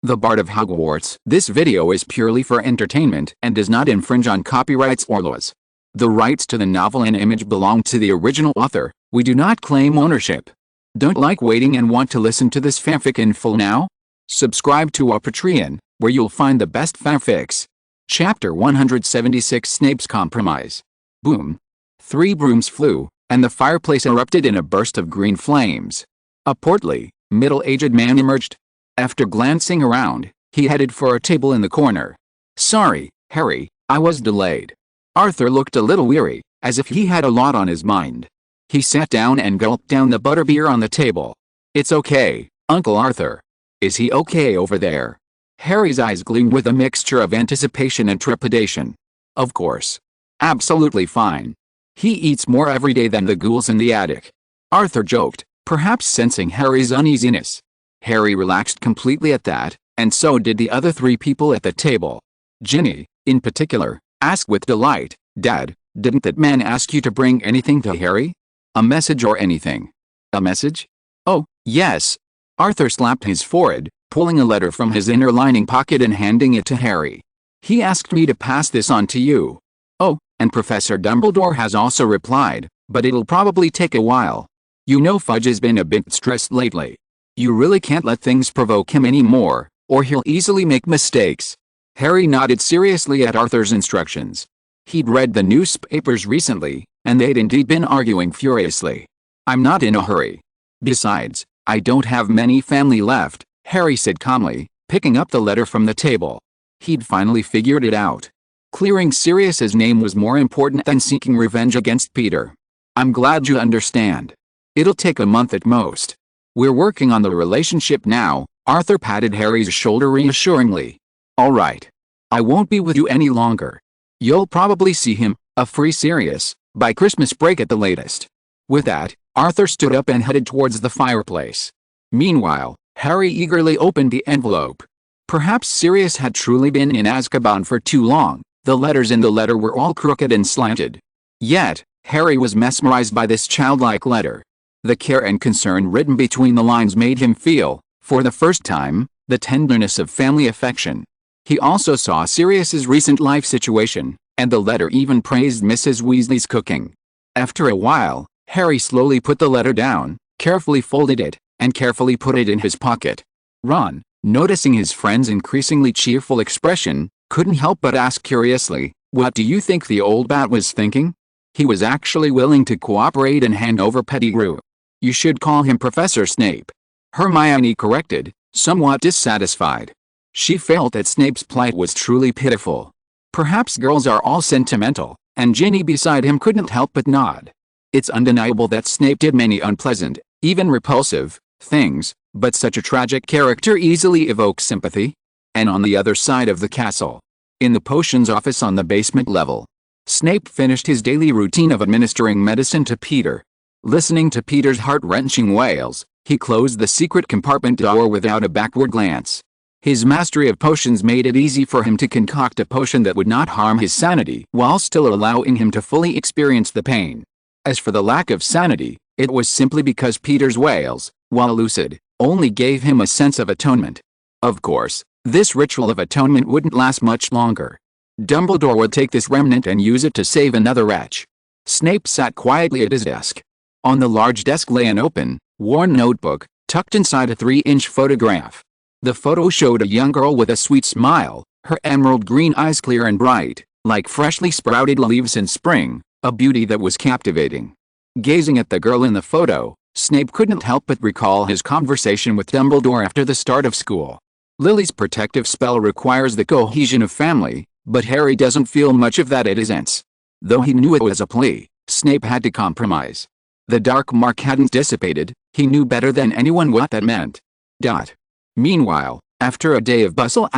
The Bard of Hogwarts. This video is purely for entertainment and does not infringe on copyrights or laws. The rights to the novel and image belong to the original author. We do not claim ownership. Don't like waiting and want to listen to this fanfic in full now? Subscribe to our Patreon, where you'll find the best fanfics. Chapter 176 Snape's Compromise. Boom. 3 brooms flew, and the fireplace erupted in a burst of green flames. A portly, middle-aged man emerged. After glancing around, he headed for a table in the corner. "Sorry, Harry, I was delayed." Arthur looked a little weary, as if he had a lot on his mind. He sat down and gulped down the butterbeer on the table. "It's okay, Uncle Arthur." "Is he okay over there?" Harry's eyes gleamed with a mixture of anticipation and trepidation. "Of course. Absolutely fine. He eats more every day than the ghouls in the attic." Arthur joked, perhaps sensing Harry's uneasiness. Harry relaxed completely at that, and so did the other 3 people at the table. Ginny, in particular, asked with delight, "Dad, didn't that man ask you to bring anything to Harry? A message or anything?" "A message? Oh, yes." Arthur slapped his forehead, pulling a letter from his inner lining pocket and handing it to Harry. "He asked me to pass this on to you. Oh, and Professor Dumbledore has also replied, but it'll probably take a while. You know Fudge has been a bit stressed lately. You really can't let things provoke him anymore, or he'll easily make mistakes." Harry nodded seriously at Arthur's instructions. He'd read the newspapers recently, and they'd indeed been arguing furiously. "I'm not in a hurry. Besides, I don't have many family left," Harry said calmly, picking up the letter from the table. He'd finally figured it out. Clearing Sirius's name was more important than seeking revenge against Peter. "I'm glad you understand. It'll take a month at most. We're working on the relationship now." Arthur patted Harry's shoulder reassuringly. "All right. I won't be with you any longer. You'll probably see him, a free Sirius, by Christmas break at the latest." With that, Arthur stood up and headed towards the fireplace. Meanwhile, Harry eagerly opened the envelope. Perhaps Sirius had truly been in Azkaban for too long. The letters in the letter were all crooked and slanted. Yet, Harry was mesmerized by this childlike letter. The care and concern written between the lines made him feel, for the first time, the tenderness of family affection. He also saw Sirius's recent life situation, and the letter even praised Mrs. Weasley's cooking. After a while, Harry slowly put the letter down, carefully folded it, and carefully put it in his pocket. Ron, noticing his friend's increasingly cheerful expression, couldn't help but ask curiously, "What do you think the old bat was thinking?" He was actually willing to cooperate and hand over Pettigrew. "You should call him Professor Snape," Hermione corrected, somewhat dissatisfied. She felt that Snape's plight was truly pitiful. Perhaps girls are all sentimental, and Ginny beside him couldn't help but nod. It's undeniable that Snape did many unpleasant, even repulsive, things, but such a tragic character easily evokes sympathy. And on the other side of the castle, in the potions office on the basement level, Snape finished his daily routine of administering medicine to Peter. Listening to Peter's heart-wrenching wails, he closed the secret compartment door without a backward glance. His mastery of potions made it easy for him to concoct a potion that would not harm his sanity while still allowing him to fully experience the pain. As for the lack of sanity, it was simply because Peter's wails, while lucid, only gave him a sense of atonement. Of course, this ritual of atonement wouldn't last much longer. Dumbledore would take this remnant and use it to save another wretch. Snape sat quietly at his desk. On the large desk lay an open, worn notebook, tucked inside a 3-inch photograph. The photo showed a young girl with a sweet smile, her emerald green eyes clear and bright, like freshly sprouted leaves in spring, a beauty that was captivating. Gazing at the girl in the photo, Snape couldn't help but recall his conversation with Dumbledore after the start of school. Lily's protective spell requires the cohesion of family, but Harry doesn't feel much of that at his ends. Though he knew it was a plea, Snape had to compromise. The dark mark hadn't dissipated, he knew better than anyone what that meant. Meanwhile, after a day of bustle,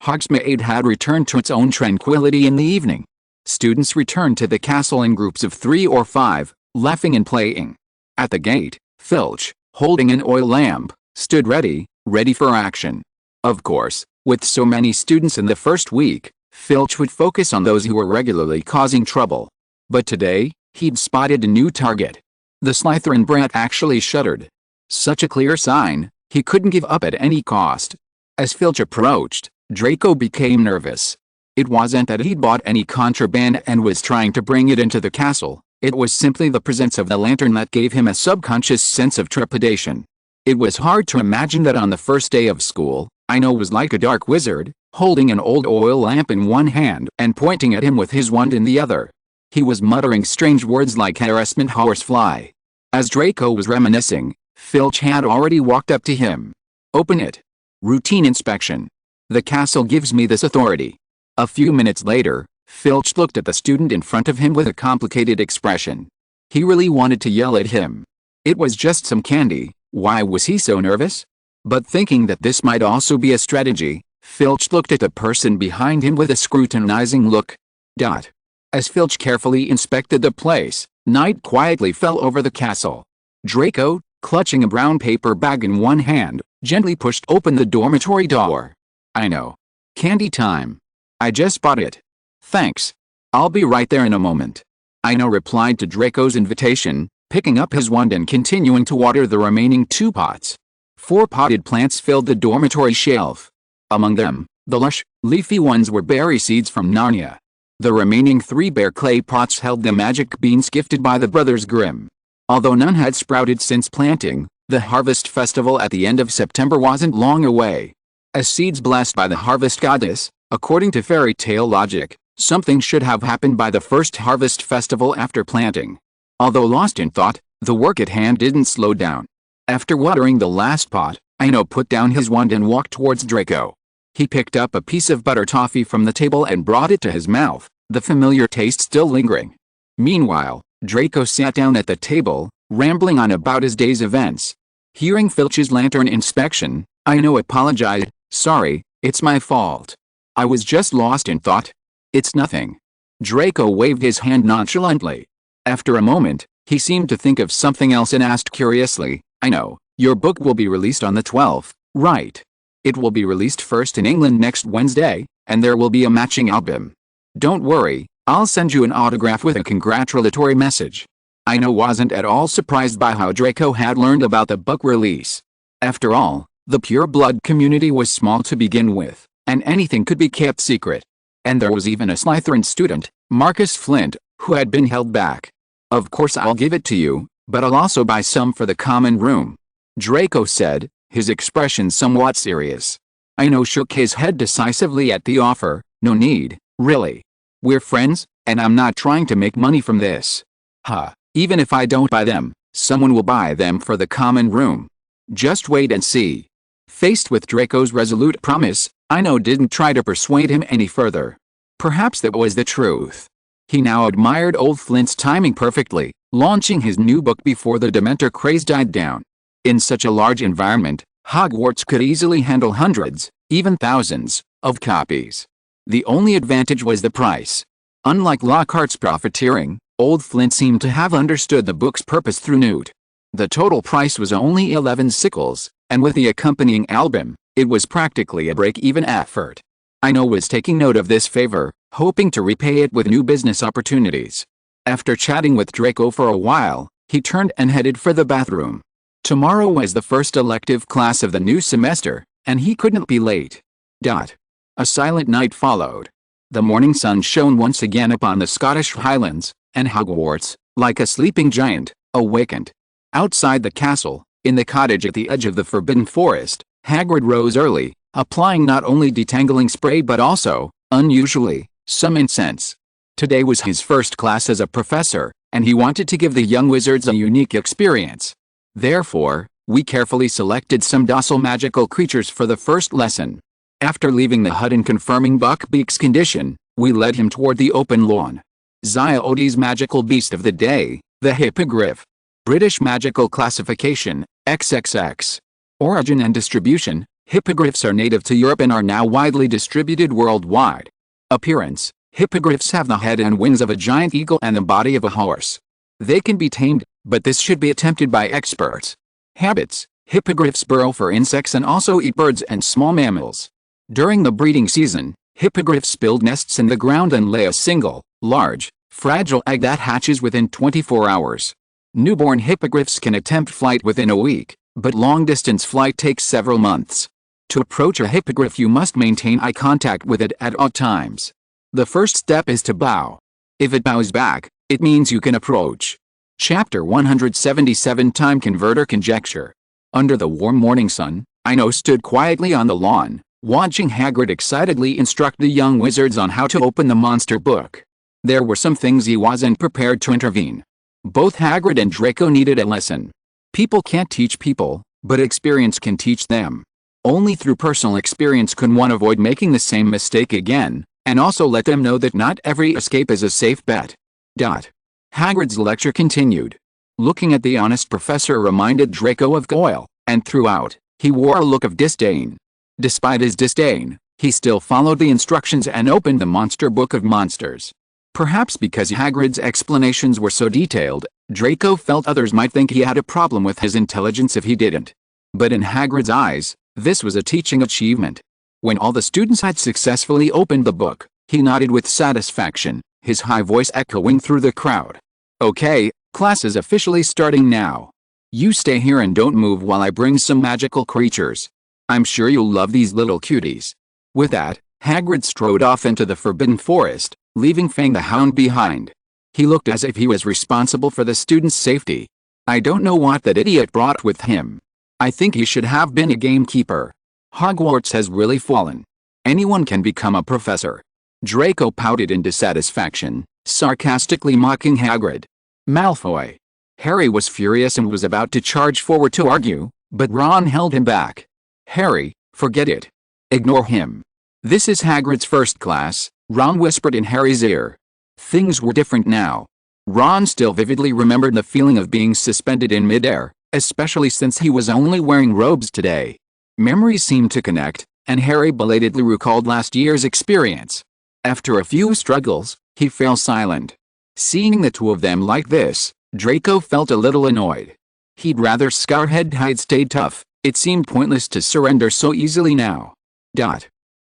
Hogsmeade had returned to its own tranquility in the evening. Students returned to the castle in groups of 3 or 5, laughing and playing. At the gate, Filch, holding an oil lamp, stood ready for action. Of course, with so many students in the first week, Filch would focus on those who were regularly causing trouble. But today, he'd spotted a new target. The Slytherin brat actually shuddered. Such a clear sign, he couldn't give up at any cost. As Filch approached, Draco became nervous. It wasn't that he'd bought any contraband and was trying to bring it into the castle. It was simply the presence of the lantern that gave him a subconscious sense of trepidation. It was hard to imagine that on the first day of school, Ino was like a dark wizard, holding an old oil lamp in one hand and pointing at him with his wand in the other. He was muttering strange words like harassment horsefly. As Draco was reminiscing, Filch had already walked up to him. Open it. Routine inspection. The castle gives me this authority. A few minutes later, Filch looked at the student in front of him with a complicated expression. He really wanted to yell at him. It was just some candy, why was he so nervous? But thinking that this might also be a strategy, Filch looked at the person behind him with a scrutinizing look. As Filch carefully inspected the place, night quietly fell over the castle. Draco, clutching a brown paper bag in one hand, gently pushed open the dormitory door. I know. Candy time. I just bought it. Thanks. I'll be right there in a moment. Ino replied to Draco's invitation, picking up his wand and continuing to water the remaining 2 pots. 4 potted plants filled the dormitory shelf. Among them, the lush, leafy ones were berry seeds from Narnia. The remaining 3 bare clay pots held the magic beans gifted by the Brothers Grimm. Although none had sprouted since planting, the harvest festival at the end of September wasn't long away. As seeds blessed by the harvest goddess, according to fairy tale logic, something should have happened by the first harvest festival after planting. Although lost in thought, the work at hand didn't slow down. After watering the last pot, Ino put down his wand and walked towards Draco. He picked up a piece of butter toffee from the table and brought it to his mouth, the familiar taste still lingering. Meanwhile, Draco sat down at the table, rambling on about his day's events. Hearing Filch's lantern inspection, Ino apologized. Sorry, it's my fault. I was just lost in thought. It's nothing. Draco waved his hand nonchalantly. After a moment, he seemed to think of something else and asked curiously, Ino, your book will be released on the 12th, right? It will be released first in England next Wednesday, and there will be a matching album. Don't worry, I'll send you an autograph with a congratulatory message. Ino wasn't at all surprised by how Draco had learned about the book release. After all, the pure blood community was small to begin with, and anything could be kept secret. And there was even a Slytherin student, Marcus Flint, who had been held back. Of course I'll give it to you, but I'll also buy some for the common room, Draco said, his expression somewhat serious. Ino shook his head decisively at the offer. No need, really. We're friends, and I'm not trying to make money from this. Even if I don't buy them, someone will buy them for the common room. Just wait and see. Faced with Draco's resolute promise, Ino didn't try to persuade him any further. Perhaps that was the truth. He now admired old Flint's timing perfectly, launching his new book before the Dementor craze died down. In such a large environment, Hogwarts could easily handle hundreds, even thousands, of copies. The only advantage was the price. Unlike Lockhart's profiteering, old Flint seemed to have understood the book's purpose through Newt. The total price was only 11 sickles, and with the accompanying album, it was practically a break-even effort. Ino was taking note of this favor, hoping to repay it with new business opportunities. After chatting with Draco for a while, he turned and headed for the bathroom. Tomorrow was the first elective class of the new semester, and he couldn't be late. A silent night followed. The morning sun shone once again upon the Scottish Highlands, and Hogwarts, like a sleeping giant, awakened. Outside the castle, in the cottage at the edge of the Forbidden Forest, Hagrid rose early, applying not only detangling spray but also, unusually, some incense. Today was his first class as a professor, and he wanted to give the young wizards a unique experience. Therefore, we carefully selected some docile magical creatures for the first lesson. After leaving the hut and confirming Buckbeak's condition, we led him toward the open lawn. Ziody's magical beast of the day, the hippogriff. British magical classification, XXX. Origin and distribution, hippogriffs are native to Europe and are now widely distributed worldwide. Appearance, hippogriffs have the head and wings of a giant eagle and the body of a horse. They can be tamed, but this should be attempted by experts. Habits, hippogriffs burrow for insects and also eat birds and small mammals. During the breeding season, hippogriffs build nests in the ground and lay a single, large, fragile egg that hatches within 24 hours. Newborn hippogriffs can attempt flight within a week, but long-distance flight takes several months. To approach a hippogriff you must maintain eye contact with it at all times. The first step is to bow. If it bows back, it means you can approach. Chapter 177 Time Converter Conjecture. Under the warm morning sun, Ino stood quietly on the lawn, watching Hagrid excitedly instruct the young wizards on how to open the monster book. There were some things he wasn't prepared to intervene. Both Hagrid and Draco needed a lesson. People can't teach people, but experience can teach them. Only through personal experience can one avoid making the same mistake again, and also let them know that not every escape is a safe bet. Hagrid's lecture continued. Looking at the honest professor reminded Draco of Goyle, and throughout, he wore a look of disdain. Despite his disdain, he still followed the instructions and opened the monster book of monsters. Perhaps because Hagrid's explanations were so detailed, Draco felt others might think he had a problem with his intelligence if he didn't. But in Hagrid's eyes, this was a teaching achievement. When all the students had successfully opened the book, he nodded with satisfaction, his high voice echoing through the crowd. Okay, class is officially starting now. You stay here and don't move while I bring some magical creatures. I'm sure you'll love these little cuties. With that, Hagrid strode off into the Forbidden Forest, leaving Fang the Hound behind. He looked as if he was responsible for the students' safety. I don't know what that idiot brought with him. I think he should have been a gamekeeper. Hogwarts has really fallen. Anyone can become a professor. Draco pouted in dissatisfaction, sarcastically mocking Hagrid. Malfoy. Harry was furious and was about to charge forward to argue, but Ron held him back. Harry, forget it. Ignore him. This is Hagrid's first class, Ron whispered in Harry's ear. Things were different now. Ron still vividly remembered the feeling of being suspended in midair, especially since he was only wearing robes today. Memories seemed to connect, and Harry belatedly recalled last year's experience. After a few struggles, he fell silent. Seeing the two of them like this, Draco felt a little annoyed. He'd rather Scarhead had stayed tough. It seemed pointless to surrender so easily now.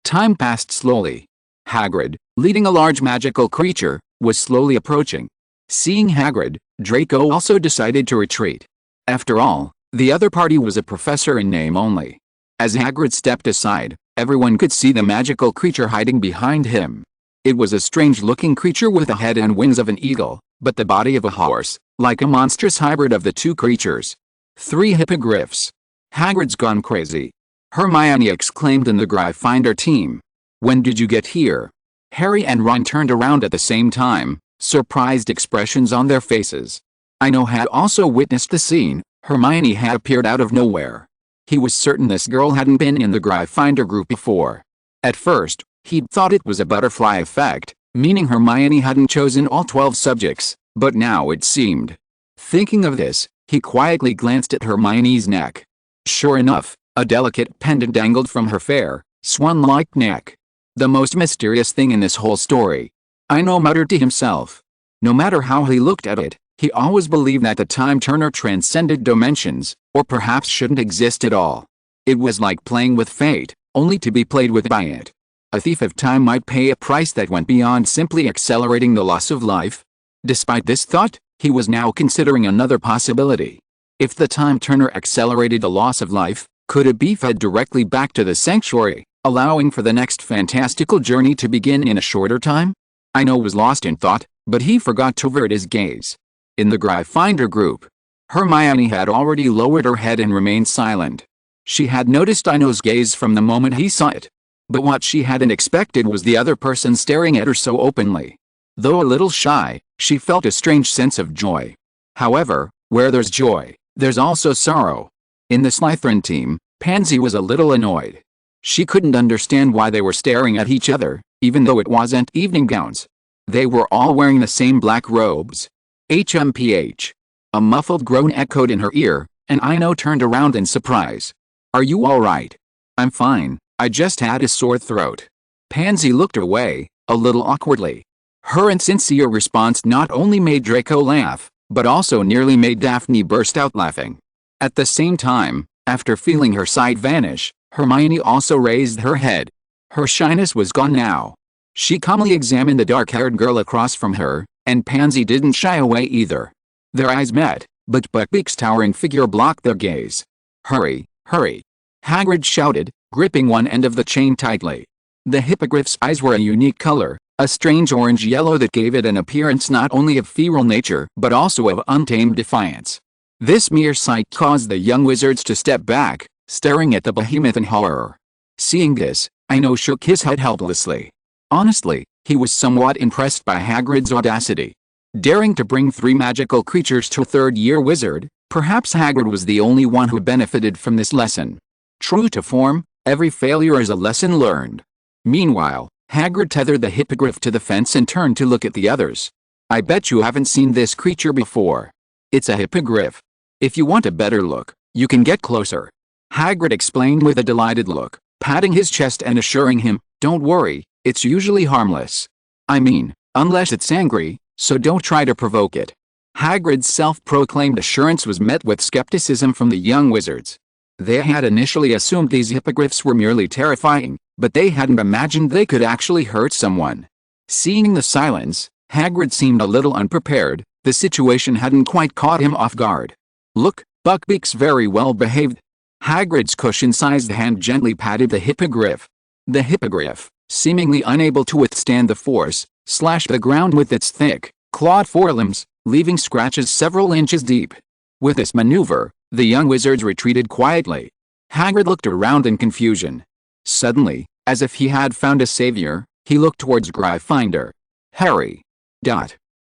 Time passed slowly. Hagrid, leading a large magical creature, was slowly approaching. Seeing Hagrid, Draco also decided to retreat. After all, the other party was a professor in name only. As Hagrid stepped aside, everyone could see the magical creature hiding behind him. It was a strange-looking creature with the head and wings of an eagle, but the body of a horse, like a monstrous hybrid of the two creatures. 3 hippogriffs. Hagrid's gone crazy. Hermione exclaimed in the Gryffindor team. When did you get here? Harry and Ron turned around at the same time, surprised expressions on their faces. Ino had also witnessed the scene. Hermione had appeared out of nowhere. He was certain this girl hadn't been in the Gryffindor group before. At first, he'd thought it was a butterfly effect, meaning Hermione hadn't chosen all 12 subjects, but now it seemed. Thinking of this, he quietly glanced at Hermione's neck. Sure enough, a delicate pendant dangled from her fair, swan-like neck. The most mysterious thing in this whole story. Ino muttered to himself. No matter how he looked at it, he always believed that the time turner transcended dimensions, or perhaps shouldn't exist at all. It was like playing with fate, only to be played with by it. A thief of time might pay a price that went beyond simply accelerating the loss of life. Despite this thought, he was now considering another possibility. If the time turner accelerated the loss of life, could it be fed directly back to the sanctuary, allowing for the next fantastical journey to begin in a shorter time? Ino was lost in thought, but he forgot to avert his gaze. In the Gryffindor group, Hermione had already lowered her head and remained silent. She had noticed Ino's gaze from the moment he saw it. But what she hadn't expected was the other person staring at her so openly. Though a little shy, she felt a strange sense of joy. However, where there's joy, there's also sorrow. In the Slytherin team, Pansy was a little annoyed. She couldn't understand why they were staring at each other, even though it wasn't evening gowns. They were all wearing the same black robes. HMPH. A muffled groan echoed in her ear, and Ino turned around in surprise. Are you alright? I'm fine, I just had a sore throat. Pansy looked away, a little awkwardly. Her insincere response not only made Draco laugh, but also nearly made Daphne burst out laughing. At the same time, after feeling her sight vanish, Hermione also raised her head. Her shyness was gone now. She calmly examined the dark-haired girl across from her, and Pansy didn't shy away either. Their eyes met, but Buckbeak's towering figure blocked their gaze. Hurry, hurry! Hagrid shouted, gripping one end of the chain tightly. The hippogriff's eyes were a unique color, a strange orange-yellow that gave it an appearance not only of feral nature but also of untamed defiance. This mere sight caused the young wizards to step back, staring at the behemoth in horror. Seeing this, Ino shook his head helplessly. Honestly, he was somewhat impressed by Hagrid's audacity. Daring to bring 3 magical creatures to a third-year wizard, perhaps Hagrid was the only one who benefited from this lesson. True to form, every failure is a lesson learned. Meanwhile, Hagrid tethered the hippogriff to the fence and turned to look at the others. I bet you haven't seen this creature before. It's a hippogriff. If you want a better look, you can get closer. Hagrid explained with a delighted look, patting his chest and assuring him, don't worry, it's usually harmless. I mean, unless it's angry, so don't try to provoke it. Hagrid's self-proclaimed assurance was met with skepticism from the young wizards. They had initially assumed these hippogriffs were merely terrifying, but they hadn't imagined they could actually hurt someone. Seeing the silence, Hagrid seemed a little unprepared. The situation hadn't quite caught him off guard. Look, Buckbeak's very well behaved. Hagrid's cushion-sized hand gently patted the hippogriff. The hippogriff, seemingly unable to withstand the force, slashed the ground with its thick, clawed forelimbs, leaving scratches several inches deep. With this maneuver, the young wizards retreated quietly. Hagrid looked around in confusion. Suddenly, as if he had found a savior, he looked towards Gryffindor. Harry.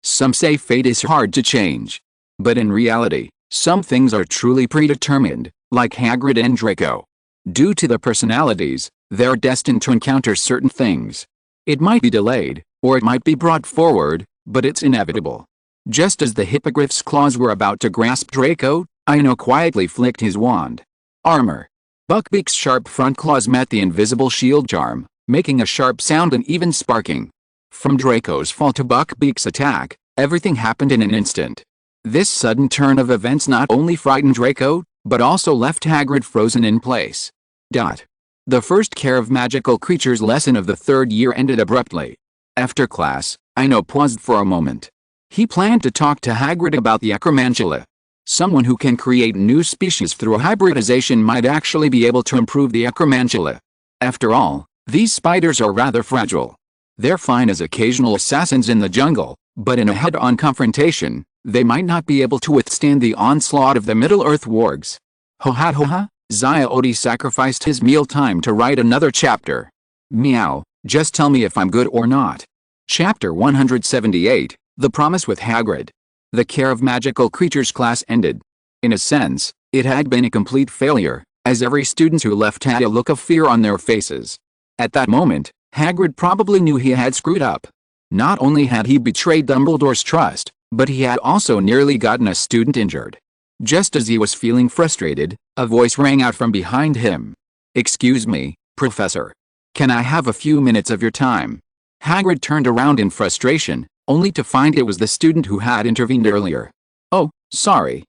Some say fate is hard to change. But in reality, some things are truly predetermined, like Hagrid and Draco. Due to their personalities, they're destined to encounter certain things. It might be delayed, or it might be brought forward, but it's inevitable. Just as the hippogriff's claws were about to grasp Draco, Ino quietly flicked his wand. Armor. Buckbeak's sharp front claws met the invisible shield charm, making a sharp sound and even sparking. From Draco's fall to Buckbeak's attack, everything happened in an instant. This sudden turn of events not only frightened Draco, but also left Hagrid frozen in place. The first Care of Magical Creatures lesson of the third year ended abruptly. After class, Ino paused for a moment. He planned to talk to Hagrid about the Acromantula. Someone who can create new species through hybridization might actually be able to improve the Acromantula. After all, these spiders are rather fragile. They're fine as occasional assassins in the jungle, but in a head-on confrontation, they might not be able to withstand the onslaught of the Middle-earth wargs. Ho-ha, Zia-Odi sacrificed his mealtime to write another chapter. Meow, just tell me if I'm good or not. Chapter 178, The Promise with Hagrid. The Care of Magical Creatures class ended. In a sense, it had been a complete failure, as every student who left had a look of fear on their faces. At that moment, Hagrid probably knew he had screwed up. Not only had he betrayed Dumbledore's trust, but he had also nearly gotten a student injured. Just as he was feeling frustrated, a voice rang out from behind him. Excuse me, Professor. Can I have a few minutes of your time? Hagrid turned around in frustration, only to find it was the student who had intervened earlier. Oh, sorry.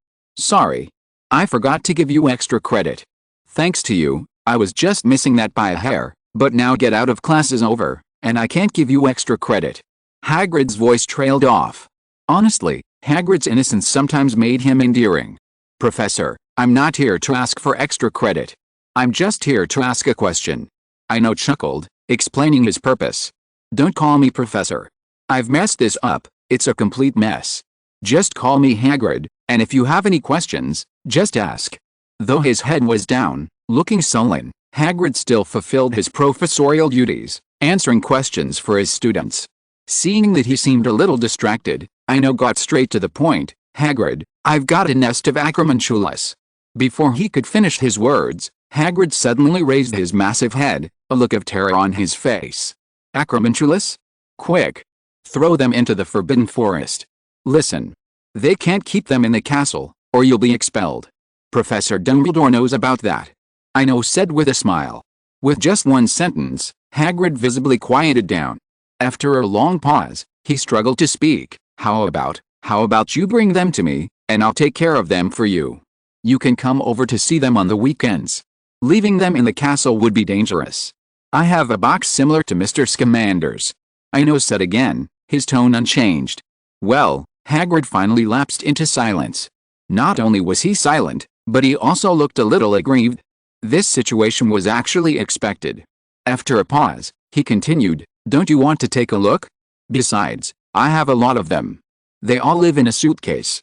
I forgot to give you extra credit. Thanks to you, I was just missing that by a hair, but now get out of class is over, and I can't give you extra credit. Hagrid's voice trailed off. Honestly, Hagrid's innocence sometimes made him endearing. Professor, I'm not here to ask for extra credit. I'm just here to ask a question. Ino chuckled, explaining his purpose. Don't call me Professor. I've messed this up, it's a complete mess. Just call me Hagrid, and if you have any questions, just ask. Though his head was down, looking sullen, Hagrid still fulfilled his professorial duties, answering questions for his students. Seeing that he seemed a little distracted, Ino got straight to the point. Hagrid, I've got a nest of acromantulas. Before he could finish his words, Hagrid suddenly raised his massive head, a look of terror on his face. Acromantulas? Quick! Throw them into the Forbidden Forest. Listen. They can't keep them in the castle, or you'll be expelled. Professor Dumbledore knows about that. Ino said with a smile. With just one sentence, Hagrid visibly quieted down. After a long pause, he struggled to speak. How about you bring them to me, and I'll take care of them for you. You can come over to see them on the weekends. Leaving them in the castle would be dangerous. I have a box similar to Mr. Scamander's. Ino said again, his tone unchanged. Well, Hagrid finally lapsed into silence. Not only was he silent, but he also looked a little aggrieved. This situation was actually expected. After a pause, he continued, "Don't you want to take a look? Besides, I have a lot of them. They all live in a suitcase."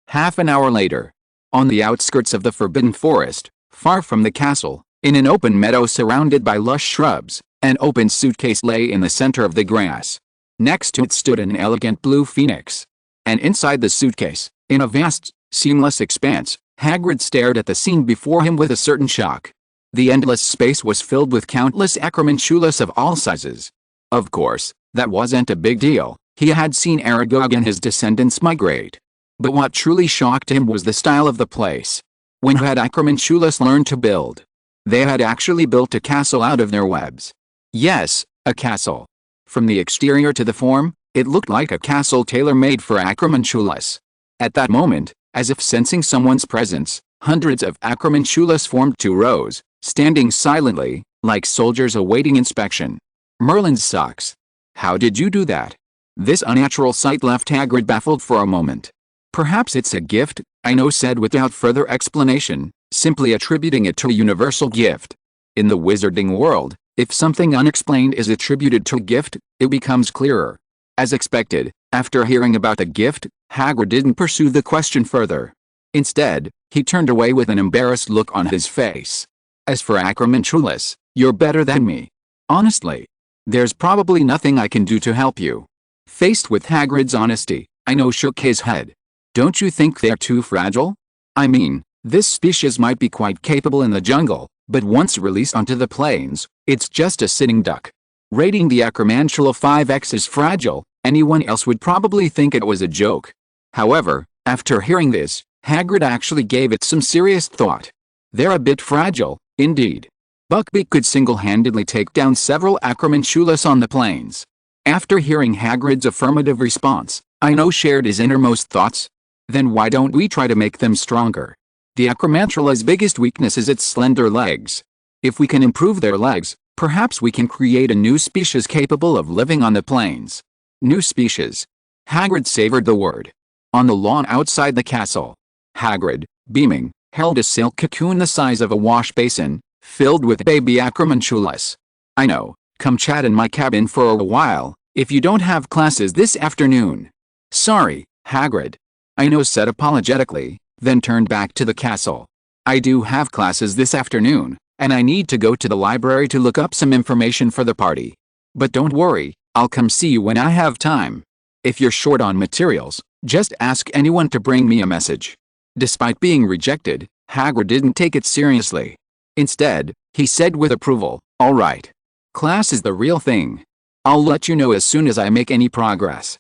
Half an hour later. On the outskirts of the Forbidden Forest, far from the castle, in an open meadow surrounded by lush shrubs, an open suitcase lay in the center of the grass. Next to it stood an elegant blue phoenix. And inside the suitcase, in a vast, seamless expanse, Hagrid stared at the scene before him with a certain shock. The endless space was filled with countless acromantulas of all sizes. Of course, that wasn't a big deal. He had seen Aragog and his descendants migrate. But what truly shocked him was the style of the place. When had acromantulas learned to build? They had actually built a castle out of their webs. Yes, a castle. From the exterior to the form, it looked like a castle tailor-made for acromantulas. At that moment, as if sensing someone's presence, hundreds of acromantulas formed two rows, standing silently, like soldiers awaiting inspection. Merlin's socks. How did you do that? This unnatural sight left Hagrid baffled for a moment. Perhaps it's a gift, Ino said without further explanation, simply attributing it to a universal gift. In the wizarding world, if something unexplained is attributed to a gift, it becomes clearer. As expected, after hearing about the gift, Hagrid didn't pursue the question further. Instead, he turned away with an embarrassed look on his face. As for acromantulas, you're better than me. Honestly. There's probably nothing I can do to help you. Faced with Hagrid's honesty, Ino shook his head. Don't you think they're too fragile? I mean, this species might be quite capable in the jungle, but once released onto the plains, it's just a sitting duck. Rating the acromantula 5x as fragile, anyone else would probably think it was a joke. However, after hearing this, Hagrid actually gave it some serious thought. They're a bit fragile, indeed. Buckbeak could single-handedly take down several acromantulas on the plains. After hearing Hagrid's affirmative response, Ino shared his innermost thoughts. Then why don't we try to make them stronger? The acromantula's biggest weakness is its slender legs. If we can improve their legs, perhaps we can create a new species capable of living on the plains. New species. Hagrid savored the word. On the lawn outside the castle, Hagrid, beaming, held a silk cocoon the size of a wash basin, filled with baby acromantulas. I know, come chat in my cabin for a while, if you don't have classes this afternoon. Sorry, Hagrid. Ino said apologetically, then turned back to the castle. I do have classes this afternoon, and I need to go to the library to look up some information for the party. But don't worry, I'll come see you when I have time. If you're short on materials, just ask anyone to bring me a message. Despite being rejected, Hagrid didn't take it seriously. Instead, he said with approval, "All right. Class is the real thing. I'll let you know as soon as I make any progress."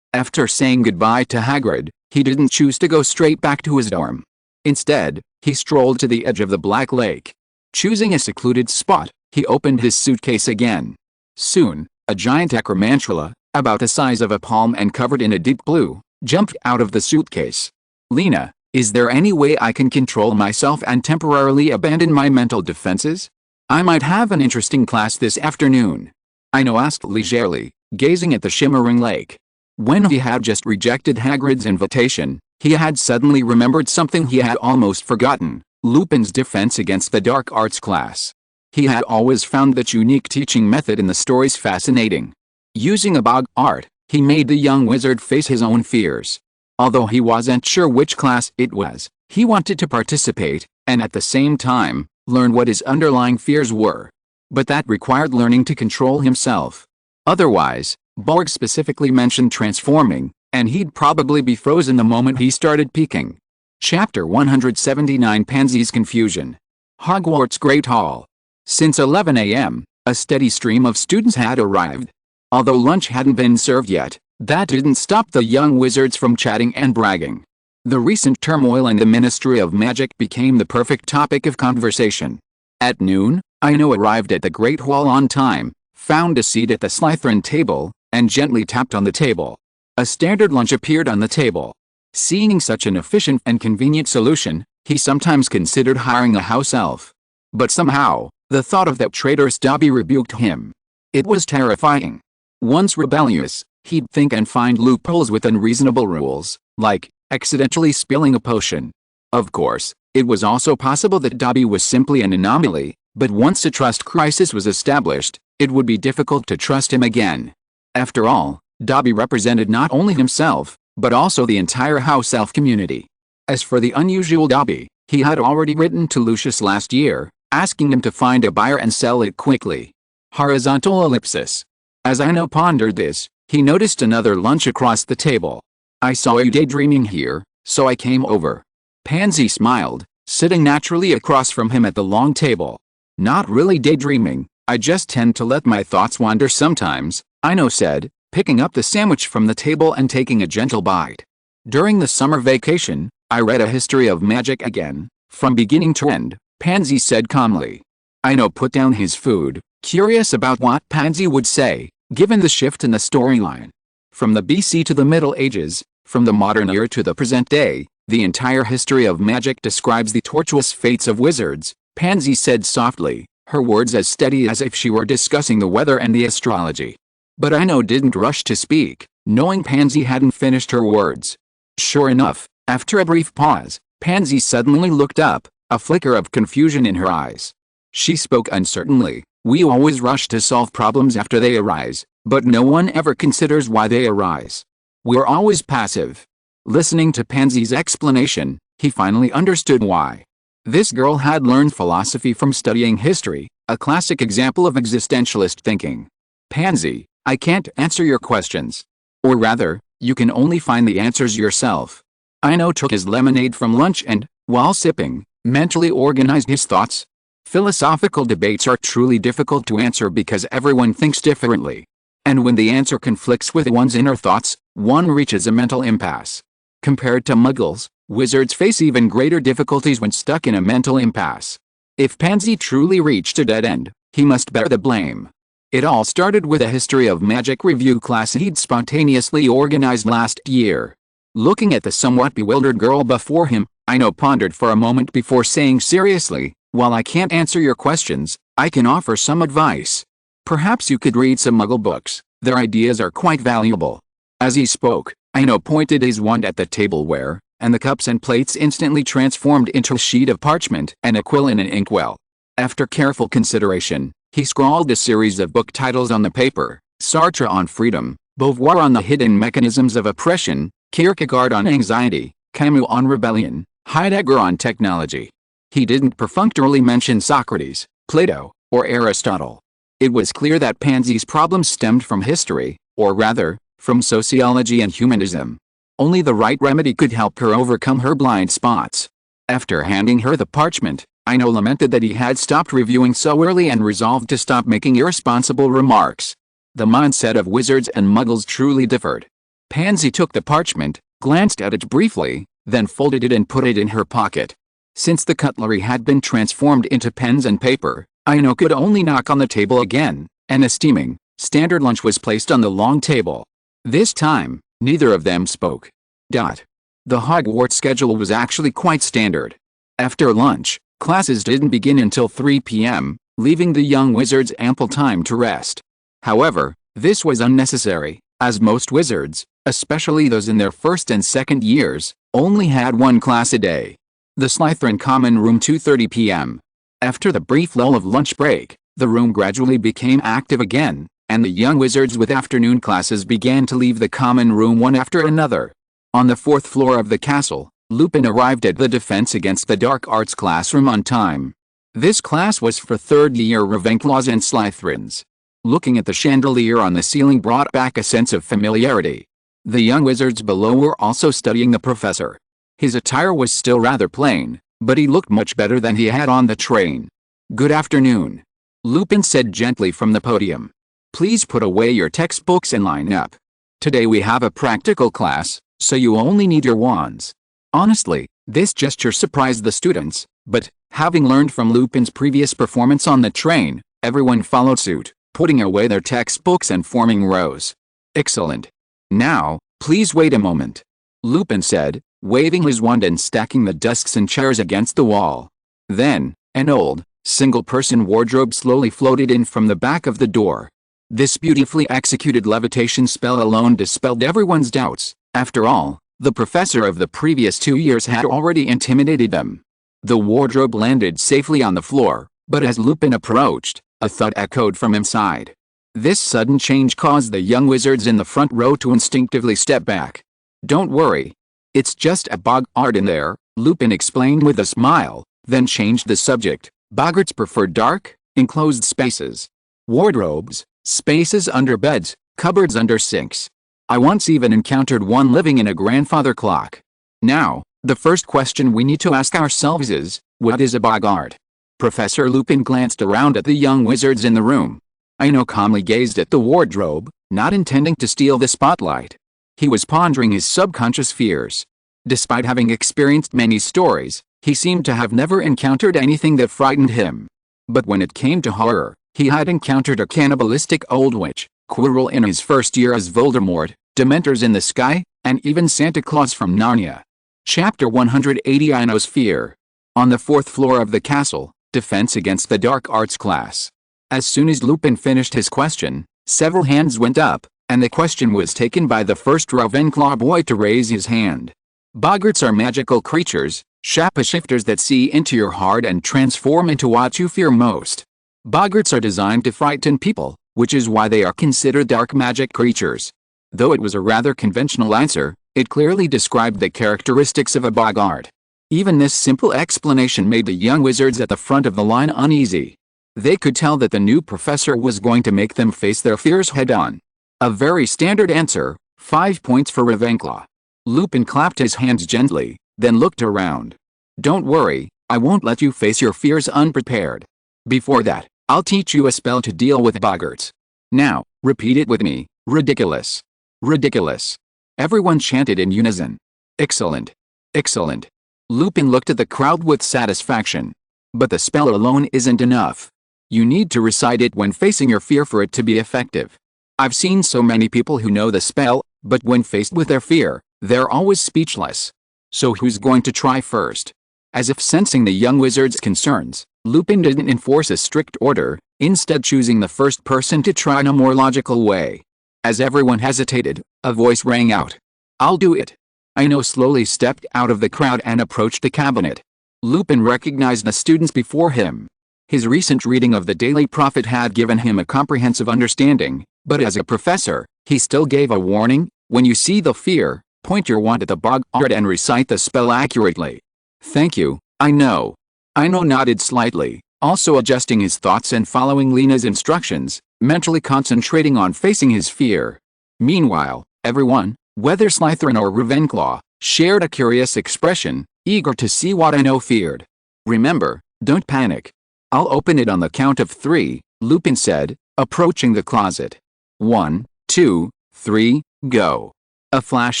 After saying goodbye to Hagrid, he didn't choose to go straight back to his dorm. Instead, he strolled to the edge of the Black Lake. Choosing a secluded spot, he opened his suitcase again. Soon, a giant acromantula, about the size of a palm and covered in a deep blue, jumped out of the suitcase. "Lena, is there any way I can control myself and temporarily abandon my mental defenses? I might have an interesting class this afternoon," Ino asked leisurely, gazing at the shimmering lake. When he had just rejected Hagrid's invitation, he had suddenly remembered something he had almost forgotten: Lupin's defense against the dark arts class. He had always found that unique teaching method in the stories fascinating. Using a bog art, he made the young wizard face his own fears. Although he wasn't sure which class it was, he wanted to participate, and at the same time, learn what his underlying fears were. But that required learning to control himself. Otherwise, Borg specifically mentioned transforming, and he'd probably be frozen the moment he started peeking. Chapter 179 Pansy's Confusion. Hogwarts Great Hall. Since 11 a.m., a steady stream of students had arrived. Although lunch hadn't been served yet, that didn't stop the young wizards from chatting and bragging. The recent turmoil in the Ministry of Magic became the perfect topic of conversation. At noon, Ino arrived at the Great Hall on time, found a seat at the Slytherin table, and gently tapped on the table. A standard lunch appeared on the table. Seeing such an efficient and convenient solution, he sometimes considered hiring a house elf. But somehow, the thought of that traitorous Dobby rebuked him. It was terrifying. Once rebellious, he'd think and find loopholes with unreasonable rules, like accidentally spilling a potion. Of course, It was also possible that Dobby was simply an anomaly, but once a trust crisis was established, it would be difficult to trust him again. After all, Dobby represented not only himself, but also the entire house elf community. As for the unusual Dobby, he had already written to Lucius last year, asking him to find a buyer and sell it quickly. Horizontal ellipsis. As Ino pondered this, he noticed another lunch across the table. I saw you daydreaming here, so I came over. Pansy smiled, sitting naturally across from him at the long table. Not really daydreaming, I just tend to let my thoughts wander sometimes, Ino said, picking up the sandwich from the table and taking a gentle bite. During the summer vacation, I read A History of Magic again, from beginning to end, Pansy said calmly. Ino put down his food, curious about what Pansy would say, given the shift in the storyline. From the BC to the Middle Ages, from the modern era to the present day, the entire history of magic describes the tortuous fates of wizards, Pansy said softly, her words as steady as if she were discussing the weather and the astrology. But Ino didn't rush to speak, knowing Pansy hadn't finished her words. Sure enough, after a brief pause, Pansy suddenly looked up, a flicker of confusion in her eyes. She spoke uncertainly, we always rush to solve problems after they arise, but no one ever considers why they arise. We're always passive. Listening to Pansy's explanation, he finally understood why. This girl had learned philosophy from studying history, a classic example of existentialist thinking. Pansy, I can't answer your questions. Or rather, you can only find the answers yourself. Ino took his lemonade from lunch and, while sipping, mentally organized his thoughts. Philosophical debates are truly difficult to answer because everyone thinks differently. And when the answer conflicts with one's inner thoughts, one reaches a mental impasse. Compared to muggles, wizards face even greater difficulties when stuck in a mental impasse. If Pansy truly reached a dead end, he must bear the blame. It all started with a History of Magic review class he'd spontaneously organized last year. Looking at the somewhat bewildered girl before him, Ino pondered for a moment before saying seriously, while I can't answer your questions, I can offer some advice. Perhaps you could read some muggle books, their ideas are quite valuable. As he spoke, Ino pointed his wand at the tableware, and the cups and plates instantly transformed into a sheet of parchment and a quill in an inkwell. After careful consideration, he scrawled a series of book titles on the paper: Sartre on freedom, Beauvoir on the hidden mechanisms of oppression, Kierkegaard on anxiety, Camus on rebellion, Heidegger on technology. He didn't perfunctorily mention Socrates, Plato, or Aristotle. It was clear that Pansy's problems stemmed from history, or rather, from sociology and humanism. Only the right remedy could help her overcome her blind spots. After handing her the parchment, Ino lamented that he had stopped reviewing so early and resolved to stop making irresponsible remarks. The mindset of wizards and muggles truly differed. Pansy took the parchment, glanced at it briefly, then folded it and put it in her pocket. Since the cutlery had been transformed into pens and paper, Ino could only knock on the table again, and a steaming, standard lunch was placed on the long table. This time, neither of them spoke. The Hogwarts schedule was actually quite standard. After lunch, classes didn't begin until 3 p.m., leaving the young wizards ample time to rest. However, this was unnecessary, as most wizards, especially those in their first and second years, only had one class a day. The Slytherin Common Room 2:30 p.m. After the brief lull of lunch break, the room gradually became active again, and the young wizards with afternoon classes began to leave the common room one after another. On the 4th floor of the castle, Lupin arrived at the Defense Against the Dark Arts classroom on time. This class was for third-year Ravenclaws and Slytherins. Looking at the chandelier on the ceiling brought back a sense of familiarity. The young wizards below were also studying the professor. His attire was still rather plain, but he looked much better than he had on the train. Good afternoon. Lupin said gently from the podium. Please put away your textbooks and line up. Today we have a practical class, so you only need your wands. Honestly, this gesture surprised the students, but, having learned from Lupin's previous performance on the train, everyone followed suit, putting away their textbooks and forming rows. Excellent. Now, please wait a moment. Lupin said, waving his wand and stacking the desks and chairs against the wall. Then, an old, single-person wardrobe slowly floated in from the back of the door. This beautifully executed levitation spell alone dispelled everyone's doubts. After all, the professor of the previous 2 years had already intimidated them. The wardrobe landed safely on the floor, but as Lupin approached, a thud echoed from inside. This sudden change caused the young wizards in the front row to instinctively step back. "Don't worry. It's just a boggart in there," Lupin explained with a smile, then changed the subject. "Boggarts prefer dark, enclosed spaces. Wardrobes, spaces under beds, cupboards under sinks. I once even encountered one living in a grandfather clock. Now, the first question we need to ask ourselves is, what is a boggart?" Professor Lupin glanced around at the young wizards in the room. Ino calmly gazed at the wardrobe, not intending to steal the spotlight. He was pondering his subconscious fears. Despite having experienced many stories, he seemed to have never encountered anything that frightened him. But when it came to horror, he had encountered a cannibalistic old witch, Quirrell in his first year as Voldemort, Dementors in the sky, and even Santa Claus from Narnia. Chapter 180 Ino's Fear. On the fourth floor of the castle, Defense Against the Dark Arts class. As soon as Lupin finished his question, several hands went up, and the question was taken by the first Ravenclaw boy to raise his hand. Boggarts are magical creatures, shapeshifters that see into your heart and transform into what you fear most. Boggarts are designed to frighten people, which is why they are considered dark magic creatures. Though it was a rather conventional answer, it clearly described the characteristics of a boggart. Even this simple explanation made the young wizards at the front of the line uneasy. They could tell that the new professor was going to make them face their fears head-on. A very standard answer, 5 points for Ravenclaw. Lupin clapped his hands gently, then looked around. "Don't worry, I won't let you face your fears unprepared. Before that, I'll teach you a spell to deal with boggarts. Now, repeat it with me. Ridiculous. Ridiculous." Everyone chanted in unison. "Excellent. Excellent." Lupin looked at the crowd with satisfaction. But the spell alone isn't enough. You need to recite it when facing your fear for it to be effective. I've seen so many people who know the spell, but when faced with their fear, they're always speechless. So who's going to try first? As if sensing the young wizard's concerns, Lupin didn't enforce a strict order, instead choosing the first person to try in a more logical way. As everyone hesitated, a voice rang out. "I'll do it." Ino slowly stepped out of the crowd and approached the cabinet. Lupin recognized the students before him. His recent reading of the Daily Prophet had given him a comprehensive understanding, but as a professor, he still gave a warning: when you see the fear, point your wand at the boggart and recite the spell accurately. "Thank you, Ino." Ino nodded slightly, also adjusting his thoughts and following Lena's instructions, mentally concentrating on facing his fear. Meanwhile, everyone, whether Slytherin or Ravenclaw, shared a curious expression, eager to see what Ino feared. "Remember, don't panic. I'll open it on the count of 3, Lupin said, approaching the closet. 1, 2, 3, go. A flash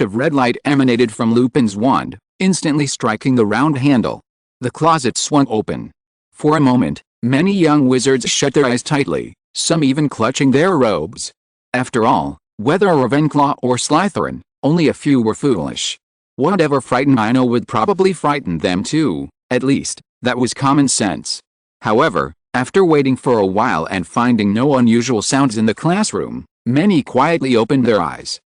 of red light emanated from Lupin's wand, instantly striking the round handle. The closet swung open. For a moment, many young wizards shut their eyes tightly, some even clutching their robes. After all, whether Ravenclaw or Slytherin, only a few were foolish. Whatever frightened Ino would probably frighten them too, at least, that was common sense. However, after waiting for a while and finding no unusual sounds in the classroom, many quietly opened their eyes.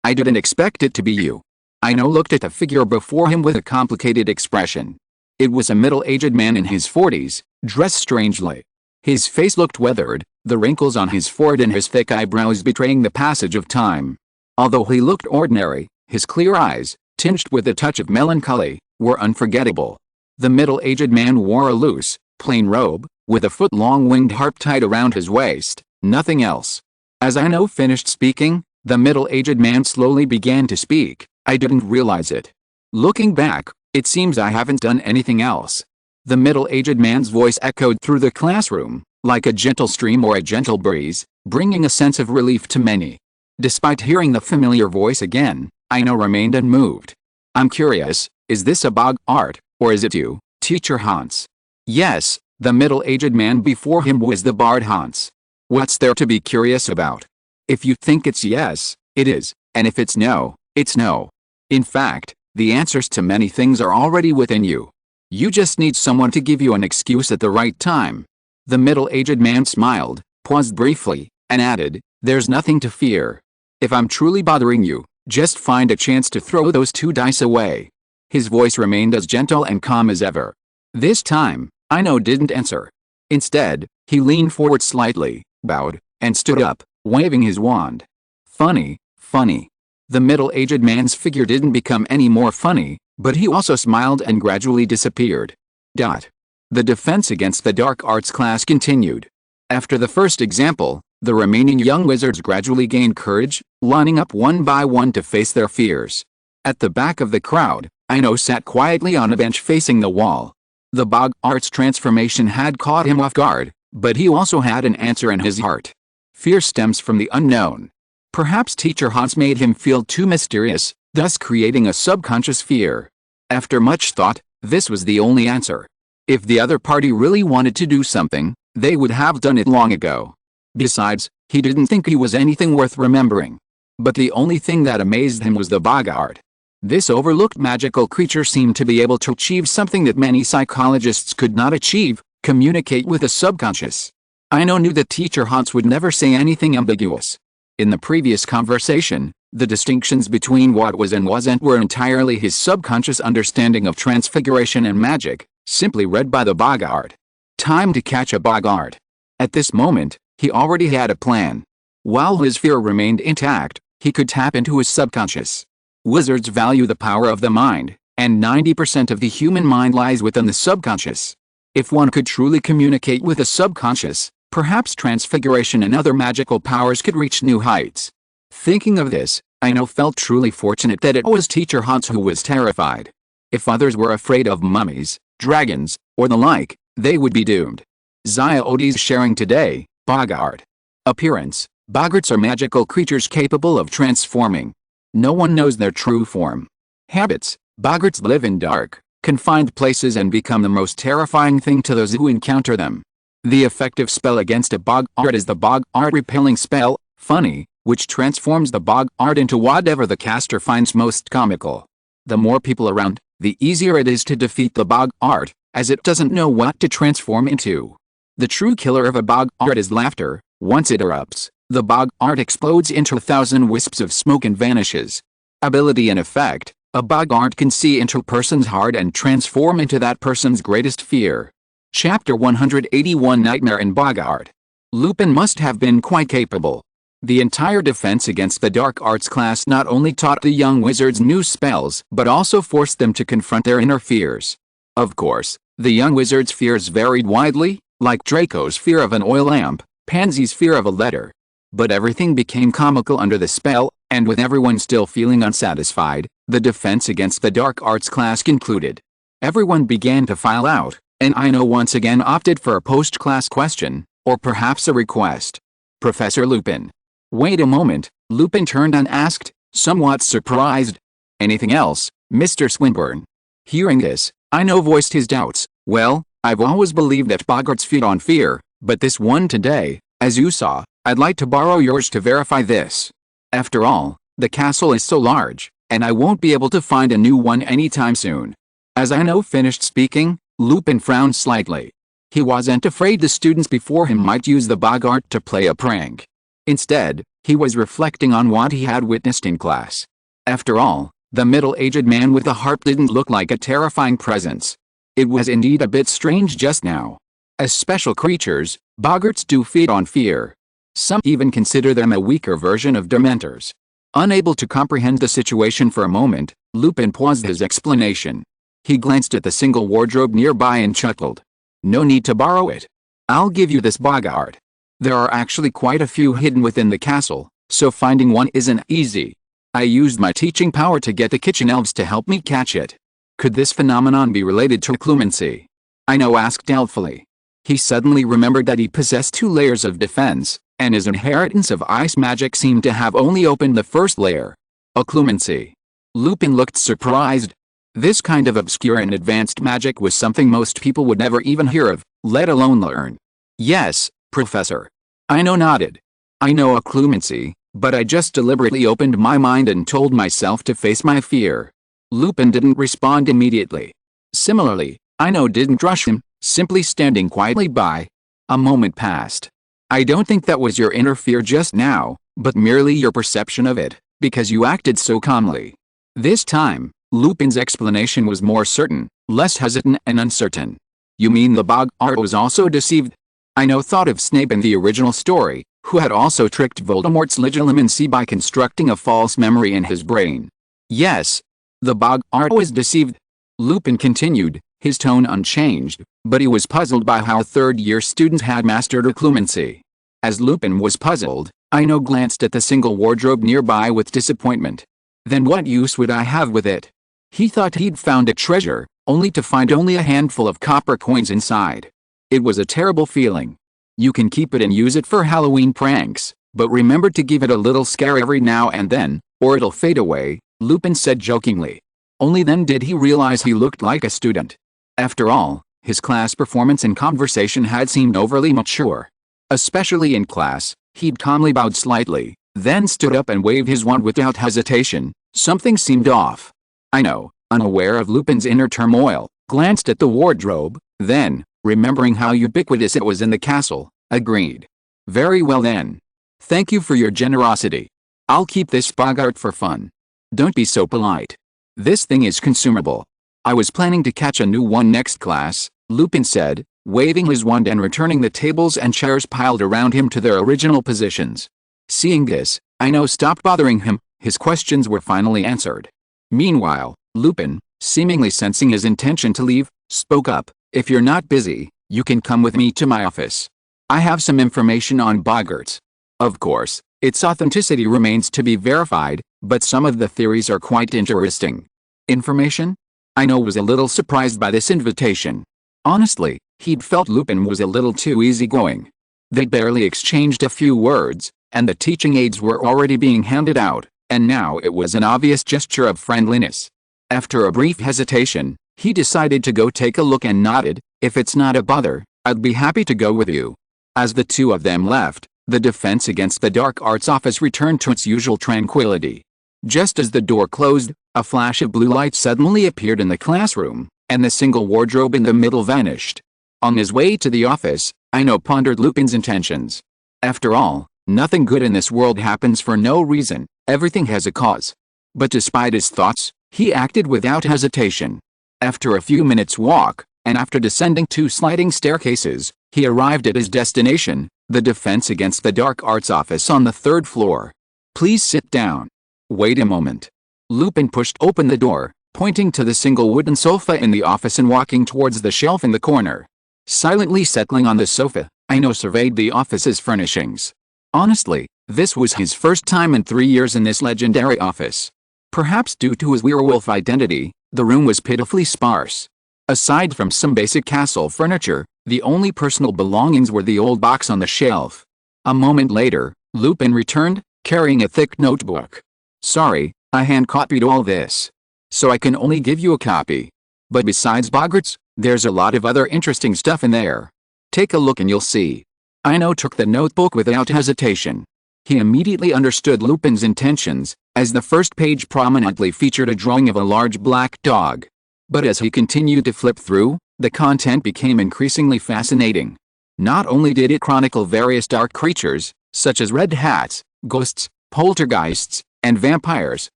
"I didn't expect it to be you." Ino looked at the figure before him with a complicated expression. It was a middle-aged man in his 40s, dressed strangely. His face looked weathered, the wrinkles on his forehead and his thick eyebrows betraying the passage of time. Although he looked ordinary, his clear eyes, tinged with a touch of melancholy, were unforgettable. The middle-aged man wore a loose, plain robe, with a foot-long winged harp tied around his waist, nothing else. As Ino finished speaking, the middle-aged man slowly began to speak. "I didn't realize it. Looking back, it seems I haven't done anything else." The middle-aged man's voice echoed through the classroom, like a gentle stream or a gentle breeze, bringing a sense of relief to many. Despite hearing the familiar voice again, Ino remained unmoved. "I'm curious, is this a boggart, or is it you, Teacher Hans?" "Yes," the middle-aged man before him was the Bard Hans. "What's there to be curious about? If you think it's yes, it is, and if it's no, it's no. In fact, the answers to many things are already within you. You just need someone to give you an excuse at the right time." The middle-aged man smiled, paused briefly, and added, "There's nothing to fear. If I'm truly bothering you, just find a chance to throw those 2 dice away." His voice remained as gentle and calm as ever. This time, Ino didn't answer. Instead, he leaned forward slightly, bowed, and stood up, waving his wand. Funny, funny. The middle-aged man's figure didn't become any more funny, but he also smiled and gradually disappeared. The defense against the dark arts class continued. After the first example, the remaining young wizards gradually gained courage, lining up one by one to face their fears. At the back of the crowd, Ino sat quietly on a bench facing the wall. The bog arts transformation had caught him off guard, but he also had an answer in his heart. Fear stems from the unknown. Perhaps Teacher Hans made him feel too mysterious, thus creating a subconscious fear. After much thought, this was the only answer. If the other party really wanted to do something, they would have done it long ago. Besides, he didn't think he was anything worth remembering. But the only thing that amazed him was the boggart. This overlooked magical creature seemed to be able to achieve something that many psychologists could not achieve: communicate with the subconscious. Ino knew that Teacher Hans would never say anything ambiguous. In the previous conversation, the distinctions between what was and wasn't were entirely his subconscious understanding of transfiguration and magic, simply read by the boggart. Time to catch a boggart. At this moment, he already had a plan. While his fear remained intact, he could tap into his subconscious. Wizards value the power of the mind, and 90% of the human mind lies within the subconscious. If one could truly communicate with the subconscious, perhaps transfiguration and other magical powers could reach new heights. Thinking of this, Ino felt truly fortunate that it was Teacher Hans who was terrified. If others were afraid of mummies, dragons, or the like, they would be doomed. Ziodes sharing today, boggart. Appearance: boggarts are magical creatures capable of transforming. No one knows their true form. Habits: boggarts live in dark, confined places and become the most terrifying thing to those who encounter them. The effective spell against a boggart is the boggart repelling spell, funny, which transforms the boggart into whatever the caster finds most comical. The more people around, the easier it is to defeat the boggart, as it doesn't know what to transform into. The true killer of a boggart is laughter. Once it erupts, the boggart explodes into 1,000 wisps of smoke and vanishes. Ability and effect: a boggart can see into a person's heart and transform into that person's greatest fear. Chapter 181: Nightmare and Boggart. Lupin must have been quite capable. The entire defense against the dark arts class not only taught the young wizards new spells but also forced them to confront their inner fears. Of course, the young wizards' fears varied widely, like Draco's fear of an oil lamp, Pansy's fear of a letter. But everything became comical under the spell, and with everyone still feeling unsatisfied, the defense against the dark arts class concluded. Everyone began to file out, and Ino once again opted for a post-class question, or perhaps a request. Professor Lupin. Wait a moment, Lupin turned and asked, somewhat surprised. Anything else, Mr. Swinburne? Hearing this, Ino voiced his doubts. Well, I've always believed that boggarts feed on fear, but this one today, as you saw, I'd like to borrow yours to verify this. After all, the castle is so large, and I won't be able to find a new one anytime soon. As Ino finished speaking, Lupin frowned slightly. He wasn't afraid the students before him might use the boggart to play a prank. Instead, he was reflecting on what he had witnessed in class. After all, the middle-aged man with the harp didn't look like a terrifying presence. It was indeed a bit strange just now. As special creatures, boggarts do feed on fear. Some even consider them a weaker version of dementors. Unable to comprehend the situation for a moment, Lupin paused his explanation. He glanced at the single wardrobe nearby and chuckled. No need to borrow it. I'll give you this boggart. There are actually quite a few hidden within the castle, so finding one isn't easy. I used my teaching power to get the kitchen elves to help me catch it. Could this phenomenon be related to occlumency? Ino asked doubtfully. He suddenly remembered that he possessed 2 layers of defense, and his inheritance of ice magic seemed to have only opened the first layer. Occlumency. Lupin looked surprised. This kind of obscure and advanced magic was something most people would never even hear of, let alone learn. Yes, Professor. Ino nodded. I know occlumency, but I just deliberately opened my mind and told myself to face my fear. Lupin didn't respond immediately. Similarly, Ino didn't rush him, simply standing quietly by. A moment passed. I don't think that was your inner fear just now, but merely your perception of it, because you acted so calmly. This time, Lupin's explanation was more certain, less hesitant and uncertain. You mean the Boggart was also deceived? Ino thought of Snape in the original story, who had also tricked Voldemort's legilimency by constructing a false memory in his brain. Yes, the Boggart was deceived. Lupin continued, his tone unchanged, but he was puzzled by how third-year students had mastered Occlumency. As Lupin was puzzled, Ino glanced at the single wardrobe nearby with disappointment. Then what use would I have with it? He thought he'd found a treasure, only to find only a handful of copper coins inside. It was a terrible feeling. You can keep it and use it for Halloween pranks, but remember to give it a little scare every now and then, or it'll fade away, Lupin said jokingly. Only then did he realize he looked like a student. After all, his class performance and conversation had seemed overly mature. Especially in class, he'd calmly bowed slightly, then stood up and waved his wand without hesitation. Something seemed off. Ino, unaware of Lupin's inner turmoil, glanced at the wardrobe, then, remembering how ubiquitous it was in the castle, agreed. Very well then. Thank you for your generosity. I'll keep this Boggart for fun. Don't be so polite. This thing is consumable. I was planning to catch a new one next class, Lupin said, waving his wand and returning the tables and chairs piled around him to their original positions. Seeing this, Ino stopped bothering him, his questions were finally answered. Meanwhile, Lupin, seemingly sensing his intention to leave, spoke up. If you're not busy, you can come with me to my office. I have some information on Boggarts. Of course, its authenticity remains to be verified, but some of the theories are quite interesting. Information? Ino was a little surprised by this invitation. Honestly, he'd felt Lupin was a little too easygoing. They'd barely exchanged a few words, and the teaching aids were already being handed out, and now it was an obvious gesture of friendliness. After a brief hesitation, he decided to go take a look and nodded, if it's not a bother, I'd be happy to go with you. As the two of them left, the Defense Against the Dark Arts office returned to its usual tranquility. Just as the door closed, a flash of blue light suddenly appeared in the classroom, and the single wardrobe in the middle vanished. On his way to the office, Ino pondered Lupin's intentions. After all, nothing good in this world happens for no reason, everything has a cause. But despite his thoughts, he acted without hesitation. After a few minutes' walk, and after descending 2 sliding staircases, he arrived at his destination, the Defense Against the Dark Arts office on the 3rd floor. Please sit down. Wait a moment. Lupin pushed open the door, pointing to the single wooden sofa in the office and walking towards the shelf in the corner. Silently settling on the sofa, Ino surveyed the office's furnishings. Honestly, this was his first time in 3 years in this legendary office. Perhaps due to his werewolf identity, the room was pitifully sparse. Aside from some basic castle furniture, the only personal belongings were the old box on the shelf. A moment later, Lupin returned, carrying a thick notebook. Sorry, I hand-copied all this. So I can only give you a copy. But besides Boggarts, there's a lot of other interesting stuff in there. Take a look and you'll see. Ino took the notebook without hesitation. He immediately understood Lupin's intentions, as the first page prominently featured a drawing of a large black dog. But as he continued to flip through, the content became increasingly fascinating. Not only did it chronicle various dark creatures, such as red hats, ghosts, poltergeists, and vampires,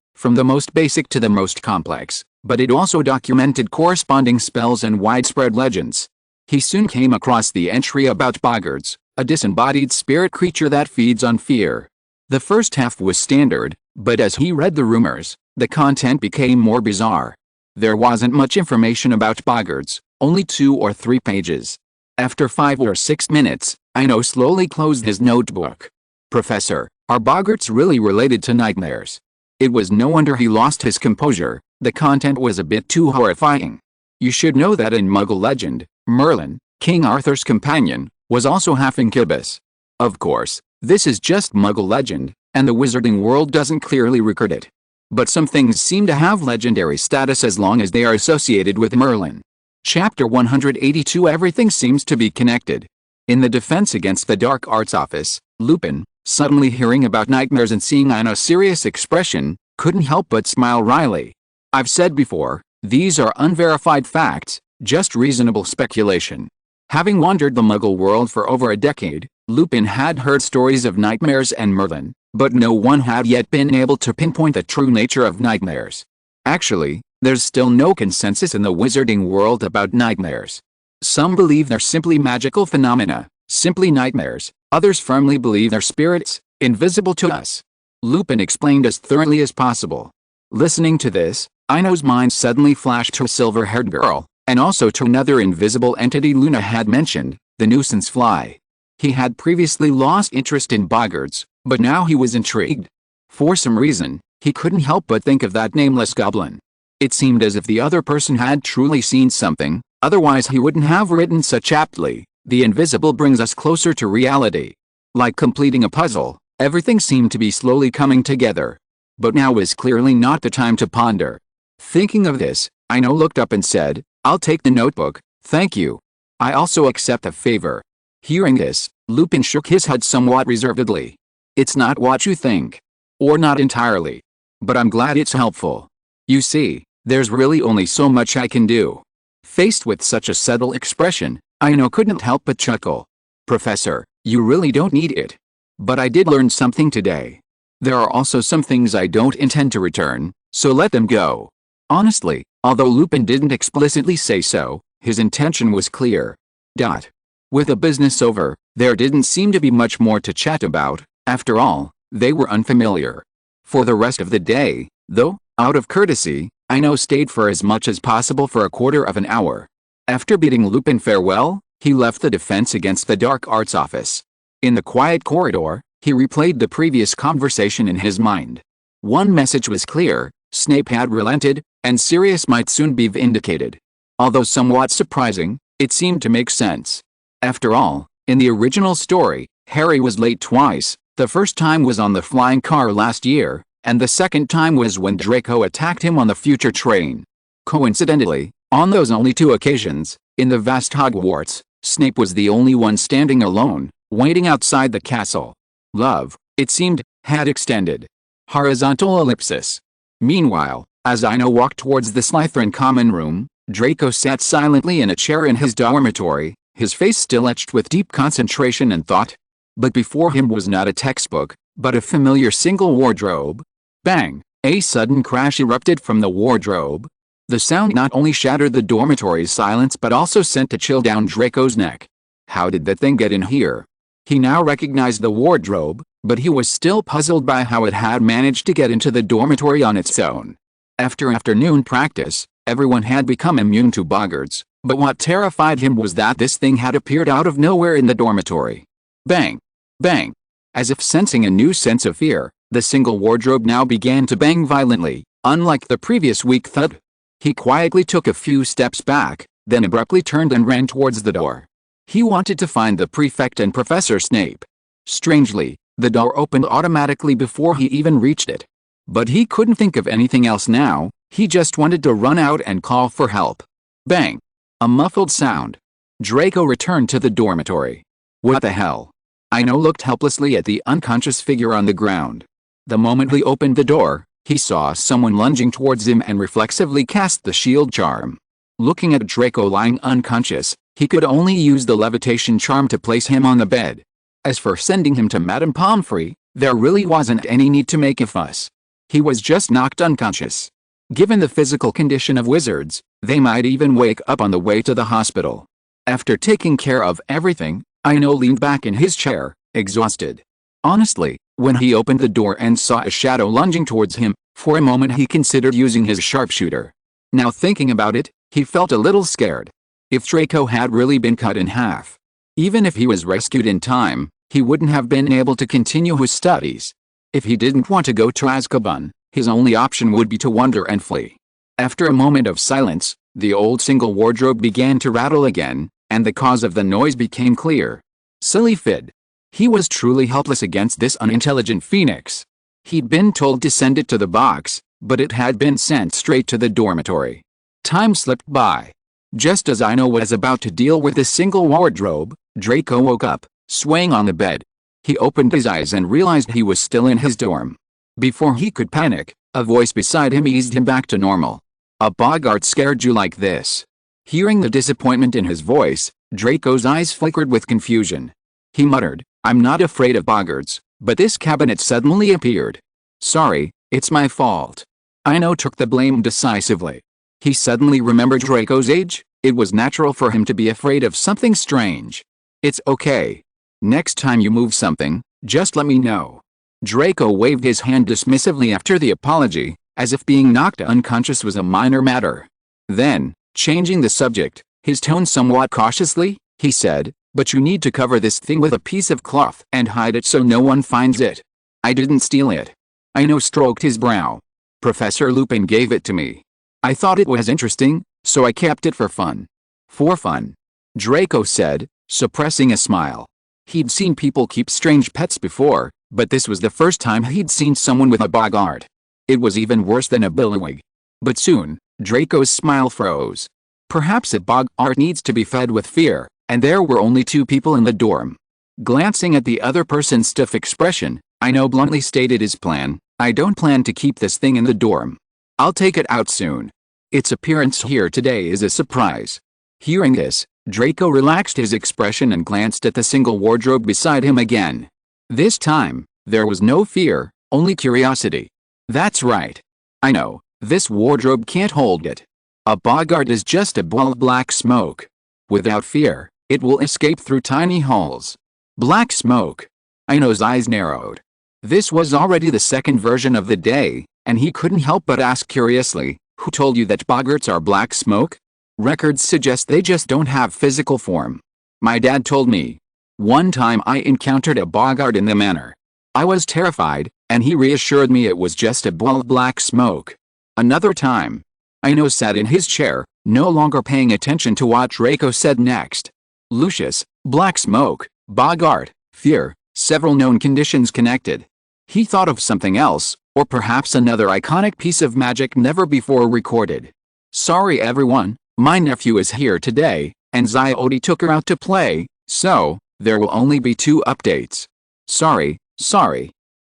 from the most basic to the most complex, but it also documented corresponding spells and widespread legends. He soon came across the entry about Boggarts, a disembodied spirit creature that feeds on fear. The first half was standard, but as he read the rumors, the content became more bizarre. There wasn't much information about Boggarts, only 2 or 3 pages. After 5 or 6 minutes, Ino slowly closed his notebook. Professor, are Boggarts really related to nightmares? It was no wonder he lost his composure, the content was a bit too horrifying. You should know that in Muggle legend, Merlin, King Arthur's companion, was also half incubus. Of course, this is just Muggle legend, and the wizarding world doesn't clearly record it. But some things seem to have legendary status as long as they are associated with Merlin. Chapter 182 Everything seems to be connected. In the Defense Against the Dark Arts office, Lupin, suddenly hearing about nightmares and seeing Ino's serious expression, couldn't help but smile wryly. I've said before, these are unverified facts, just reasonable speculation. Having wandered the Muggle world for over a decade, Lupin had heard stories of nightmares and Merlin, but no one had yet been able to pinpoint the true nature of nightmares. Actually, There's still no consensus in the wizarding world about nightmares. Some believe they're simply magical phenomena, simply nightmares. Others firmly believe they're spirits, invisible to us. Lupin explained as thoroughly as possible. Listening to this, Ino's mind suddenly flashed to a silver-haired girl, and also to another invisible entity Luna had mentioned, the nuisance fly. He had previously lost interest in boggarts, but now he was intrigued. For some reason, he couldn't help but think of that nameless goblin. It seemed as if the other person had truly seen something, otherwise he wouldn't have written such aptly, "The invisible brings us closer to reality." Like completing a puzzle, everything seemed to be slowly coming together. But now was clearly not the time to ponder. Thinking of this, Ino looked up and said, "I'll take the notebook, thank you. I also accept a favor." Hearing this, Lupin shook his head somewhat reservedly. "It's not what you think. Or not entirely. But I'm glad it's helpful. You see, there's really only so much I can do." Faced with such a subtle expression, Ino couldn't help but chuckle. "Professor, you really don't need it. But I did learn something today. There are also some things I don't intend to return, so let them go." Honestly, although Lupin didn't explicitly say so, his intention was clear. With the business over, there didn't seem to be much more to chat about. After all, they were unfamiliar. For the rest of the day, though, out of courtesy, Ino stayed for as much as possible for a quarter of an hour. After bidding Lupin farewell, he left the Defense Against the Dark Arts office. In the quiet corridor, he replayed the previous conversation in his mind. One message was clear: Snape had relented, and Sirius might soon be vindicated. Although somewhat surprising, it seemed to make sense. After all, in the original story, Harry was late twice. The first time was on the flying car last year, and the second time was when Draco attacked him on the future train. Coincidentally, on those only two occasions, in the vast Hogwarts, Snape was the only one standing alone, waiting outside the castle. Love, it seemed, had extended. Horizontal ellipsis. Meanwhile, as Ino walked towards the Slytherin common room, Draco sat silently in a chair in his dormitory, his face still etched with deep concentration and thought. But before him was not a textbook, but a familiar single wardrobe. Bang! A sudden crash erupted from the wardrobe. The sound not only shattered the dormitory's silence but also sent a chill down Draco's neck. How did the thing get in here? He now recognized the wardrobe, but he was still puzzled by how it had managed to get into the dormitory on its own. After afternoon practice, everyone had become immune to boggarts, but what terrified him was that this thing had appeared out of nowhere in the dormitory. Bang! Bang! As if sensing a new sense of fear, the single wardrobe now began to bang violently, unlike the previous weak thud. He quietly took a few steps back, then abruptly turned and ran towards the door. He wanted to find the prefect and Professor Snape. Strangely, the door opened automatically before he even reached it. But he couldn't think of anything else now, he just wanted to run out and call for help. Bang! A muffled sound. Draco returned to the dormitory. What the hell? Ino looked helplessly at the unconscious figure on the ground. The moment he opened the door, he saw someone lunging towards him and reflexively cast the shield charm. Looking at Draco lying unconscious, he could only use the levitation charm to place him on the bed. As for sending him to Madame Pomfrey, there really wasn't any need to make a fuss. He was just knocked unconscious. Given the physical condition of wizards, they might even wake up on the way to the hospital. After taking care of everything, Ino leaned back in his chair, exhausted. Honestly, when he opened the door and saw a shadow lunging towards him, for a moment he considered using his sharpshooter. Now thinking about it, he felt a little scared. If Draco had really been cut in half, even if he was rescued in time, he wouldn't have been able to continue his studies. If he didn't want to go to Azkaban, his only option would be to wander and flee. After a moment of silence, the old single wardrobe began to rattle again, and the cause of the noise became clear. Silly Fid. He was truly helpless against this unintelligent phoenix. He'd been told to send it to the box, but it had been sent straight to the dormitory. Time slipped by. Just as Ino was about to deal with the single wardrobe, Draco woke up, swaying on the bed. He opened his eyes and realized he was still in his dorm. Before he could panic, a voice beside him eased him back to normal. A boggart scared you like this? Hearing the disappointment in his voice, Draco's eyes flickered with confusion. He muttered, I'm not afraid of boggarts, but this cabinet suddenly appeared. Sorry, it's my fault. Ino took the blame decisively. He suddenly remembered Draco's age. It was natural for him to be afraid of something strange. It's okay. Next time you move something, just let me know. Draco waved his hand dismissively after the apology, as if being knocked unconscious was a minor matter. Then, changing the subject, his tone somewhat cautiously, he said, "But you need to cover this thing with a piece of cloth and hide it so no one finds it." "I didn't steal it." Ino stroked his brow. "Professor Lupin gave it to me. I thought it was interesting, so I kept it for fun." "For fun?" Draco said, suppressing a smile. He'd seen people keep strange pets before, but this was the first time he'd seen someone with a boggart. It was even worse than a billywig. But soon, Draco's smile froze. Perhaps a boggart needs to be fed with fear, and there were only 2 people in the dorm. Glancing at the other person's stiff expression, Ino bluntly stated his plan. "I don't plan to keep this thing in the dorm. I'll take it out soon. Its appearance here today is a surprise." Hearing this, Draco relaxed his expression and glanced at the single wardrobe beside him again. This time, there was no fear, only curiosity. "That's right. I know, this wardrobe can't hold it. A boggart is just a ball of black smoke. Without fear, it will escape through tiny holes." Black smoke. Ino's eyes narrowed. This was already the second version of the day, and he couldn't help but ask curiously, "Who told you that boggarts are black smoke?" "Records suggest they just don't have physical form. My dad told me. One time I encountered a boggart in the manor. I was terrified, and he reassured me it was just a ball of black smoke." Another time. Ino sat in his chair, no longer paying attention to what Draco said next. Lucius, black smoke, boggart, fear, several known conditions connected. He thought of something else, or perhaps another iconic piece of magic never before recorded. "Sorry everyone, my nephew is here today, and Zyodi took her out to play, so there will only be 2 updates. Sorry.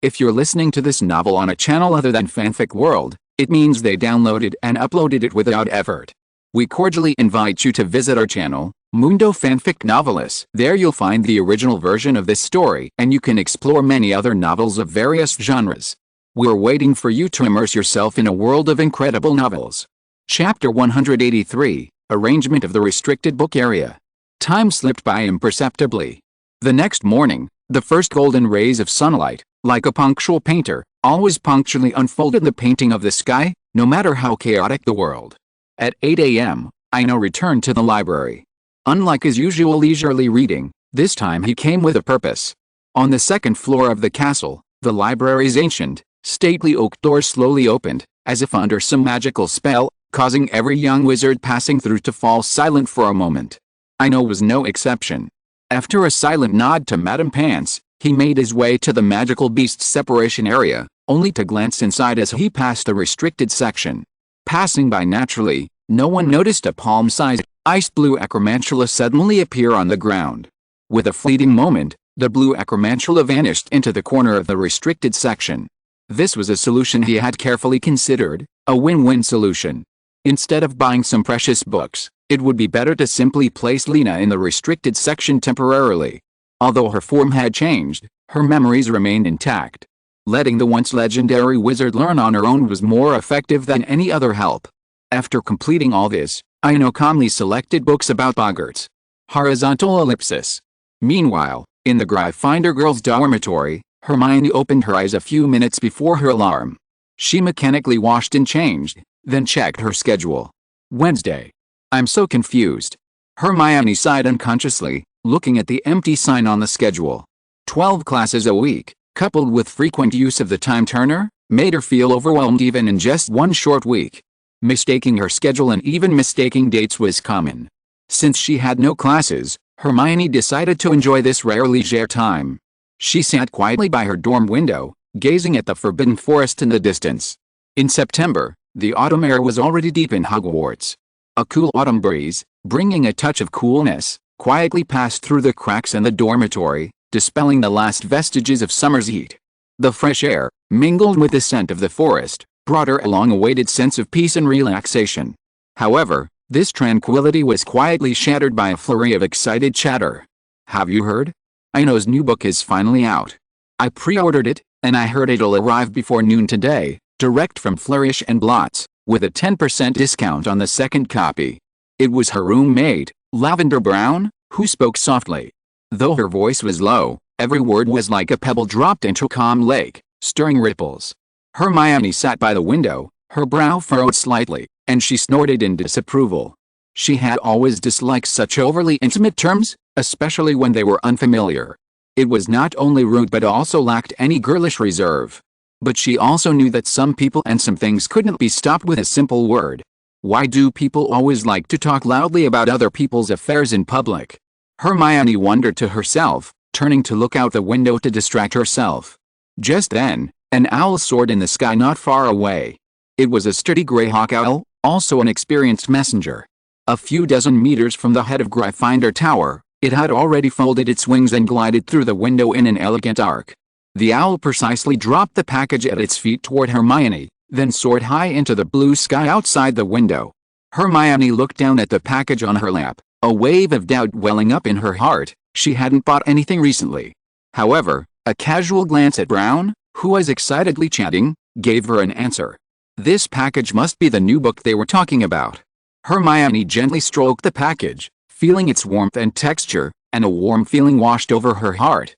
If you're listening to this novel on a channel other than Fanfic World, it means they downloaded and uploaded it without effort. We cordially invite you to visit our channel, Mundo Fanfic Novelis. There you'll find the original version of this story, and you can explore many other novels of various genres. We're waiting for you to immerse yourself in a world of incredible novels. Chapter 183, Arrangement of the Restricted Book Area. Time slipped by imperceptibly. The next morning, the first golden rays of sunlight, like a punctual painter, always punctually unfolded the painting of the sky, no matter how chaotic the world. At 8 a.m., Ino returned to the library. Unlike his usual leisurely reading, this time he came with a purpose. On the second floor of the castle, the library's ancient, stately oak doors slowly opened, as if under some magical spell, causing every young wizard passing through to fall silent for a moment. Ino was no exception. After a silent nod to Madame Pants, he made his way to the magical beast separation area, only to glance inside as he passed the restricted section. Passing by naturally, no one noticed a palm-sized, ice-blue acromantula suddenly appear on the ground. With a fleeting moment, the blue acromantula vanished into the corner of the restricted section. This was a solution he had carefully considered, a win-win solution. Instead of buying some precious books, it would be better to simply place Lena in the restricted section temporarily. Although her form had changed, her memories remained intact. Letting the once legendary wizard learn on her own was more effective than any other help. After completing all this, Ino calmly selected books about boggarts. Horizontal ellipsis. Meanwhile, in the Gryffindor girls' dormitory, Hermione opened her eyes a few minutes before her alarm. She mechanically washed and changed, then checked her schedule. Wednesday. "I'm so confused." Hermione sighed unconsciously, looking at the empty sign on the schedule. 12 classes a week, coupled with frequent use of the time turner, made her feel overwhelmed even in just one short week. Mistaking her schedule and even mistaking dates was common. Since she had no classes, Hermione decided to enjoy this rare leisure time. She sat quietly by her dorm window, gazing at the forbidden forest in the distance. In September, the autumn air was already deep in Hogwarts. A cool autumn breeze, bringing a touch of coolness, quietly passed through the cracks in the dormitory, dispelling the last vestiges of summer's heat. The fresh air, mingled with the scent of the forest, brought her a long-awaited sense of peace and relaxation. However, this tranquility was quietly shattered by a flurry of excited chatter. "Have you heard? Ino's new book is finally out. I pre-ordered it, and I heard it'll arrive before noon today, direct from Flourish and Blots, with a 10% discount on the second copy. It was her roommate, Lavender Brown, who spoke softly. Though her voice was low, every word was like a pebble dropped into a calm lake, stirring ripples. Hermione sat by the window, her brow furrowed slightly, and she snorted in disapproval. She had always disliked such overly intimate terms, especially when they were unfamiliar. It was not only rude but also lacked any girlish reserve. But she also knew that some people and some things couldn't be stopped with a simple word. Why do people always like to talk loudly about other people's affairs in public? Hermione wondered to herself, turning to look out the window to distract herself. Just then, an owl soared in the sky not far away. It was a sturdy greyhawk owl, also an experienced messenger. A few dozen meters from the head of Gryffindor Tower, it had already folded its wings and glided through the window in an elegant arc. The owl precisely dropped the package at its feet toward Hermione, then soared high into the blue sky outside the window. Hermione looked down at the package on her lap, a wave of doubt welling up in her heart. She hadn't bought anything recently. However, a casual glance at Brown, who was excitedly chatting, gave her an answer. This package must be the new book they were talking about. Hermione gently stroked the package, feeling its warmth and texture, and a warm feeling washed over her heart.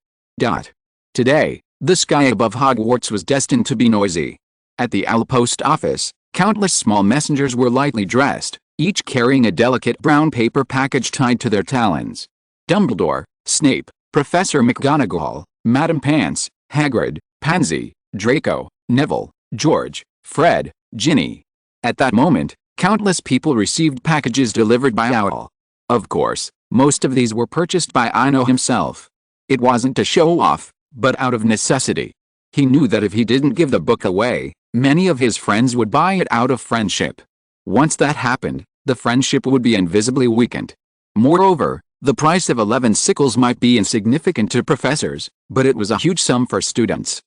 Today, the sky above Hogwarts was destined to be noisy. At the Owl Post Office, countless small messengers were lightly dressed, each carrying a delicate brown paper package tied to their talons. Dumbledore, Snape, Professor McGonagall, Madame Pants, Hagrid, Pansy, Draco, Neville, George, Fred, Ginny. At that moment, countless people received packages delivered by Owl. Of course, most of these were purchased by Ino himself. It wasn't to show off, but out of necessity. He knew that if he didn't give the book away, many of his friends would buy it out of friendship. Once that happened, the friendship would be invisibly weakened. Moreover, the price of 11 sickles might be insignificant to professors, but it was a huge sum for students.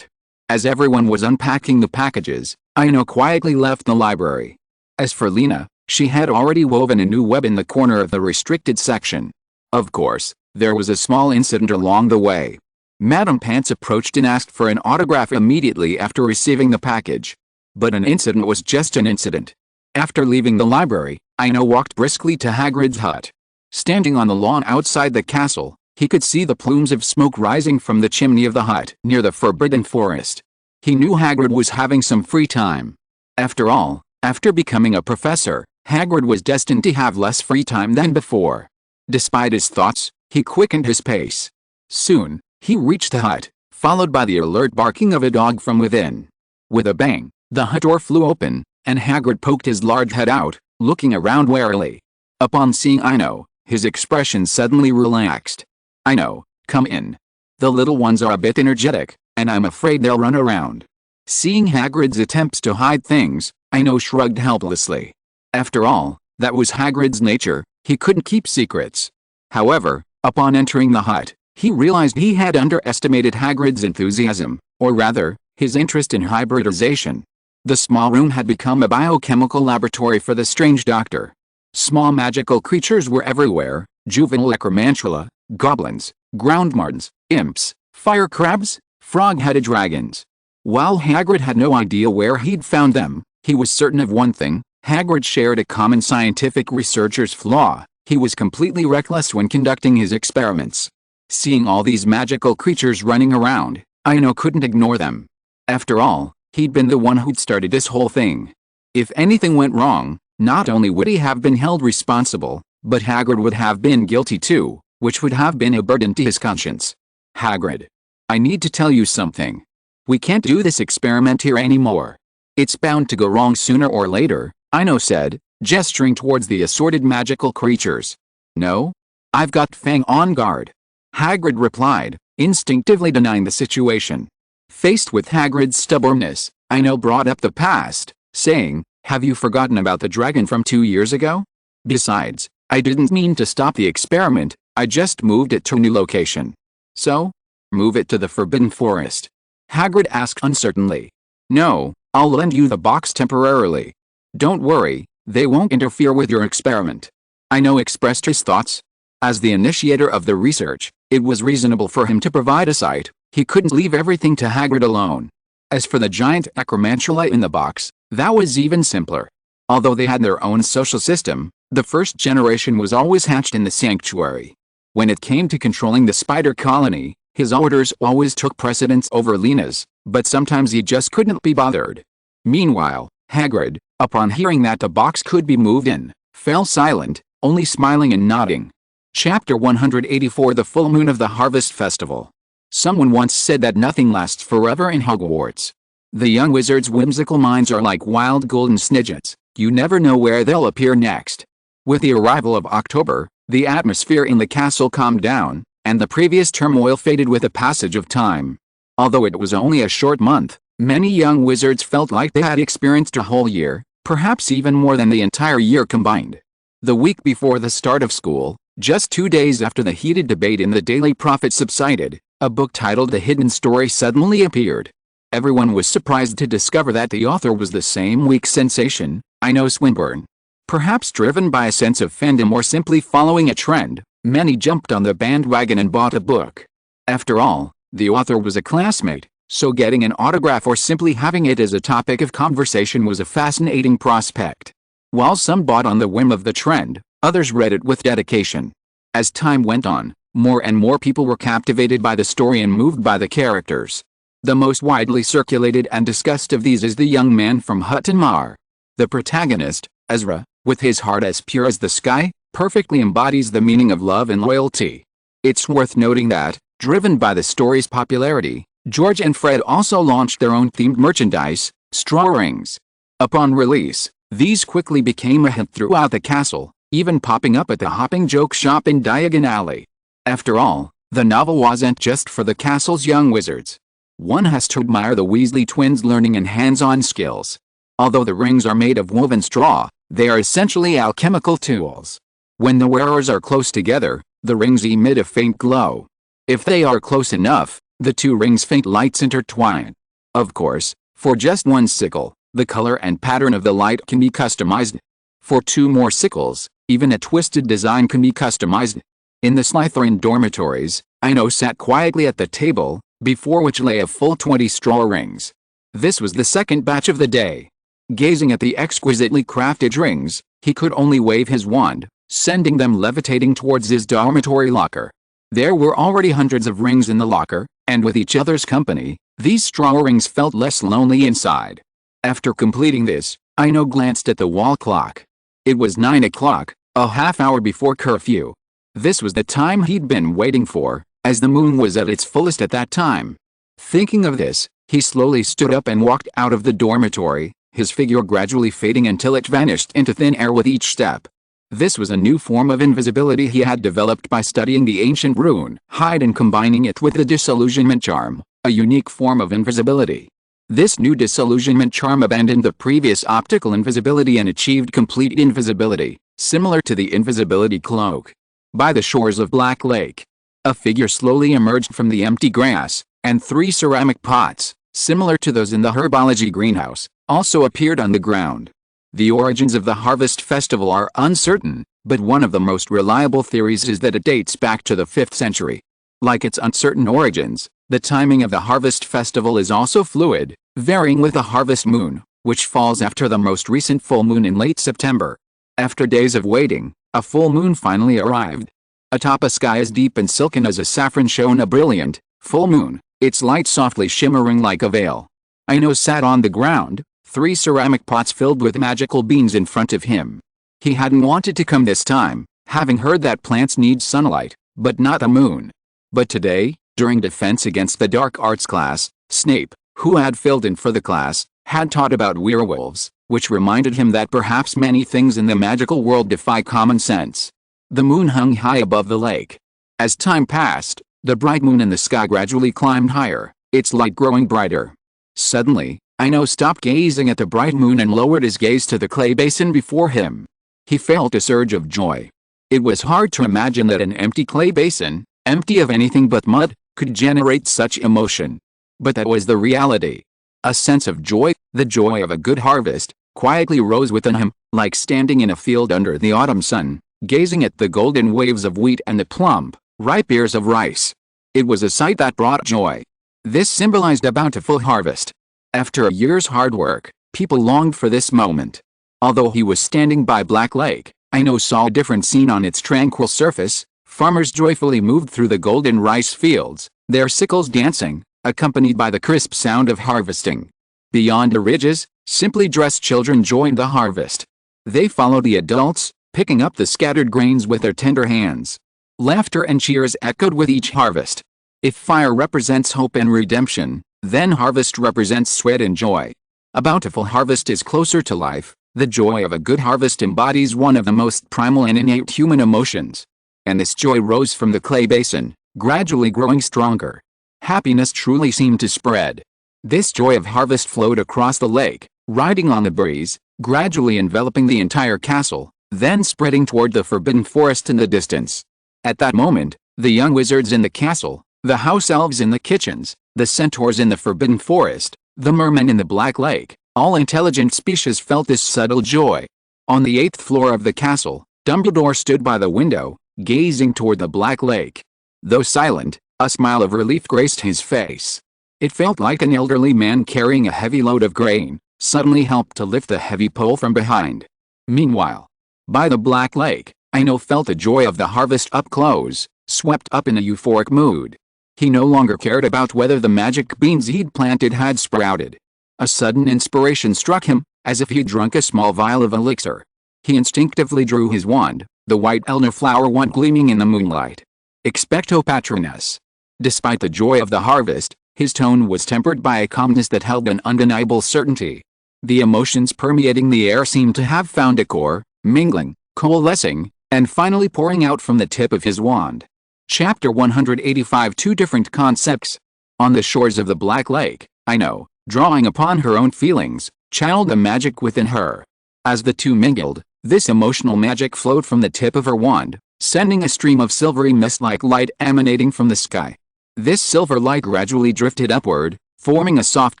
As everyone was unpacking the packages, Ino quietly left the library. As for Lena, she had already woven a new web in the corner of the restricted section. Of course, there was a small incident along the way. Madame Pants approached and asked for an autograph immediately after receiving the package. But an incident was just an incident. After leaving the library, Ino walked briskly to Hagrid's hut. Standing on the lawn outside the castle, he could see the plumes of smoke rising from the chimney of the hut near the Forbidden Forest. He knew Hagrid was having some free time. After all, after becoming a professor, Hagrid was destined to have less free time than before. Despite his thoughts, he quickened his pace. Soon, he reached the hut, followed by the alert barking of a dog from within. With a bang, the hut door flew open, and Hagrid poked his large head out, looking around warily. Upon seeing Ino, his expression suddenly relaxed. "Ino, come in. The little ones are a bit energetic, and I'm afraid they'll run around." Seeing Hagrid's attempts to hide things, Ino shrugged helplessly. After all, that was Hagrid's nature, he couldn't keep secrets. However, upon entering the hut, he realized he had underestimated Hagrid's enthusiasm, or rather, his interest in hybridization. The small room had become a biochemical laboratory for the strange doctor. Small magical creatures were everywhere, juvenile necromantula, goblins, groundmartins, imps, fire crabs, frog-headed dragons. While Hagrid had no idea where he'd found them, he was certain of one thing: Hagrid shared a common scientific researcher's flaw: he was completely reckless when conducting his experiments. Seeing all these magical creatures running around, Ino couldn't ignore them. After all, he'd been the one who'd started this whole thing. If anything went wrong, not only would he have been held responsible, but Hagrid would have been guilty too, which would have been a burden to his conscience. "Hagrid, I need to tell you something. We can't do this experiment here anymore. It's bound to go wrong sooner or later," Ino said, gesturing towards the assorted magical creatures. "No? I've got Fang on guard," Hagrid replied, instinctively denying the situation. Faced with Hagrid's stubbornness, Ino brought up the past, saying, "Have you forgotten about the dragon from 2 years ago? Besides, I didn't mean to stop the experiment, I just moved it to a new location." "So? Move it to the Forbidden Forest?" Hagrid asked uncertainly. "No, I'll lend you the box temporarily. Don't worry, they won't interfere with your experiment." Ino expressed his thoughts. As the initiator of the research, it was reasonable for him to provide a site. He couldn't leave everything to Hagrid alone. As for the giant necromantula in the box, That was even simpler. Although they had their own social system, the first generation was always hatched in the sanctuary. When it came to controlling the spider colony, his orders always took precedence over Lena's, but sometimes he just couldn't be bothered. Meanwhile, Hagrid, upon hearing that the box could be moved in, fell silent, only smiling and nodding. Chapter 184 The Full Moon of the Harvest Festival. Someone once said that nothing lasts forever in Hogwarts. The young wizards' whimsical minds are like wild golden snidgets, you never know where they'll appear next. With the arrival of October, the atmosphere in the castle calmed down, and the previous turmoil faded with the passage of time. Although it was only a short month, many young wizards felt like they had experienced a whole year, perhaps even more than the entire year combined. The week before the start of school, just 2 days after the heated debate in the Daily Prophet subsided, a book titled The Hidden Story suddenly appeared. Everyone was surprised to discover that the author was the same week's sensation, Ino Swinburne. Perhaps driven by a sense of fandom or simply following a trend, many jumped on the bandwagon and bought a book. After all, the author was a classmate, so getting an autograph or simply having it as a topic of conversation was a fascinating prospect. While some bought on the whim of the trend, others read it with dedication. As time went on, more and more people were captivated by the story and moved by the characters. The most widely circulated and discussed of these is the young man from Hutton Mar. The protagonist, Ezra, with his heart as pure as the sky, perfectly embodies the meaning of love and loyalty. It's worth noting that, driven by the story's popularity, George and Fred also launched their own themed merchandise, straw rings. Upon release, these quickly became a hit throughout the castle, even popping up at the Hopping Joke shop in Diagon Alley. After all, the novel wasn't just for the castle's young wizards. One has to admire the Weasley twins' learning and hands-on skills. Although the rings are made of woven straw, they are essentially alchemical tools. When the wearers are close together, the rings emit a faint glow. If they are close enough, the two rings' faint lights intertwine. Of course, for just one sickle, the color and pattern of the light can be customized. For 2 more sickles, even a twisted design can be customized. In the Slytherin dormitories, Ino sat quietly at the table, before which lay a full 20 straw rings. This was the second batch of the day. Gazing at the exquisitely crafted rings, he could only wave his wand, sending them levitating towards his dormitory locker. There were already hundreds of rings in the locker, and with each other's company, these straw rings felt less lonely inside. After completing this, Ino glanced at the wall clock. It was 9 o'clock, a half hour before curfew. This was the time he'd been waiting for, as the moon was at its fullest at that time. Thinking of this, he slowly stood up and walked out of the dormitory, his figure gradually fading until it vanished into thin air with each step. This was a new form of invisibility he had developed by studying the ancient rune hide and combining it with the disillusionment charm, a unique form of invisibility. This new disillusionment charm abandoned the previous optical invisibility and achieved complete invisibility, similar to the invisibility cloak. By the shores of Black Lake, a figure slowly emerged from the empty grass, and 3 ceramic pots, similar to those in the herbology greenhouse, also appeared on the ground. The origins of the Harvest Festival are uncertain, but one of the most reliable theories is that it dates back to the 5th century. Like its uncertain origins, the timing of the Harvest Festival is also fluid, varying with the harvest moon, which falls after the most recent full moon in late September. After days of waiting, a full moon finally arrived. Atop a sky as deep and silken as a saffron shone a brilliant, full moon, its light softly shimmering like a veil. Ino sat on the ground, 3 ceramic pots filled with magical beans in front of him. He hadn't wanted to come this time, having heard that plants need sunlight, but not the moon. But today, during defense against the dark arts class, Snape, who had filled in for the class, had taught about werewolves, which reminded him that perhaps many things in the magical world defy common sense. The moon hung high above the lake. As time passed, the bright moon in the sky gradually climbed higher, its light growing brighter. Suddenly, Ino stopped gazing at the bright moon and lowered his gaze to the clay basin before him. He felt a surge of joy. It was hard to imagine that an empty clay basin, empty of anything but mud, could generate such emotion. But that was the reality. A sense of joy, the joy of a good harvest, quietly rose within him, like standing in a field under the autumn sun, gazing at the golden waves of wheat and the plump, ripe ears of rice. It was a sight that brought joy. This symbolized a bountiful harvest. After a year's hard work, People longed for this moment. Although he was standing by Black Lake, Ino saw a different scene on its tranquil surface. Farmers joyfully moved through the golden rice fields, their sickles dancing, accompanied by the crisp sound of harvesting. Beyond the ridges, simply dressed children joined the harvest. They followed the adults, picking up the scattered grains with their tender hands. Laughter and cheers echoed with each harvest. If fire represents hope and redemption, then harvest represents sweat and joy. A bountiful harvest is closer to life. The joy of a good harvest embodies one of the most primal and innate human emotions. And this joy rose from the clay basin, gradually growing stronger. Happiness truly seemed to spread. This joy of harvest flowed across the lake, riding on the breeze, gradually enveloping the entire castle, then spreading toward the forbidden forest in the distance. At that moment, the young wizards in the castle, the house elves in the kitchens, the centaurs in the forbidden forest, the mermen in the Black Lake, all intelligent species felt this subtle joy. On the 8th floor of the castle, Dumbledore stood by the window, gazing toward the Black Lake. Though silent, a smile of relief graced his face. It felt like an elderly man carrying a heavy load of grain, suddenly helped to lift the heavy pole from behind. Meanwhile, by the Black Lake, Ino felt the joy of the harvest up close, swept up in a euphoric mood. He no longer cared about whether the magic beans he'd planted had sprouted. A sudden inspiration struck him, as if he'd drunk a small vial of elixir. He instinctively drew his wand, the white elderflower wand gleaming in the moonlight. Expecto Patronus. Despite the joy of the harvest, his tone was tempered by a calmness that held an undeniable certainty. The emotions permeating the air seemed to have found a core, mingling, coalescing, and finally pouring out from the tip of his wand. Chapter 185. Two different concepts. On the shores of the Black Lake, Ino, drawing upon her own feelings, channeled the magic within her. As the two mingled, this emotional magic flowed from the tip of her wand, sending a stream of silvery mist-like light emanating from the sky. This silver light gradually drifted upward, forming a soft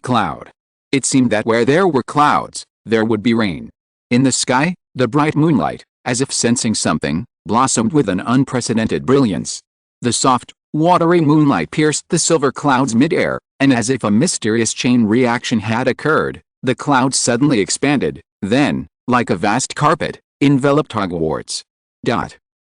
cloud. It seemed that where there were clouds, there would be rain. In the sky, the bright moonlight, as if sensing something, blossomed with an unprecedented brilliance. The soft, watery moonlight pierced the silver clouds mid-air, and as if a mysterious chain reaction had occurred, the clouds suddenly expanded, then, like a vast carpet, enveloped Hogwarts.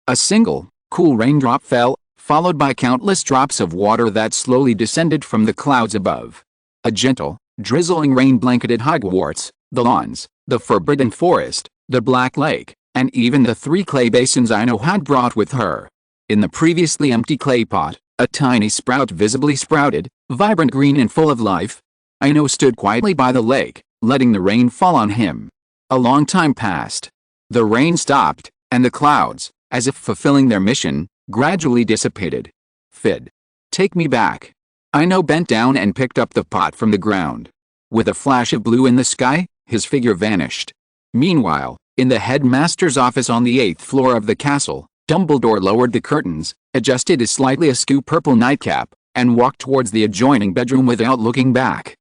A single, cool raindrop fell, followed by countless drops of water that slowly descended from the clouds above. A gentle, drizzling rain blanketed Hogwarts, the lawns, the forbidden forest, the Black Lake, and even the 3 clay basins Ino had brought with her. In the previously empty clay pot, a tiny sprout visibly sprouted, vibrant green and full of life. Ino stood quietly by the lake, letting the rain fall on him. A long time passed. The rain stopped, and the clouds, as if fulfilling their mission, gradually dissipated. Fid. Take me back. Ino bent down and picked up the pot from the ground. With a flash of blue in the sky, his figure vanished. Meanwhile, in the headmaster's office on the 8th floor of the castle, Dumbledore lowered the curtains, adjusted his slightly askew purple nightcap, and walked towards the adjoining bedroom without looking back.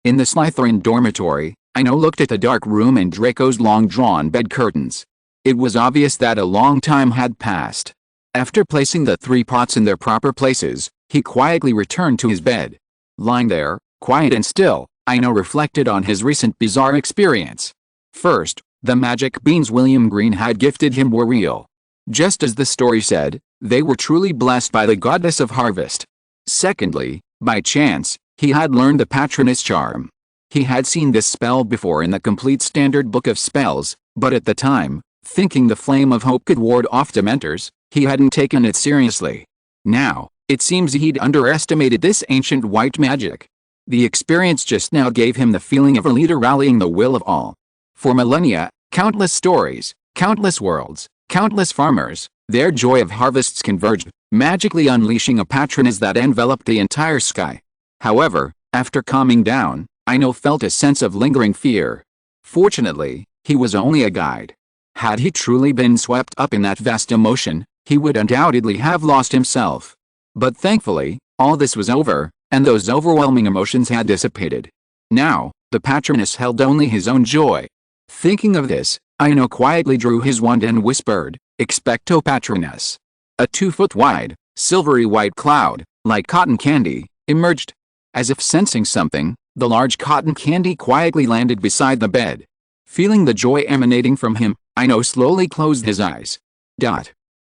In the Slytherin dormitory, Ino looked at the dark room and Draco's long-drawn bed curtains. It was obvious that a long time had passed. After placing the 3 pots in their proper places, he quietly returned to his bed. Lying there, quiet and still, Ino reflected on his recent bizarre experience. First, the magic beans William Green had gifted him were real. Just as the story said, they were truly blessed by the goddess of harvest. Secondly, by chance, he had learned the Patronus charm. He had seen this spell before in the complete standard book of spells, but at the time, thinking the flame of hope could ward off Dementors, he hadn't taken it seriously. Now, it seems he'd underestimated this ancient white magic. The experience just now gave him the feeling of a leader rallying the will of all. For millennia, countless stories, countless worlds, countless farmers, their joy of harvests converged, magically unleashing a patronus that enveloped the entire sky. However, after calming down, Ino felt a sense of lingering fear. Fortunately, he was only a guide. Had he truly been swept up in that vast emotion, he would undoubtedly have lost himself. But thankfully, all this was over, and those overwhelming emotions had dissipated. Now, the patronus held only his own joy. Thinking of this, Ino quietly drew his wand and whispered, Expecto Patronus. A 2-foot-wide, silvery white cloud, like cotton candy, emerged. As if sensing something, The large cotton candy quietly landed beside the bed. Feeling the joy emanating from him, Ino slowly closed his eyes.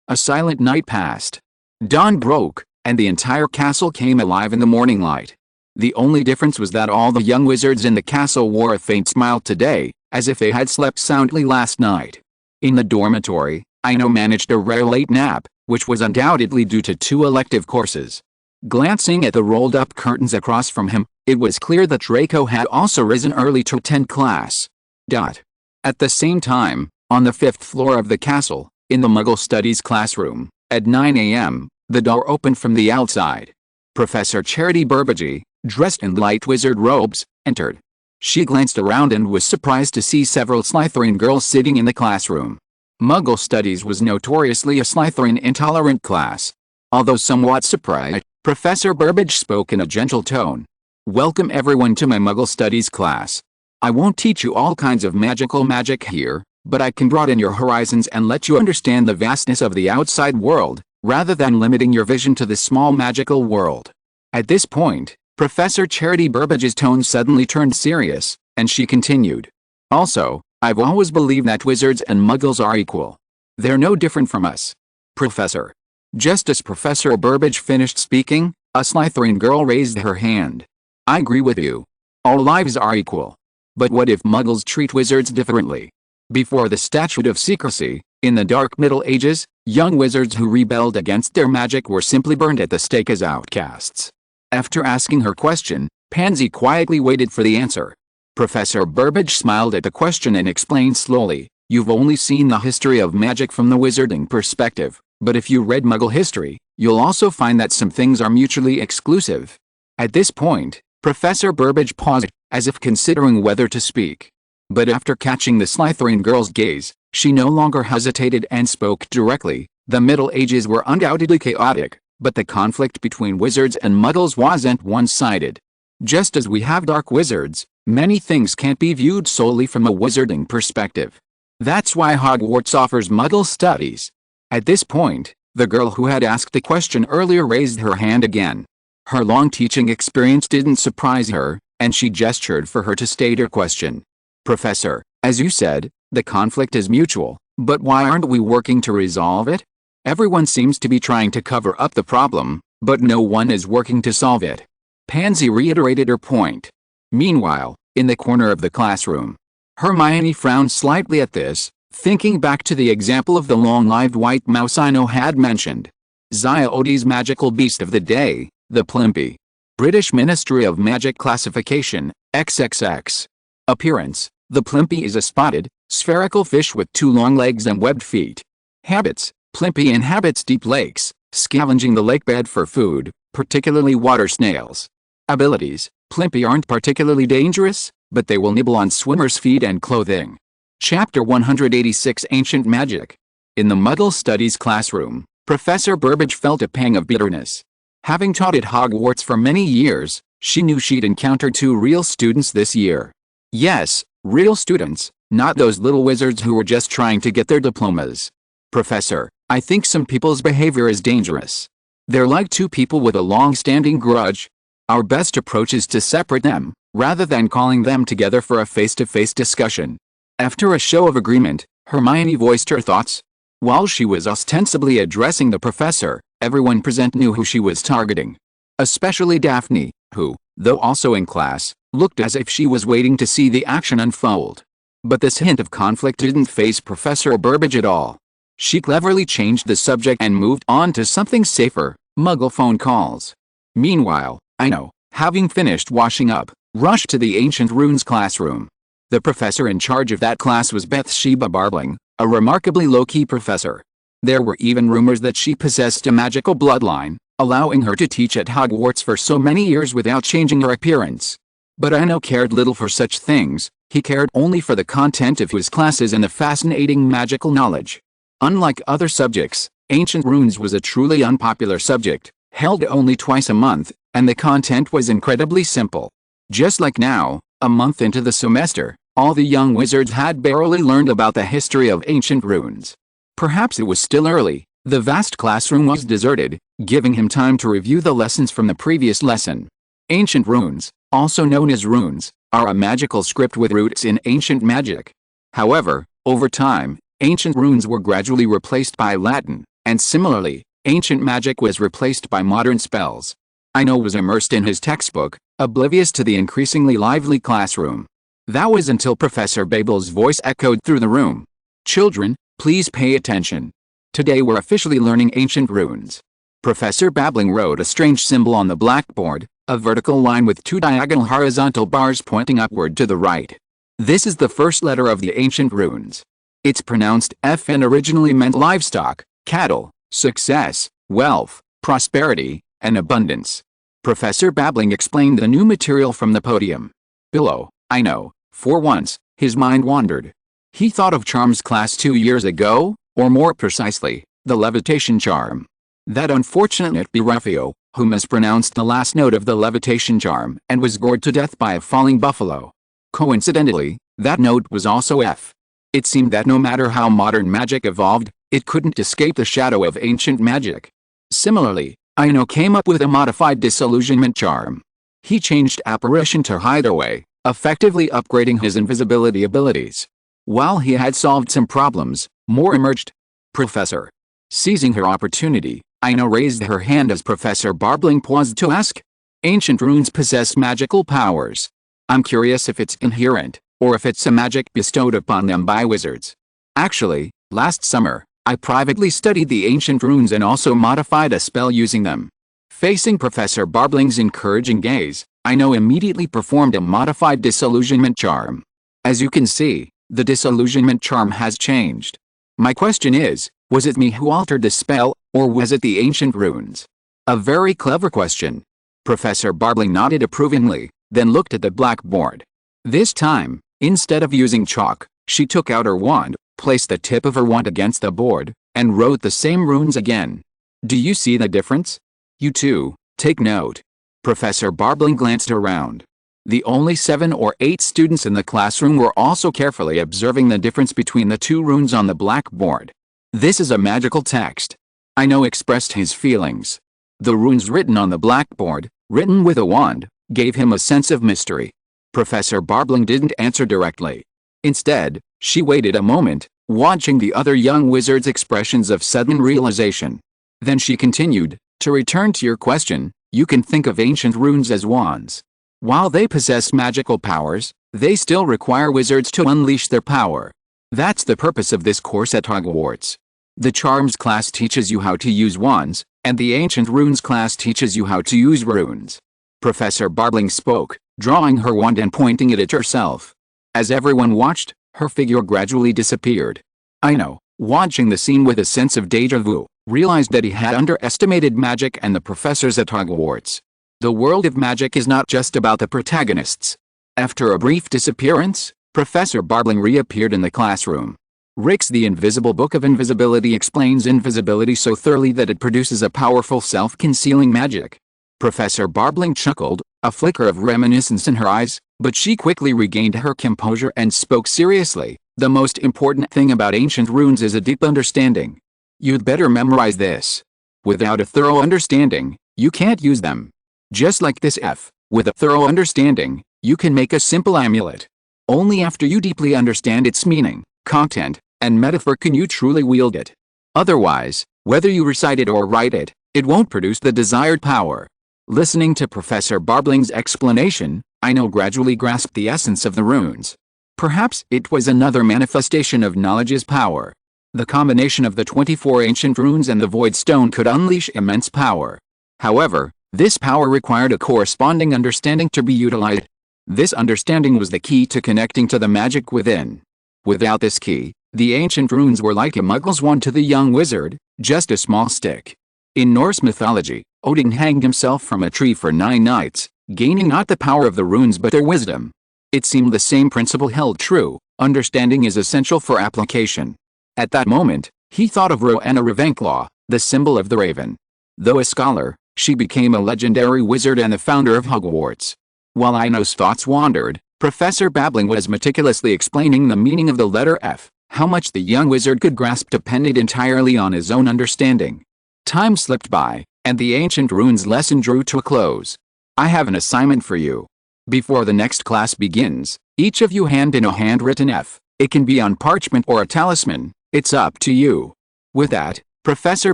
A silent night passed. Dawn broke, and the entire castle came alive in the morning light. The only difference was that all the young wizards in the castle wore a faint smile today, as if they had slept soundly last night. In the dormitory, Ino managed a rare late nap, which was undoubtedly due to 2 elective courses. Glancing at the rolled-up curtains across from him, it was clear that Draco had also risen early to attend class. At the same time, on the 5th floor of the castle, in the Muggle Studies classroom, at 9 a.m., the door opened from the outside. Professor Charity Burbage, dressed in light wizard robes, entered. She glanced around and was surprised to see several Slytherin girls sitting in the classroom. Muggle Studies was notoriously a Slytherin-intolerant class. Although somewhat surprised, Professor Burbage spoke in a gentle tone. "Welcome everyone to my Muggle Studies class. I won't teach you all kinds of magical magic here, but I can broaden your horizons and let you understand the vastness of the outside world, rather than limiting your vision to this small magical world." At this point, Professor Charity Burbage's tone suddenly turned serious, and she continued. "Also, I've always believed that wizards and muggles are equal. They're no different from us. Professor." Just as Professor Burbage finished speaking, a Slytherin girl raised her hand. "I agree with you. All lives are equal. But what if muggles treat wizards differently?" Before the statute of secrecy, in the Dark Middle Ages, young wizards who rebelled against their magic were simply burned at the stake as outcasts. After asking her question, Pansy quietly waited for the answer. Professor Burbage smiled at the question and explained slowly, "You've only seen the history of magic from the wizarding perspective, but if you read Muggle history, you'll also find that some things are mutually exclusive." At this point, Professor Burbage paused, as if considering whether to speak. But after catching the Slytherin girl's gaze, she no longer hesitated and spoke directly. "The Middle Ages were undoubtedly chaotic, but the conflict between wizards and muggles wasn't one-sided. Just as we have dark wizards, many things can't be viewed solely from a wizarding perspective. That's why Hogwarts offers Muggle studies." At this point, the girl who had asked the question earlier raised her hand again. Her long teaching experience didn't surprise her, and she gestured for her to state her question. "Professor, as you said, the conflict is mutual, but why aren't we working to resolve it? Everyone seems to be trying to cover up the problem, but no one is working to solve it." Pansy reiterated her point. Meanwhile, in the corner of the classroom, Hermione frowned slightly at this, thinking back to the example of the long-lived white mouse Ino had mentioned. Ziody's magical beast of the day, the Plimpy. British Ministry of Magic Classification, XXX. Appearance: the Plimpy is a spotted, spherical fish with 2 long legs and webbed feet. Habits: Plimpy inhabits deep lakes, scavenging the lakebed for food, particularly water snails. Abilities: Plimpy aren't particularly dangerous, but they will nibble on swimmers' feet and clothing. Chapter 186 Ancient Magic. In the Muggle Studies classroom, Professor Burbage felt a pang of bitterness. Having taught at Hogwarts for many years, she knew she'd encountered 2 real students this year. Yes, real students, not those little wizards who were just trying to get their diplomas. "Professor, I think some people's behavior is dangerous. They're like 2 people with a long-standing grudge. Our best approach is to separate them, rather than calling them together for a face-to-face discussion." After a show of agreement, Hermione voiced her thoughts. While she was ostensibly addressing the professor, everyone present knew who she was targeting. Especially Daphne, who, though also in class, looked as if she was waiting to see the action unfold. But this hint of conflict didn't faze Professor Burbage at all. She cleverly changed the subject and moved on to something safer: Muggle phone calls. Meanwhile, Ino, having finished washing up, rushed to the Ancient Runes classroom. The professor in charge of that class was Bathsheba Barbling, a remarkably low-key professor. There were even rumors that she possessed a magical bloodline, allowing her to teach at Hogwarts for so many years without changing her appearance. But Ino cared little for such things. He cared only for the content of his classes and the fascinating magical knowledge. Unlike other subjects, Ancient Runes was a truly unpopular subject, held only twice a month, and the content was incredibly simple. Just like now, a month into the semester, all the young wizards had barely learned about the history of Ancient Runes. Perhaps it was still early. The vast classroom was deserted, giving him time to review the lessons from the previous lesson. Ancient runes, also known as runes, are a magical script with roots in ancient magic. However, over time, ancient runes were gradually replaced by Latin, and similarly, ancient magic was replaced by modern spells. Ino was immersed in his textbook, oblivious to the increasingly lively classroom. That was until Professor Babel's voice echoed through the room. Children, please pay attention. Today we're officially learning ancient runes. Professor Babbling wrote a strange symbol on the blackboard, a vertical line with two diagonal horizontal bars pointing upward to the right. This is the first letter of the ancient runes. It's pronounced F and originally meant livestock, cattle, success, wealth, prosperity, and abundance. Professor Babbling explained the new material from the podium. Below, Ino, for once, his mind wandered. He thought of charms class 2 years ago, or more precisely, the levitation charm. That unfortunate Berufio, who mispronounced the last note of the levitation charm and was gored to death by a falling buffalo. Coincidentally, that note was also F. It seemed that no matter how modern magic evolved, it couldn't escape the shadow of ancient magic. Similarly, Ino came up with a modified disillusionment charm. He changed apparition to hideaway, effectively upgrading his invisibility abilities. While he had solved some problems, more emerged. Professor. Seizing her opportunity, Ino raised her hand as Professor Babbling paused to ask. Ancient runes possess magical powers. I'm curious if it's inherent, or if it's a magic bestowed upon them by wizards. Actually, last summer, I privately studied the ancient runes and also modified a spell using them. Facing Professor Babbling's encouraging gaze, Ino immediately performed a modified disillusionment charm. As you can see, the disillusionment charm has changed. My question is, was it me who altered the spell, or was it the ancient runes? A very clever question. Professor Babbling nodded approvingly, then looked at the blackboard. This time, instead of using chalk, she took out her wand, placed the tip of her wand against the board, and wrote the same runes again. Do you see the difference? You too, take note. Professor Babbling glanced around. The only 7 or 8 students in the classroom were also carefully observing the difference between the two runes on the blackboard. This is a magical text. Ino expressed his feelings. The runes written on the blackboard, written with a wand, gave him a sense of mystery. Professor Babbling didn't answer directly. Instead, she waited a moment, watching the other young wizards' expressions of sudden realization. Then she continued, to return to your question, you can think of ancient runes as wands. While they possess magical powers, they still require wizards to unleash their power. That's the purpose of this course at Hogwarts. The Charms class teaches you how to use wands, and the Ancient Runes class teaches you how to use runes. Professor Babbling spoke, drawing her wand and pointing it at herself. As everyone watched, her figure gradually disappeared. Ino, watching the scene with a sense of déjà vu, realized that he had underestimated magic and the professors at Hogwarts. The world of magic is not just about the protagonists. After a brief disappearance, Professor Babbling reappeared in the classroom. Rick's The Invisible Book of Invisibility explains invisibility so thoroughly that it produces a powerful self-concealing magic. Professor Babbling chuckled, a flicker of reminiscence in her eyes, but she quickly regained her composure and spoke seriously. The most important thing about ancient runes is a deep understanding. You'd better memorize this. Without a thorough understanding, you can't use them. Just like this F, with a thorough understanding, you can make a simple amulet. Only after you deeply understand its meaning, content, and metaphor can you truly wield it. Otherwise, whether you recite it or write it, it won't produce the desired power. Listening to Professor Babbling's explanation, Ino gradually grasped the essence of the runes. Perhaps it was another manifestation of knowledge's power. The combination of the 24 ancient runes and the Void Stone could unleash immense power. However, this power required a corresponding understanding to be utilized. This understanding was the key to connecting to the magic within. Without this key, the ancient runes were like a muggle's wand to the young wizard, just a small stick. In Norse mythology, Odin hanged himself from a tree for 9 nights, gaining not the power of the runes but their wisdom. It seemed the same principle held true. Understanding is essential for application. At that moment, he thought of Rowena Ravenclaw, the symbol of the raven. Though a scholar, she became a legendary wizard and the founder of Hogwarts. While Ino's thoughts wandered, Professor Babbling was meticulously explaining the meaning of the letter F. How much the young wizard could grasp depended entirely on his own understanding. Time slipped by, and the ancient runes lesson drew to a close. I have an assignment for you. Before the next class begins, each of you hand in a handwritten F. It can be on parchment or a talisman, it's up to you. With that, Professor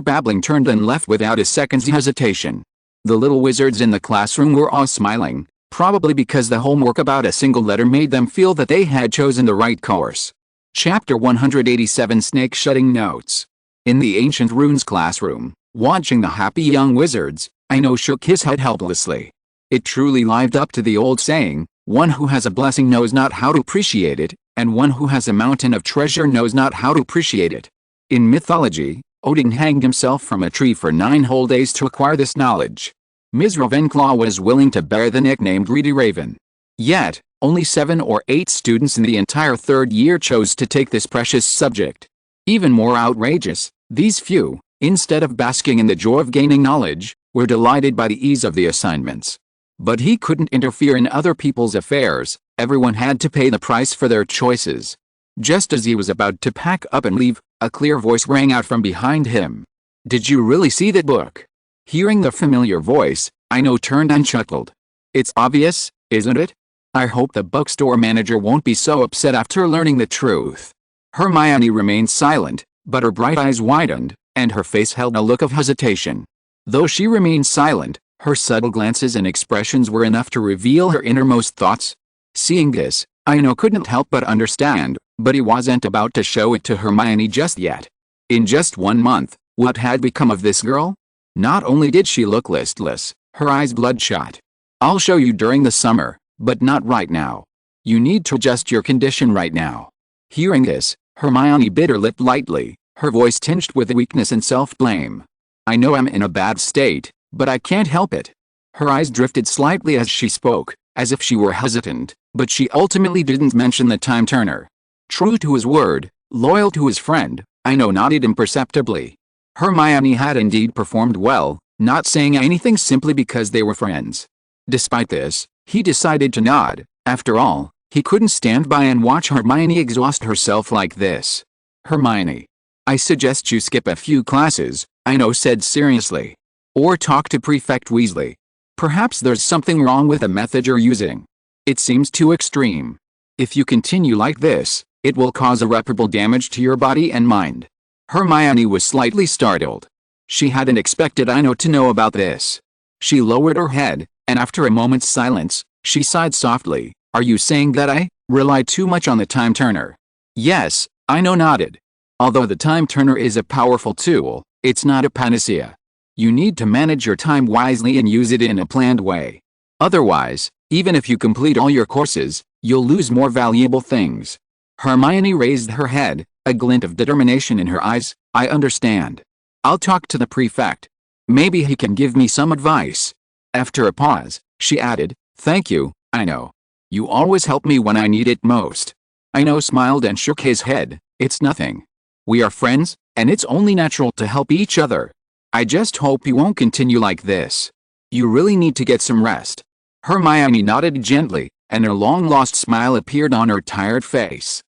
Babbling turned and left without a second's hesitation. The little wizards in the classroom were all smiling, probably because the homework about a single letter made them feel that they had chosen the right course. Chapter 187 Snake Shedding Notes. In the Ancient Runes classroom, watching the happy young wizards, Ino shook his head helplessly. It truly lived up to the old saying, one who has a blessing knows not how to appreciate it, and one who has a mountain of treasure knows not how to appreciate it. In mythology, Odin hanged himself from a tree for 9 whole days to acquire this knowledge. Ms. Ravenclaw was willing to bear the nickname Greedy Raven. Yet, only 7 or 8 students in the entire 3rd year chose to take this precious subject. Even more outrageous, these few, instead of basking in the joy of gaining knowledge, were delighted by the ease of the assignments. But he couldn't interfere in other people's affairs, everyone had to pay the price for their choices. Just as he was about to pack up and leave, a clear voice rang out from behind him. "Did you really see that book?" Hearing the familiar voice, Ino turned and chuckled. "It's obvious, isn't it? I hope the bookstore manager won't be so upset after learning the truth." Hermione remained silent, but her bright eyes widened, and her face held a look of hesitation. Though she remained silent, her subtle glances and expressions were enough to reveal her innermost thoughts. Seeing this, Ino couldn't help but understand, but he wasn't about to show it to Hermione just yet. In just 1 month, what had become of this girl? Not only did she look listless, her eyes bloodshot. "I'll show you during the summer, but not right now. You need to adjust your condition right now." Hearing this, Hermione bit her lip lightly, her voice tinged with weakness and self-blame. "I know I'm in a bad state, but I can't help it." Her eyes drifted slightly as she spoke, as if she were hesitant, but she ultimately didn't mention the time turner. True to his word, loyal to his friend, Ino nodded imperceptibly. Hermione had indeed performed well, not saying anything simply because they were friends. Despite this, he decided to nod. After all, he couldn't stand by and watch Hermione exhaust herself like this. "Hermione, I suggest you skip a few classes," Ino said seriously. "Or talk to Prefect Weasley. Perhaps there's something wrong with the method you're using. It seems too extreme. If you continue like this, it will cause irreparable damage to your body and mind." Hermione was slightly startled. She hadn't expected Ino to know about this. She lowered her head, and after a moment's silence, she sighed softly. "Are you saying that I rely too much on the time turner?" "Yes," Ino nodded. "Although the time turner is a powerful tool, it's not a panacea. You need to manage your time wisely and use it in a planned way. Otherwise, even if you complete all your courses, you'll lose more valuable things." Hermione raised her head, a glint of determination in her eyes. "I understand. I'll talk to the prefect. Maybe he can give me some advice." After a pause, she added, "Thank you, Ino. You always help me when I need it most." Ino smiled and shook his head. "It's nothing. We are friends, and it's only natural to help each other. I just hope you won't continue like this. You really need to get some rest." Hermione nodded gently, and her long-lost smile appeared on her tired face.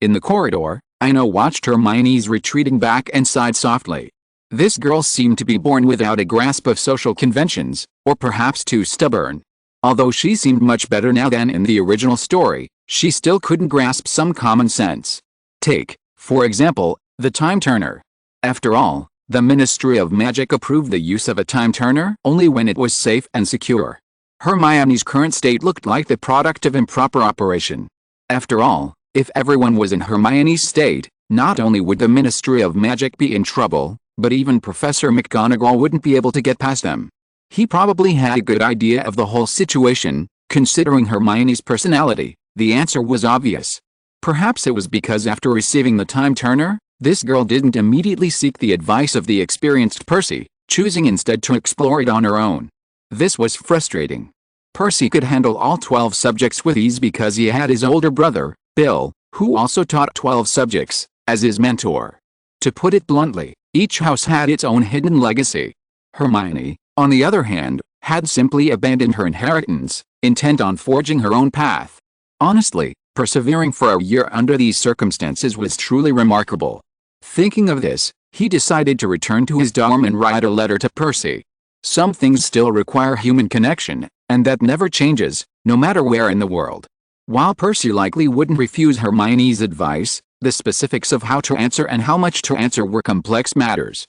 In the corridor, Ino watched Hermione's retreating back and sighed softly. This girl seemed to be born without a grasp of social conventions, or perhaps too stubborn. Although she seemed much better now than in the original story, she still couldn't grasp some common sense. Take, for example, the time turner. After all, the Ministry of Magic approved the use of a time turner only when it was safe and secure. Hermione's current state looked like the product of improper operation. After all, if everyone was in Hermione's state, not only would the Ministry of Magic be in trouble, but even Professor McGonagall wouldn't be able to get past them. He probably had a good idea of the whole situation, considering Hermione's personality. The answer was obvious. Perhaps it was because after receiving the time turner, this girl didn't immediately seek the advice of the experienced Percy, choosing instead to explore it on her own. This was frustrating. Percy could handle all 12 subjects with ease because he had his older brother, Bill, who also taught 12 subjects, as his mentor. To put it bluntly, each house had its own hidden legacy. Hermione, on the other hand, had simply abandoned her inheritance, intent on forging her own path. Honestly, persevering for a year under these circumstances was truly remarkable. Thinking of this, he decided to return to his dorm and write a letter to Percy. Some things still require human connection, and that never changes, no matter where in the world. While Percy likely wouldn't refuse Hermione's advice, the specifics of how to answer and how much to answer were complex matters.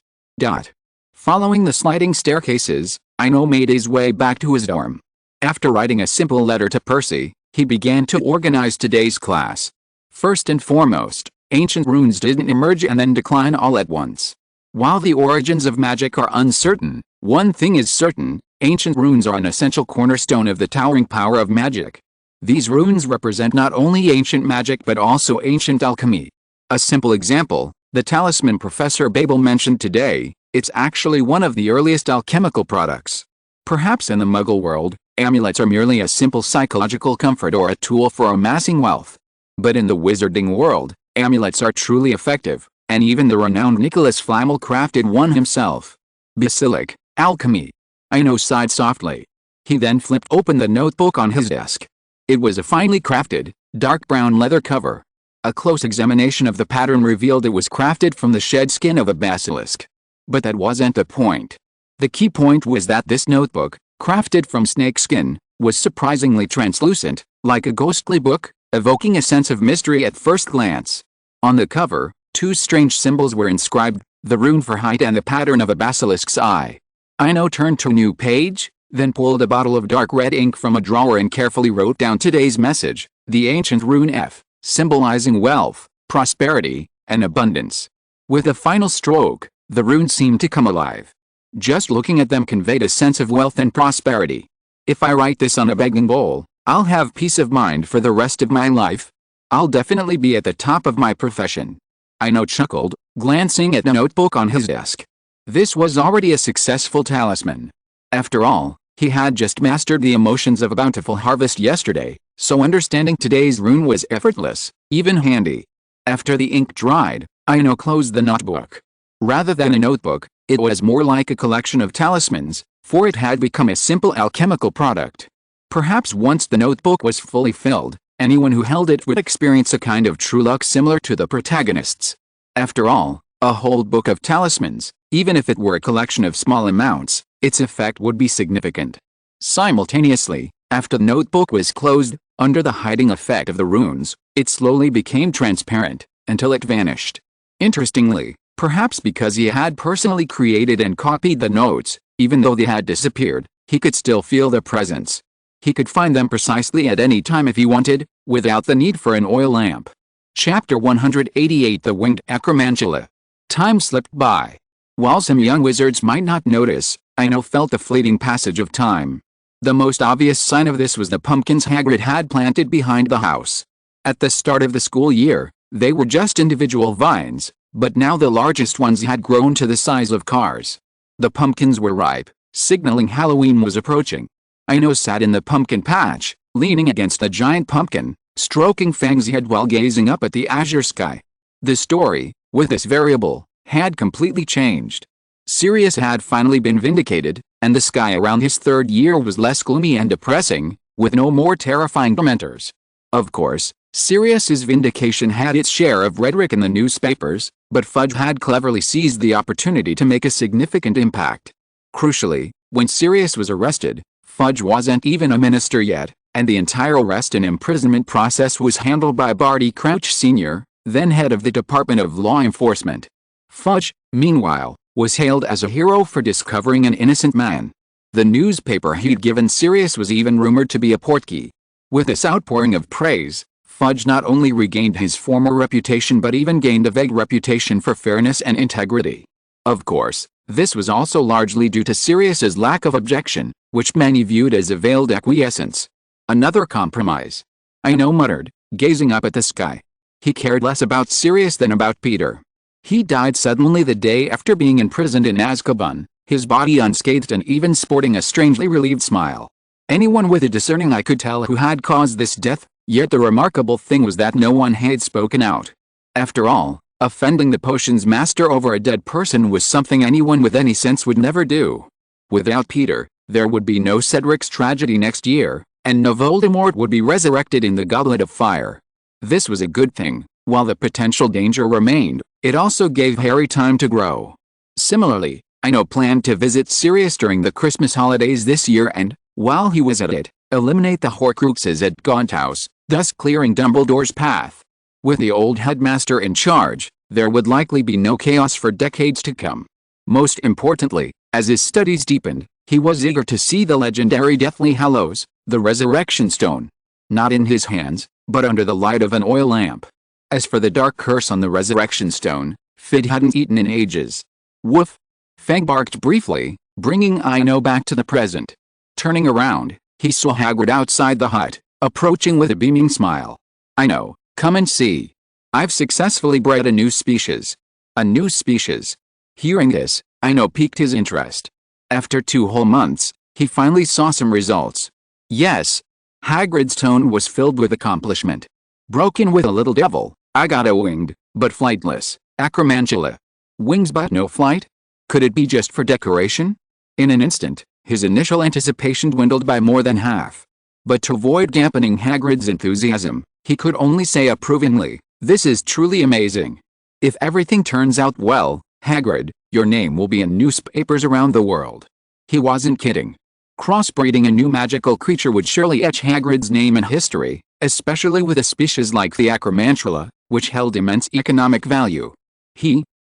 Following the sliding staircases, Ino made his way back to his dorm. After writing a simple letter to Percy, he began to organize today's class. First and foremost, ancient runes didn't emerge and then decline all at once. While the origins of magic are uncertain, one thing is certain: ancient runes are an essential cornerstone of the towering power of magic. These runes represent not only ancient magic but also ancient alchemy. A simple example, the talisman Professor Babel mentioned today, it's actually one of the earliest alchemical products. Perhaps in the Muggle world, amulets are merely a simple psychological comfort or a tool for amassing wealth. But in the wizarding world, amulets are truly effective, and even the renowned Nicholas Flamel crafted one himself. Basilic, alchemy. Ino sighed softly. He then flipped open the notebook on his desk. It was a finely crafted, dark brown leather cover. A close examination of the pattern revealed it was crafted from the shed skin of a basilisk. But that wasn't the point. The key point was that this notebook, crafted from snake skin, was surprisingly translucent, like a ghostly book, evoking a sense of mystery at first glance. On the cover, two strange symbols were inscribed, the rune for height and the pattern of a basilisk's eye. Ino turned to a new page, then pulled a bottle of dark red ink from a drawer and carefully wrote down today's message, the ancient rune F, symbolizing wealth, prosperity, and abundance. With a final stroke, the runes seemed to come alive. Just looking at them conveyed a sense of wealth and prosperity. If I write this on a begging bowl, I'll have peace of mind for the rest of my life. I'll definitely be at the top of my profession. Ino chuckled, glancing at the notebook on his desk. This was already a successful talisman. After all, he had just mastered the emotions of a bountiful harvest yesterday, so understanding today's rune was effortless, even handy. After the ink dried, Ino closed the notebook. Rather than a notebook, it was more like a collection of talismans, for it had become a simple alchemical product. Perhaps once the notebook was fully filled, anyone who held it would experience a kind of true luck similar to the protagonist's. After all, a whole book of talismans, even if it were a collection of small amounts, its effect would be significant. Simultaneously, after the notebook was closed, under the hiding effect of the runes, it slowly became transparent, until it vanished. Interestingly, perhaps because he had personally created and copied the notes, even though they had disappeared, he could still feel their presence. He could find them precisely at any time if he wanted, without the need for an oil lamp. Chapter 188 The Winged Acromantula. Time slipped by. While some young wizards might not notice, Ino felt the fleeting passage of time. The most obvious sign of this was the pumpkins Hagrid had planted behind the house. At the start of the school year, they were just individual vines, but now the largest ones had grown to the size of cars. The pumpkins were ripe, signaling Halloween was approaching. Ino sat in the pumpkin patch, leaning against a giant pumpkin, stroking Fang's head while gazing up at the azure sky. The story, with this variable, had completely changed. Sirius had finally been vindicated, and the sky around his third year was less gloomy and depressing, with no more terrifying tormentors. Of course, Sirius's vindication had its share of rhetoric in the newspapers, but Fudge had cleverly seized the opportunity to make a significant impact. Crucially, when Sirius was arrested, Fudge wasn't even a minister yet, and the entire arrest and imprisonment process was handled by Barty Crouch Sr., then head of the Department of Law Enforcement. Fudge, meanwhile, was hailed as a hero for discovering an innocent man. The newspaper he'd given Sirius was even rumored to be a portkey. With this outpouring of praise, Fudge not only regained his former reputation but even gained a vague reputation for fairness and integrity. Of course, this was also largely due to Sirius's lack of objection, which many viewed as a veiled acquiescence. Another compromise. Ino muttered, gazing up at the sky. He cared less about Sirius than about Peter. He died suddenly the day after being imprisoned in Azkaban, his body unscathed and even sporting a strangely relieved smile. Anyone with a discerning eye could tell who had caused this death, yet the remarkable thing was that no one had spoken out. After all, offending the potion's master over a dead person was something anyone with any sense would never do. Without Peter, there would be no Cedric's tragedy next year, and no Voldemort would be resurrected in the Goblet of Fire. This was a good thing. While the potential danger remained, it also gave Harry time to grow. Similarly, Ino planned to visit Sirius during the Christmas holidays this year and, while he was at it, eliminate the Horcruxes at Gaunt House, thus clearing Dumbledore's path. With the old headmaster in charge, there would likely be no chaos for decades to come. Most importantly, as his studies deepened, he was eager to see the legendary Deathly Hallows, the Resurrection Stone. Not in his hands, but under the light of an oil lamp. As for the dark curse on the Resurrection Stone, Fid hadn't eaten in ages. Woof! Fang barked briefly, bringing Ino back to the present. Turning around, he saw Hagrid outside the hut, approaching with a beaming smile. Ino, come and see. I've successfully bred a new species. A new species. Hearing this, Ino piqued his interest. After 2 whole months, he finally saw some results. Yes. Hagrid's tone was filled with accomplishment. Broken with a little devil, I got a winged, but flightless, acromantula. Wings but no flight? Could it be just for decoration? In an instant, his initial anticipation dwindled by more than half. But to avoid dampening Hagrid's enthusiasm, he could only say approvingly, this is truly amazing. If everything turns out well, Hagrid, your name will be in newspapers around the world. He wasn't kidding. Crossbreeding a new magical creature would surely etch Hagrid's name in history, especially with a species like the acromantula, which held immense economic value.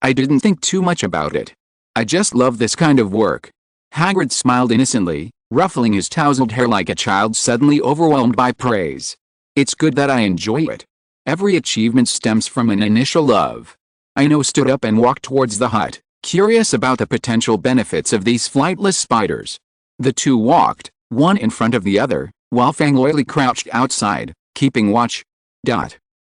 I didn't think too much about it. I just love this kind of work. Hagrid smiled innocently, ruffling his tousled hair like a child suddenly overwhelmed by praise. It's good that I enjoy it. Every achievement stems from an initial love. Ino stood up and walked towards the hut, curious about the potential benefits of these flightless spiders. The two walked, one in front of the other, while Fang loyally crouched outside, keeping watch.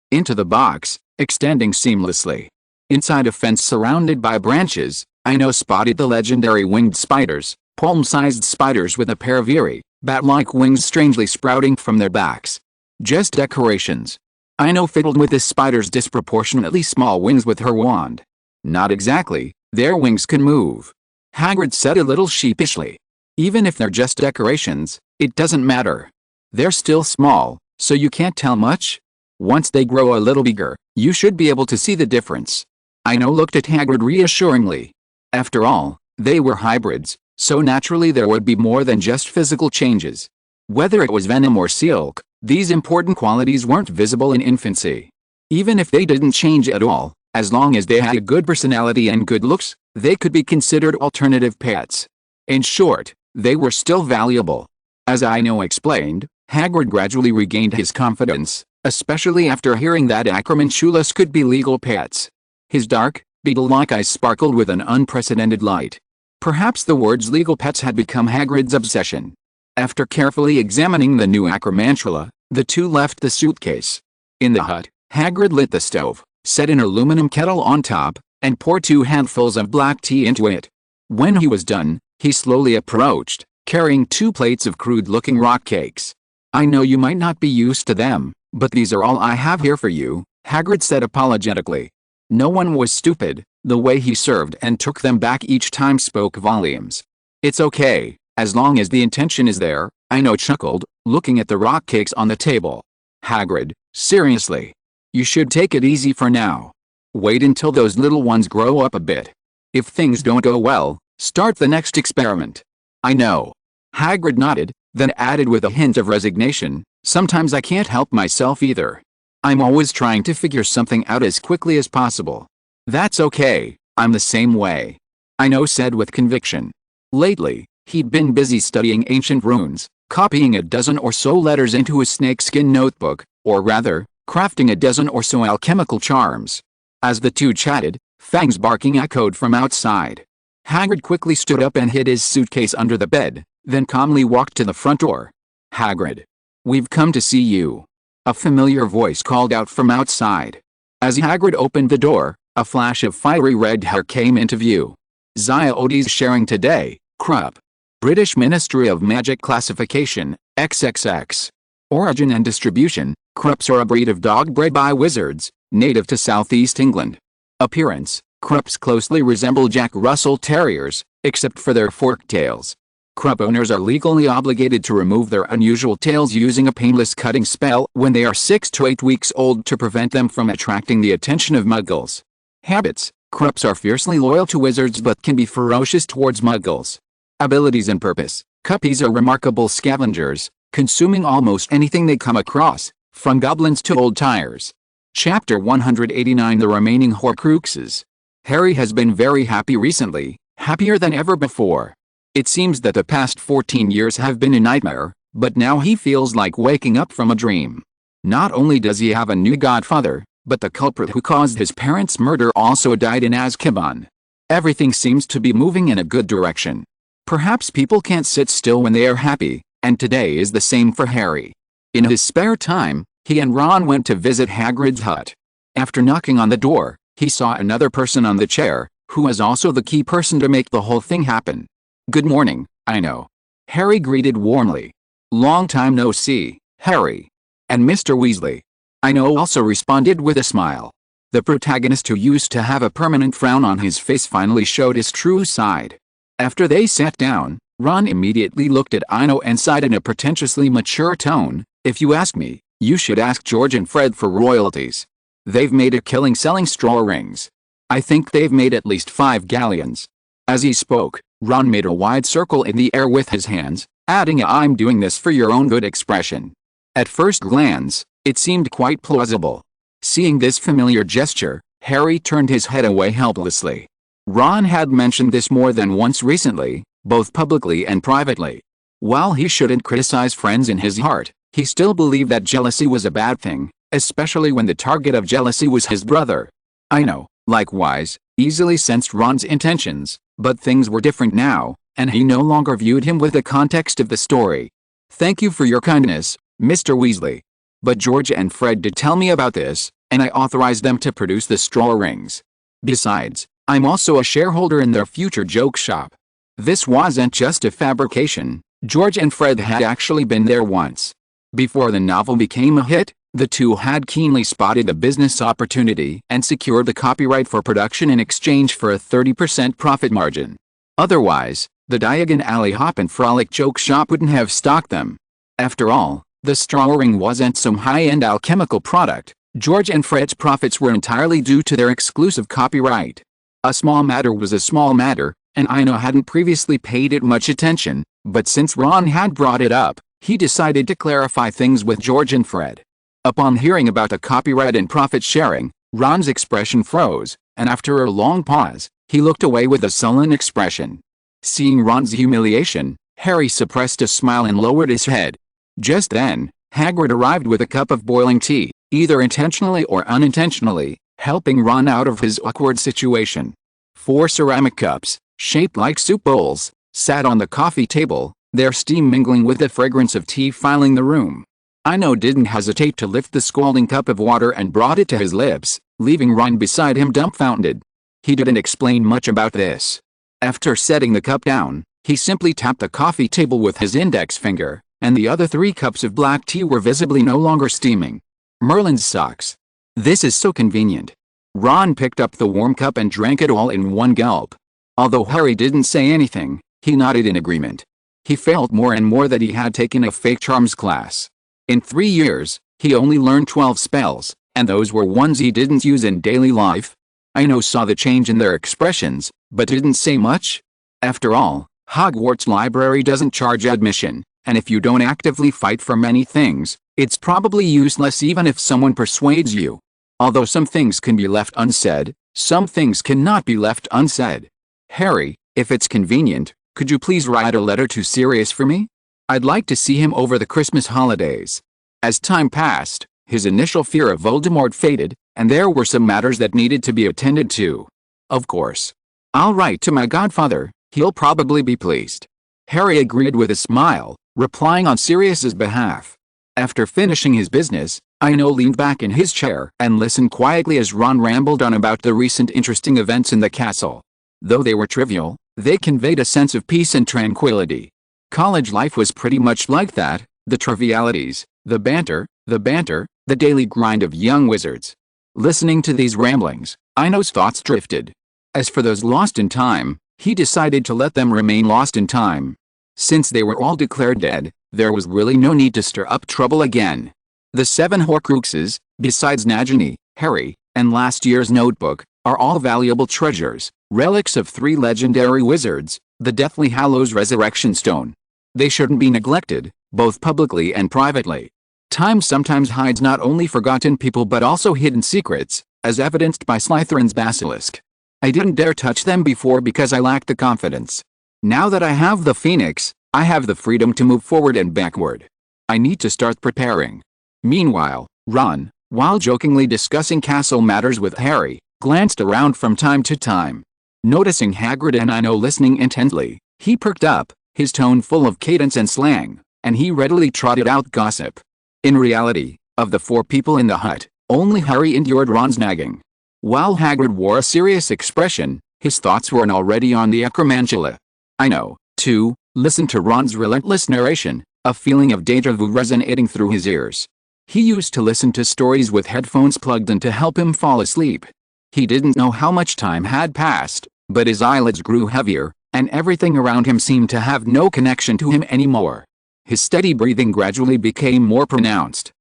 Into the box, extending seamlessly. Inside a fence surrounded by branches, Ino spotted the legendary winged spiders, palm-sized spiders with a pair of eerie, bat-like wings strangely sprouting from their backs. Just decorations. Ino fiddled with the spider's disproportionately small wings with her wand. Not exactly, their wings can move. Hagrid said a little sheepishly. Even if they're just decorations, it doesn't matter. They're still small, so you can't tell much. Once they grow a little bigger, you should be able to see the difference. Ino looked at Hagrid reassuringly. After all, they were hybrids, so naturally there would be more than just physical changes. Whether it was venom or silk, these important qualities weren't visible in infancy. Even if they didn't change at all, as long as they had a good personality and good looks, they could be considered alternative pets. In short, they were still valuable. As Ino explained, Hagrid gradually regained his confidence, especially after hearing that acromantulas could be legal pets. His dark, beetle-like eyes sparkled with an unprecedented light. Perhaps the words legal pets had become Hagrid's obsession. After carefully examining the new acromantula, the two left the suitcase. In the hut, Hagrid lit the stove, set an aluminum kettle on top, and poured 2 handfuls of black tea into it. When he was done, he slowly approached, carrying 2 plates of crude-looking rock cakes. I know you might not be used to them, but these are all I have here for you, Hagrid said apologetically. No one was stupid. The way he served and took them back each time spoke volumes. It's okay, as long as the intention is there, Ino chuckled, looking at the rock cakes on the table. Hagrid, seriously. You should take it easy for now. Wait until those little ones grow up a bit. If things don't go well, start the next experiment. I know. Hagrid nodded, then added with a hint of resignation, sometimes I can't help myself either. I'm always trying to figure something out as quickly as possible. That's okay, I'm the same way. Ino said with conviction. Lately, he'd been busy studying ancient runes, copying a dozen or so letters into a snakeskin notebook, or rather, crafting a dozen or so alchemical charms. As the two chatted, Fang's barking echoed from outside. Hagrid quickly stood up and hid his suitcase under the bed, then calmly walked to the front door. Hagrid. We've come to see you. A familiar voice called out from outside. As Hagrid opened the door, a flash of fiery red hair came into view. Zia Odie's sharing today, Krupp. British Ministry of Magic Classification, XXX. Origin and distribution, Krupps are a breed of dog bred by wizards, native to southeast England. Appearance, Krupps closely resemble Jack Russell Terriers, except for their forked tails. Krupp owners are legally obligated to remove their unusual tails using a painless cutting spell when they are 6 to 8 weeks old to prevent them from attracting the attention of muggles. Habits, Crupps are fiercely loyal to wizards but can be ferocious towards muggles. Abilities and purpose. Cuppies are remarkable scavengers, consuming almost anything they come across, from goblins to old tires. Chapter 189 The Remaining Horcruxes. Harry has been very happy recently, happier than ever before. It seems that the past 14 years have been a nightmare, but now he feels like waking up from a dream. Not only does he have a new godfather, but the culprit who caused his parents' murder also died in Azkaban. Everything seems to be moving in a good direction. Perhaps people can't sit still when they are happy, and today is the same for Harry. In his spare time, he and Ron went to visit Hagrid's hut. After knocking on the door, he saw another person on the chair, who was also the key person to make the whole thing happen. "Good morning, Ino." Harry greeted warmly. "Long time no see, Harry. And Mr. Weasley." Ino also responded with a smile. The protagonist who used to have a permanent frown on his face finally showed his true side. After they sat down, Ron immediately looked at Ino and sighed in a pretentiously mature tone, "If you ask me, you should ask George and Fred for royalties. They've made a killing selling straw rings. I think they've made at least 5 galleons." As he spoke, Ron made a wide circle in the air with his hands, adding a "I'm doing this for your own good" expression. At first glance, it seemed quite plausible. Seeing this familiar gesture, Harry turned his head away helplessly. Ron had mentioned this more than once recently, both publicly and privately. While he shouldn't criticize friends in his heart, he still believed that jealousy was a bad thing, especially when the target of jealousy was his brother. Ino, likewise, easily sensed Ron's intentions, but things were different now, and he no longer viewed him with the context of the story. "Thank you for your kindness, Mr. Weasley. But George and Fred did tell me about this, and I authorized them to produce the straw rings. Besides, I'm also a shareholder in their future joke shop." This wasn't just a fabrication. George and Fred had actually been there once. Before the novel became a hit, the two had keenly spotted a business opportunity and secured the copyright for production in exchange for a 30% profit margin. Otherwise, the Diagon Alley Hop and Frolic joke shop wouldn't have stocked them. After all, the straw ring wasn't some high-end alchemical product. George and Fred's profits were entirely due to their exclusive copyright. A small matter was a small matter, and Ino hadn't previously paid it much attention, but since Ron had brought it up, he decided to clarify things with George and Fred. Upon hearing about the copyright and profit sharing, Ron's expression froze, and after a long pause, he looked away with a sullen expression. Seeing Ron's humiliation, Harry suppressed a smile and lowered his head. Just then, Hagrid arrived with a cup of boiling tea, either intentionally or unintentionally, helping Ron out of his awkward situation. 4 ceramic cups, shaped like soup bowls, sat on the coffee table, their steam mingling with the fragrance of tea filling the room. Ino didn't hesitate to lift the scalding cup of water and brought it to his lips, leaving Ron beside him dumbfounded. He didn't explain much about this. After setting the cup down, he simply tapped the coffee table with his index finger, and the other 3 cups of black tea were visibly no longer steaming. Merlin's socks. This is so convenient. Ron picked up the warm cup and drank it all in one gulp. Although Harry didn't say anything, he nodded in agreement. He felt more and more that he had taken a fake charms class. In 3 years, he only learned 12 spells, and those were ones he didn't use in daily life. Ino saw the change in their expressions, but didn't say much. After all, Hogwarts Library doesn't charge admission, and if you don't actively fight for many things, it's probably useless even if someone persuades you. Although some things can be left unsaid, some things cannot be left unsaid. "Harry, if it's convenient, could you please write a letter to Sirius for me? I'd like to see him over the Christmas holidays." As time passed, his initial fear of Voldemort faded, and there were some matters that needed to be attended to. "Of course. I'll write to my godfather, he'll probably be pleased." Harry agreed with a smile, replying on Sirius's behalf. After finishing his business, Ino leaned back in his chair and listened quietly as Ron rambled on about the recent interesting events in the castle. Though they were trivial, they conveyed a sense of peace and tranquility. College life was pretty much like that, the trivialities, the banter, the daily grind of young wizards. Listening to these ramblings, Ino's thoughts drifted. As for those lost in time, he decided to let them remain lost in time. Since they were all declared dead, there was really no need to stir up trouble again. The 7 Horcruxes, besides Nagini, Harry, and last year's notebook, are all valuable treasures, relics of 3 legendary wizards, the Deathly Hallows Resurrection Stone. They shouldn't be neglected, both publicly and privately. Time sometimes hides not only forgotten people but also hidden secrets, as evidenced by Slytherin's basilisk. I didn't dare touch them before because I lacked the confidence. Now that I have the phoenix, I have the freedom to move forward and backward. I need to start preparing. Meanwhile, Ron, while jokingly discussing castle matters with Harry, glanced around from time to time. Noticing Hagrid and Ino listening intently, he perked up, his tone full of cadence and slang, and he readily trotted out gossip. In reality, of the 4 people in the hut, only Harry endured Ron's nagging. While Hagrid wore a serious expression, his thoughts were already on the Acromantula. Ino, too, listened to Ron's relentless narration, a feeling of déjà vu resonating through his ears. He used to listen to stories with headphones plugged in to help him fall asleep. He didn't know how much time had passed, but his eyelids grew heavier, and everything around him seemed to have no connection to him anymore. His steady breathing gradually became more pronounced.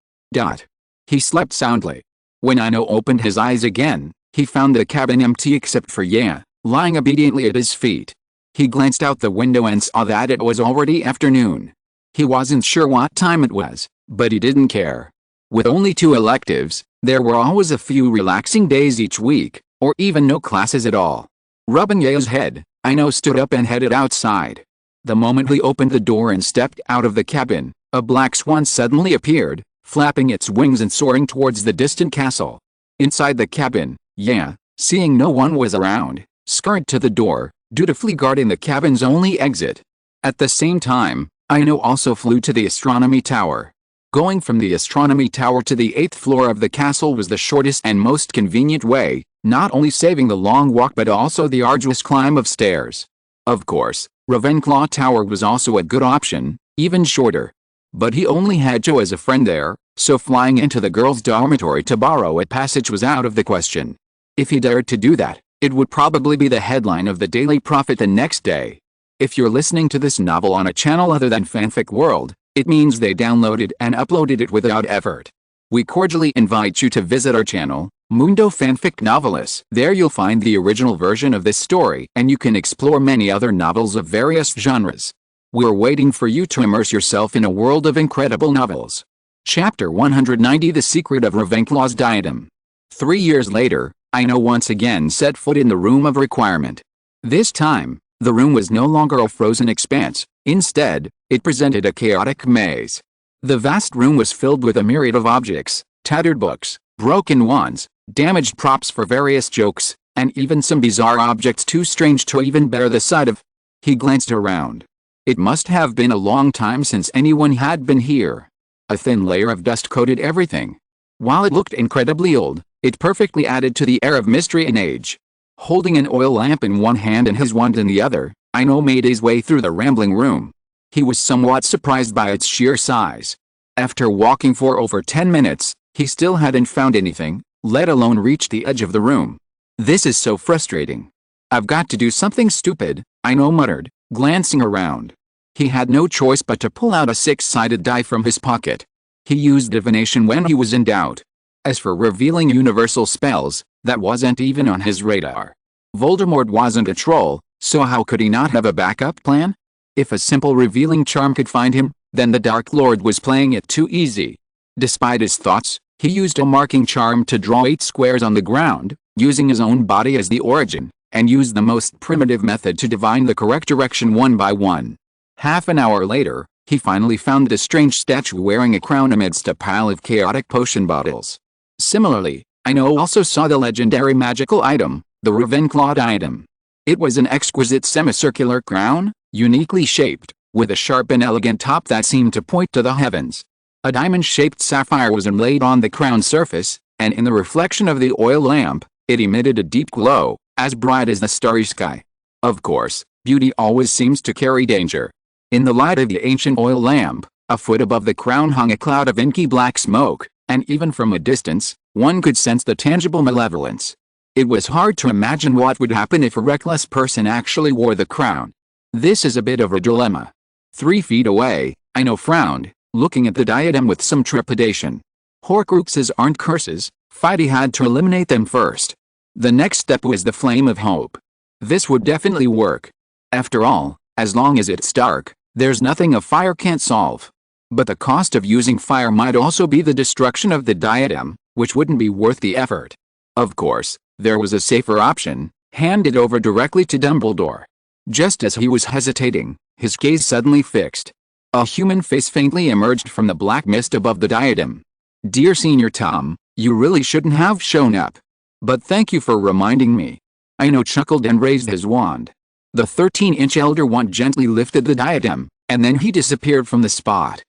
He slept soundly. When Ino opened his eyes again, he found the cabin empty except for Yaya, lying obediently at his feet. He glanced out the window and saw that it was already afternoon. He wasn't sure what time it was, but he didn't care. With only 2 electives, there were always a few relaxing days each week, or even no classes at all. Rubbing Yaya's head, Ino stood up and headed outside. The moment he opened the door and stepped out of the cabin, a black swan suddenly appeared, flapping its wings and soaring towards the distant castle. Inside the cabin, Yaya, seeing no one was around, scurried to the door, dutifully guarding the cabin's only exit. At the same time, Ino also flew to the astronomy tower. Going from the astronomy tower to the 8th floor of the castle was the shortest and most convenient way, not only saving the long walk but also the arduous climb of stairs. Of course, Ravenclaw Tower was also a good option, even shorter. But he only had Jo as a friend there, so flying into the girls' dormitory to borrow a passage was out of the question. If he dared to do that, it would probably be the headline of the Daily Prophet the next day. If you're listening to this novel on a channel other than Fanfic World, it means they downloaded and uploaded it without effort. We cordially invite you to visit our channel, Mundo Fanfic Novelists. There you'll find the original version of this story and you can explore many other novels of various genres. We're waiting for you to immerse yourself in a world of incredible novels. Chapter 190 The Secret of Ravenclaw's Diadem. 3 years later, Ino once again set foot in the room of requirement. This time, the room was no longer a frozen expanse. Instead, it presented a chaotic maze. The vast room was filled with a myriad of objects, tattered books, broken wands, damaged props for various jokes, and even some bizarre objects too strange to even bear the sight of. He glanced around. It must have been a long time since anyone had been here. A thin layer of dust coated everything. While it looked incredibly old, it perfectly added to the air of mystery and age. Holding an oil lamp in one hand and his wand in the other, Ino made his way through the rambling room. He was somewhat surprised by its sheer size. After walking for over 10 minutes, he still hadn't found anything, let alone reached the edge of the room. This is so frustrating. I've got to do something stupid, Ino muttered, glancing around. He had no choice but to pull out a 6-sided die from his pocket. He used divination when he was in doubt. As for revealing universal spells, that wasn't even on his radar. Voldemort wasn't a troll, so how could he not have a backup plan? If a simple revealing charm could find him, then the Dark Lord was playing it too easy. Despite his thoughts, he used a marking charm to draw 8 squares on the ground, using his own body as the origin, and used the most primitive method to divine the correct direction one by one. Half an hour later, he finally found a strange statue wearing a crown amidst a pile of chaotic potion bottles. Similarly, Ino also saw the legendary magical item, the Ravenclaw Diadem. It was an exquisite semicircular crown, uniquely shaped, with a sharp and elegant top that seemed to point to the heavens. A diamond-shaped sapphire was inlaid on the crown's surface, and in the reflection of the oil lamp, it emitted a deep glow, as bright as the starry sky. Of course, beauty always seems to carry danger. In the light of the ancient oil lamp, a foot above the crown hung a cloud of inky black smoke, and even from a distance, one could sense the tangible malevolence. It was hard to imagine what would happen if a reckless person actually wore the crown. This is a bit of a dilemma. 3 feet away, Ino frowned, looking at the diadem with some trepidation. Horcruxes aren't curses, Fighty had to eliminate them first. The next step was the flame of hope. This would definitely work. After all, as long as it's dark, there's nothing a fire can't solve. But the cost of using fire might also be the destruction of the diadem, which wouldn't be worth the effort. Of course, there was a safer option: hand it over directly to Dumbledore. Just as he was hesitating, his gaze suddenly fixed. A human face faintly emerged from the black mist above the diadem. "Dear Senior Tom, you really shouldn't have shown up. But thank you for reminding me." Ino chuckled and raised his wand. The 13-inch Elder Wand gently lifted the diadem, and then he disappeared from the spot.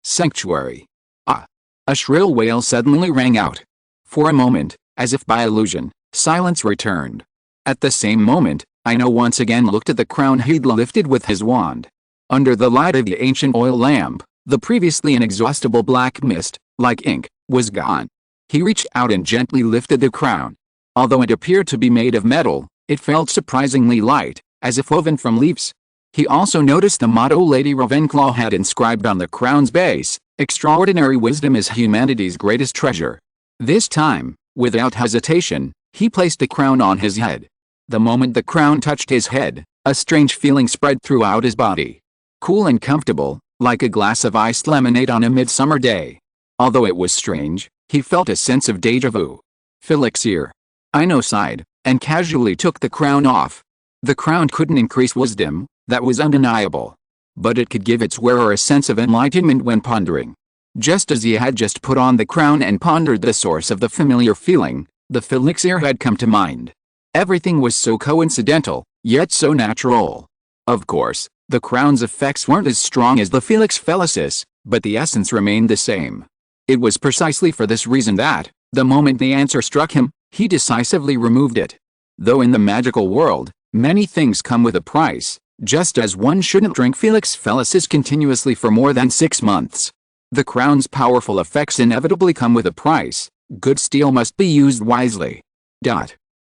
Sanctuary. Ah! A shrill wail suddenly rang out. For a moment, as if by illusion, silence returned. At the same moment, Ino once again looked at the crown he'd lifted with his wand. Under the light of the ancient oil lamp, the previously inexhaustible black mist, like ink, was gone. He reached out and gently lifted the crown. Although it appeared to be made of metal, it felt surprisingly light, as if woven from leaves. He also noticed the motto Lady Ravenclaw had inscribed on the crown's base: "Extraordinary wisdom is humanity's greatest treasure." This time, without hesitation, he placed the crown on his head. The moment the crown touched his head, a strange feeling spread throughout his body. Cool and comfortable, like a glass of iced lemonade on a midsummer day. Although it was strange, he felt a sense of déjà vu. Felixir. Ino sighed, and casually took the crown off. The crown couldn't increase wisdom, that was undeniable. But it could give its wearer a sense of enlightenment when pondering. Just as he had just put on the crown and pondered the source of the familiar feeling, the Felixir had come to mind. Everything was so coincidental, yet so natural. Of course, the crown's effects weren't as strong as the Felix Felicis, but the essence remained the same. It was precisely for this reason that, the moment the answer struck him, he decisively removed it. Though in the magical world, many things come with a price, just as one shouldn't drink Felix Felicis continuously for more than 6 months. The crown's powerful effects inevitably come with a price. Good steel must be used wisely.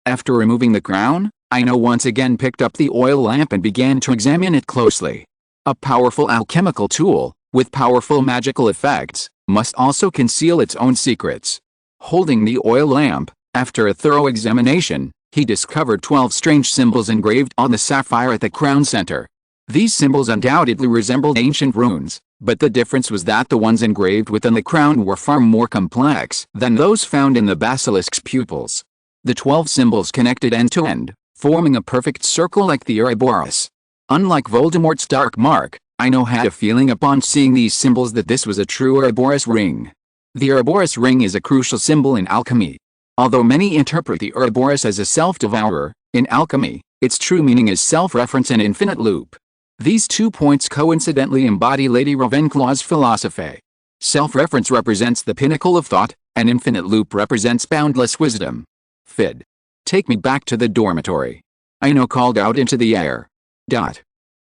After removing the crown, Ino once again picked up the oil lamp and began to examine it closely. A powerful alchemical tool, with powerful magical effects, must also conceal its own secrets. Holding the oil lamp, after a thorough examination, he discovered 12 strange symbols engraved on the sapphire at the crown center. These symbols undoubtedly resembled ancient runes, but the difference was that the ones engraved within the crown were far more complex than those found in the basilisk's pupils. The 12 symbols connected end to end, forming a perfect circle like the Ouroboros. Unlike Voldemort's dark mark, Ino had a feeling upon seeing these symbols that this was a true Ouroboros ring. The Ouroboros ring is a crucial symbol in alchemy. Although many interpret the Ouroboros as a self-devourer, in alchemy, its true meaning is self-reference and infinite loop. These 2 points coincidentally embody Lady Ravenclaw's philosophy. Self-reference represents the pinnacle of thought, and infinite loop represents boundless wisdom. Fid. Take me back to the dormitory. Ino called out into the air.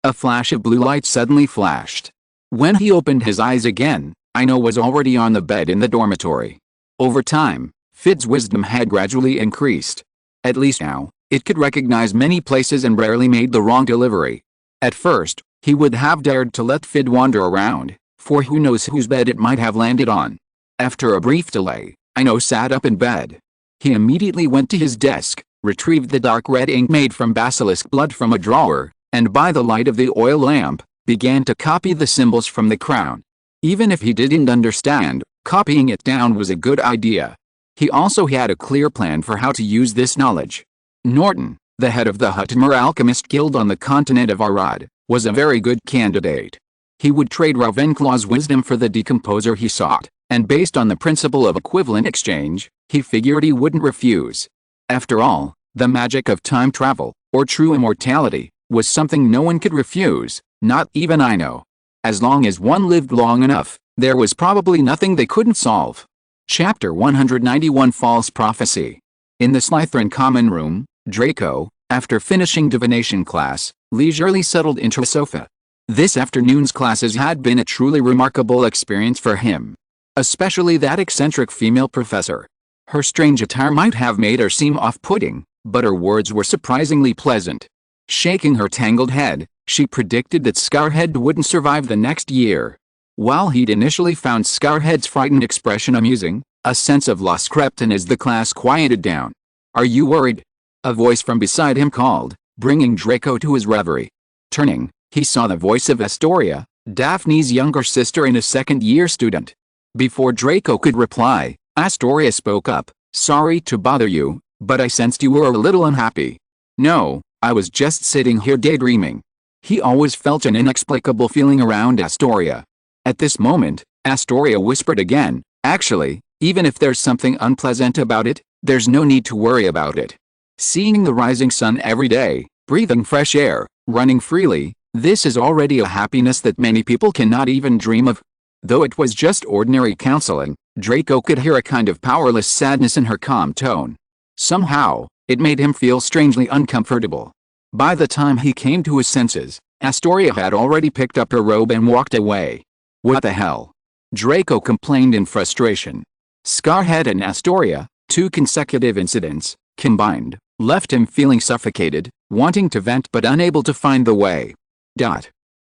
A flash of blue light suddenly flashed. When he opened his eyes again, Ino was already on the bed in the dormitory. Over time, Fid's wisdom had gradually increased. At least now, it could recognize many places and rarely made the wrong delivery. At first, he would have dared to let Fid wander around, for who knows whose bed it might have landed on. After a brief delay, Ino sat up in bed. He immediately went to his desk, retrieved the dark red ink made from basilisk blood from a drawer, and by the light of the oil lamp, began to copy the symbols from the crown. Even if he didn't understand, copying it down was a good idea. He also had a clear plan for how to use this knowledge. Norton, the head of the Huttimer Alchemist Guild on the continent of Arad, was a very good candidate. He would trade Ravenclaw's wisdom for the decomposer he sought, and based on the principle of equivalent exchange, he figured he wouldn't refuse. After all, the magic of time travel, or true immortality, was something no one could refuse, not even Ino. As long as one lived long enough, there was probably nothing they couldn't solve. Chapter 191 False Prophecy. In the Slytherin common room, Draco, after finishing divination class, leisurely settled into a sofa. This afternoon's classes had been a truly remarkable experience for him. Especially that eccentric female professor. Her strange attire might have made her seem off-putting, but her words were surprisingly pleasant. Shaking her tangled head, she predicted that Scarhead wouldn't survive the next year. While he'd initially found Scarhead's frightened expression amusing, a sense of loss crept in as the class quieted down. Are you worried? A voice from beside him called, bringing Draco to his reverie. Turning, he saw the voice of Astoria, Daphne's younger sister and a second-year student. Before Draco could reply, Astoria spoke up. Sorry to bother you, but I sensed you were a little unhappy. No, I was just sitting here daydreaming. He always felt an inexplicable feeling around Astoria. At this moment, Astoria whispered again, actually, even if there's something unpleasant about it, there's no need to worry about it. Seeing the rising sun every day, breathing fresh air, running freely, this is already a happiness that many people cannot even dream of. Though it was just ordinary counseling, Draco could hear a kind of powerless sadness in her calm tone. Somehow, it made him feel strangely uncomfortable. By the time he came to his senses, Astoria had already picked up her robe and walked away. What the hell? Draco complained in frustration. Scarhead and Astoria, 2 consecutive incidents, combined, left him feeling suffocated, wanting to vent but unable to find the way.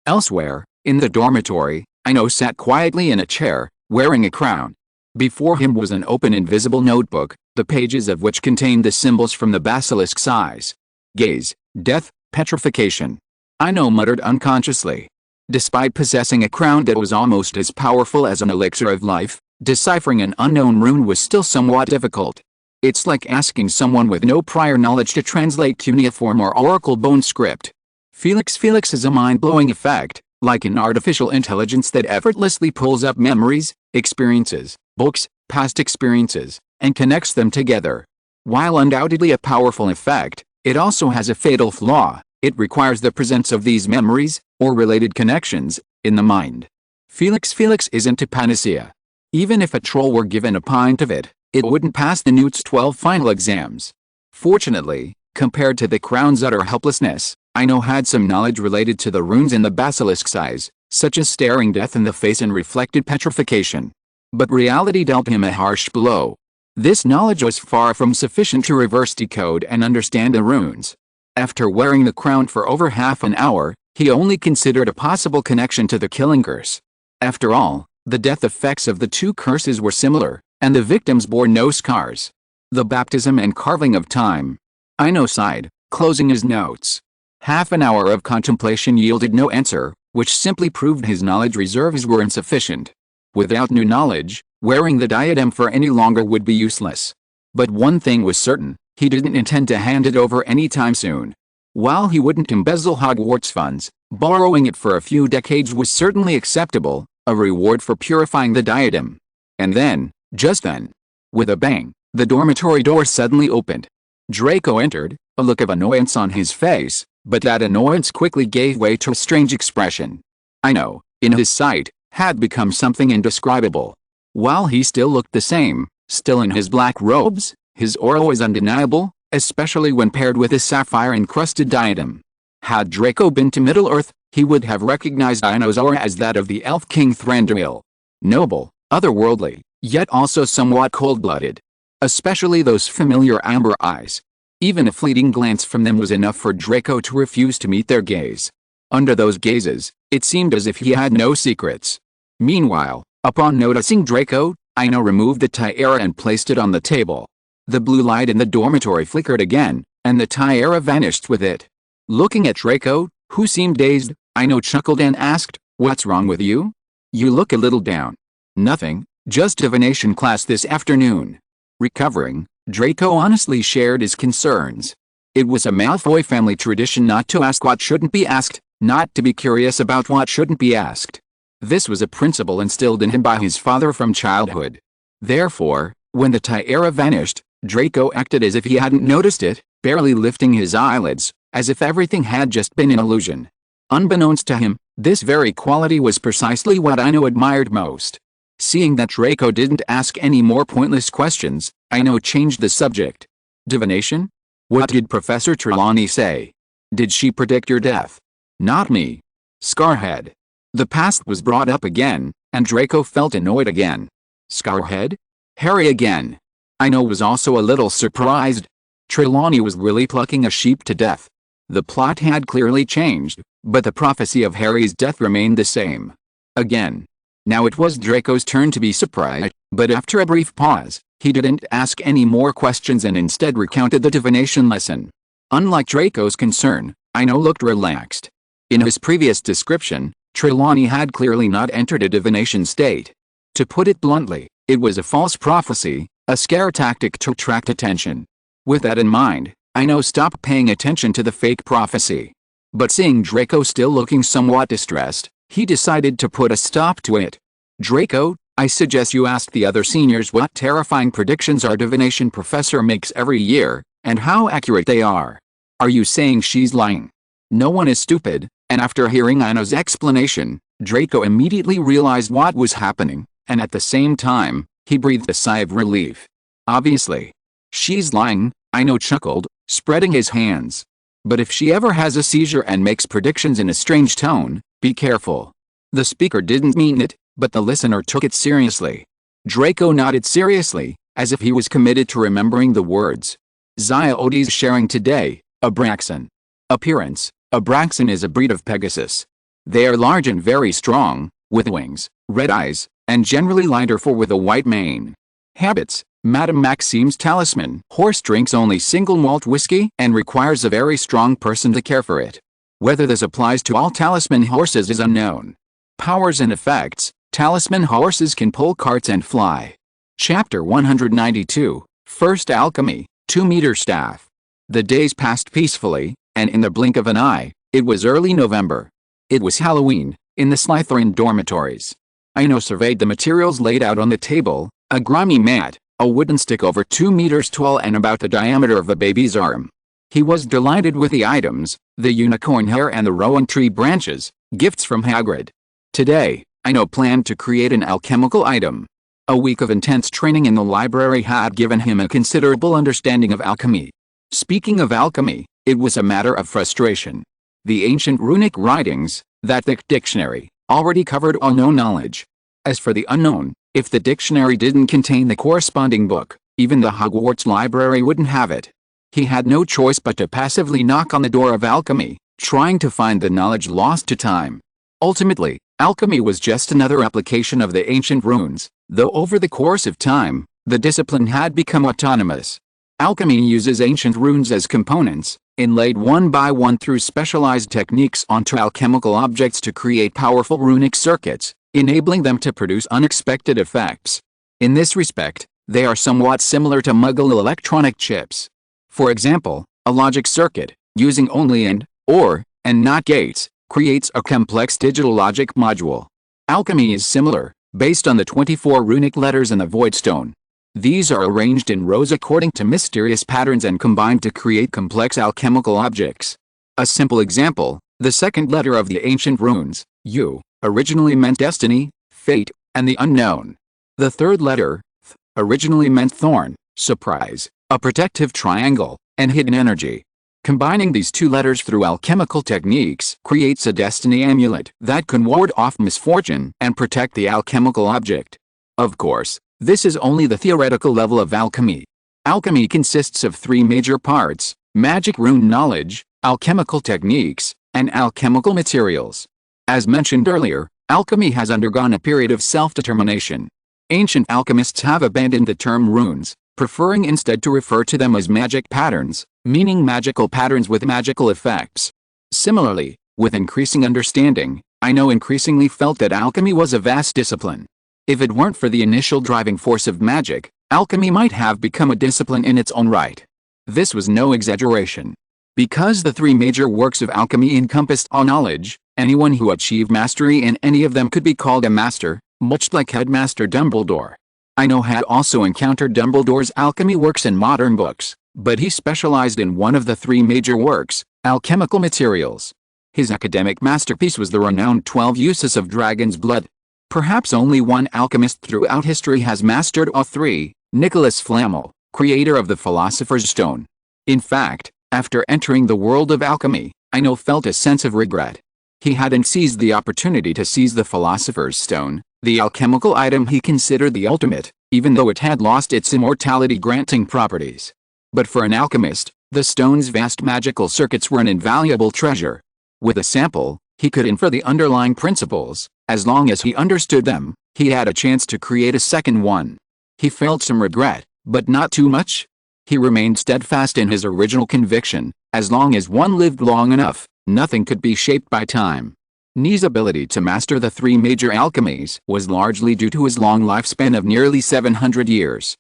Elsewhere, in the dormitory, Ino sat quietly in a chair, wearing a crown. Before him was an open invisible notebook, the pages of which contained the symbols from the basilisk's eyes. Gaze, death, petrification. Ino muttered unconsciously. Despite possessing a crown that was almost as powerful as an elixir of life, deciphering an unknown rune was still somewhat difficult. It's like asking someone with no prior knowledge to translate cuneiform or oracle bone script. Felix is a mind-blowing effect, like an artificial intelligence that effortlessly pulls up memories, experiences, books, past experiences, and connects them together. While undoubtedly a powerful effect, it also has a fatal flaw. It requires the presence of these memories, or related connections, in the mind. Felix isn't a panacea. Even if a troll were given a pint of it, it wouldn't pass the Newt's 12 final exams. Fortunately, compared to the crown's utter helplessness, Ino had some knowledge related to the runes in the basilisk's eyes, such as staring death in the face and reflected petrification. But reality dealt him a harsh blow. This knowledge was far from sufficient to reverse decode and understand the runes. After wearing the crown for over half an hour, he only considered a possible connection to the killing curse. After all, the death effects of the 2 curses were similar, and the victims bore no scars. The baptism and carving of time. Ino sighed, closing his notes. Half an hour of contemplation yielded no answer, which simply proved his knowledge reserves were insufficient. Without new knowledge, wearing the diadem for any longer would be useless. But one thing was certain, he didn't intend to hand it over anytime soon. While he wouldn't embezzle Hogwarts funds, borrowing it for a few decades was certainly acceptable, a reward for purifying the diadem. And then, just then, with a bang, the dormitory door suddenly opened. Draco entered, a look of annoyance on his face, but that annoyance quickly gave way to a strange expression. Ino, in his sight, had become something indescribable. While he still looked the same, still in his black robes, his aura was undeniable, especially when paired with his sapphire-encrusted diadem. Had Draco been to Middle-earth, he would have recognized Ino's aura as that of the elf king Thranduil. Noble, otherworldly, yet also somewhat cold-blooded. Especially those familiar amber eyes. Even a fleeting glance from them was enough for Draco to refuse to meet their gaze. Under those gazes, it seemed as if he had no secrets. Meanwhile, upon noticing Draco, Ino removed the tiara and placed it on the table. The blue light in the dormitory flickered again, and the tiara vanished with it. Looking at Draco, who seemed dazed, Ino chuckled and asked, "What's wrong with you? You look a little down." "Nothing, just divination class this afternoon." Recovering, Draco honestly shared his concerns. It was a Malfoy family tradition not to ask what shouldn't be asked, not to be curious about what shouldn't be asked. This was a principle instilled in him by his father from childhood. Therefore, when the tiara vanished, Draco acted as if he hadn't noticed it, barely lifting his eyelids, as if everything had just been an illusion. Unbeknownst to him, this very quality was precisely what Ino admired most. Seeing that Draco didn't ask any more pointless questions, Ino changed the subject. "Divination? What did Professor Trelawney say? Did she predict your death?" "Not me." "Scarhead." The past was brought up again, and Draco felt annoyed again. "Scarhead? Harry again." Ino was also a little surprised. Trelawney was really plucking a sheep to death. The plot had clearly changed, but the prophecy of Harry's death remained the same. Again. Now it was Draco's turn to be surprised, but after a brief pause, he didn't ask any more questions and instead recounted the divination lesson. Unlike Draco's concern, Ino looked relaxed. In his previous description, Trelawney had clearly not entered a divination state. To put it bluntly, it was a false prophecy, a scare tactic to attract attention. With that in mind, Ino stopped paying attention to the fake prophecy. But seeing Draco still looking somewhat distressed, he decided to put a stop to it. Draco, I suggest you ask the other seniors what terrifying predictions our divination professor makes every year, and how accurate they are. Are you saying she's lying? No one is stupid, and after hearing Ino's explanation, Draco immediately realized what was happening, and at the same time, he breathed a sigh of relief. Obviously. She's lying, Ino chuckled, spreading his hands. But if she ever has a seizure and makes predictions in a strange tone, be careful. The speaker didn't mean it, but the listener took it seriously. Draco nodded seriously, as if he was committed to remembering the words. Ziodes sharing today, Abraxan. Appearance, Abraxan is a breed of Pegasus. They are large and very strong, with wings, red eyes, and generally lighter fur with a white mane. Habits, Madame Maxime's talisman. Horse drinks only single malt whiskey and requires a very strong person to care for it. Whether this applies to all talisman horses is unknown. Powers and effects, talisman horses can pull carts and fly. Chapter 192, First Alchemy, 2-meter staff. The days passed peacefully, and in the blink of an eye, it was early November. It was Halloween, in the Slytherin dormitories. Ino surveyed the materials laid out on the table, a grimy mat, a wooden stick over 2 meters tall and about the diameter of a baby's arm. He was delighted with the items, the unicorn hair and the rowan tree branches, gifts from Hagrid. Today, Ino planned to create an alchemical item. A week of intense training in the library had given him a considerable understanding of alchemy. Speaking of alchemy, it was a matter of frustration. The ancient runic writings, that thick dictionary, already covered all known knowledge. As for the unknown, if the dictionary didn't contain the corresponding book, even the Hogwarts library wouldn't have it. He had no choice but to passively knock on the door of alchemy, trying to find the knowledge lost to time. Ultimately, alchemy was just another application of the ancient runes, though over the course of time, the discipline had become autonomous. Alchemy uses ancient runes as components, inlaid one by one through specialized techniques onto alchemical objects to create powerful runic circuits, enabling them to produce unexpected effects. In this respect, they are somewhat similar to Muggle electronic chips. For example, a logic circuit, using only AND, OR, and NOT gates, creates a complex digital logic module. Alchemy is similar, based on the 24 runic letters in the Void Stone. These are arranged in rows according to mysterious patterns and combined to create complex alchemical objects. A simple example, the second letter of the ancient runes, U, originally meant destiny, fate, and the unknown. The third letter, Th, originally meant thorn, surprise, a protective triangle, and hidden energy. Combining these two letters through alchemical techniques creates a destiny amulet that can ward off misfortune and protect the alchemical object. Of course, this is only the theoretical level of alchemy. Alchemy consists of 3 major parts: magic rune knowledge, alchemical techniques, and alchemical materials. As mentioned earlier, alchemy has undergone a period of self-determination. Ancient alchemists have abandoned the term runes, preferring instead to refer to them as magic patterns, meaning magical patterns with magical effects. Similarly, with increasing understanding, Ino increasingly felt that alchemy was a vast discipline. If it weren't for the initial driving force of magic, alchemy might have become a discipline in its own right. This was no exaggeration. Because the 3 major works of alchemy encompassed all knowledge, anyone who achieved mastery in any of them could be called a master, much like Headmaster Dumbledore. Ino had also encountered Dumbledore's alchemy works in modern books, but he specialized in one of the 3 major works, alchemical materials. His academic masterpiece was the renowned 12 Uses of Dragon's Blood. Perhaps only one alchemist throughout history has mastered all 3, Nicholas Flamel, creator of the Philosopher's Stone. In fact, after entering the world of alchemy, Ino felt a sense of regret. He hadn't seized the opportunity to seize the Philosopher's Stone, the alchemical item he considered the ultimate, even though it had lost its immortality-granting properties. But for an alchemist, the stone's vast magical circuits were an invaluable treasure. With a sample, He could infer the underlying principles. As long as he understood them, he had a chance to create a second one. He felt some regret, but not too much. He remained steadfast in his original conviction: as long as one lived long enough, nothing could be shaped by time. Ni's ability to master the three major alchemies was largely due to his long lifespan of nearly 700 years.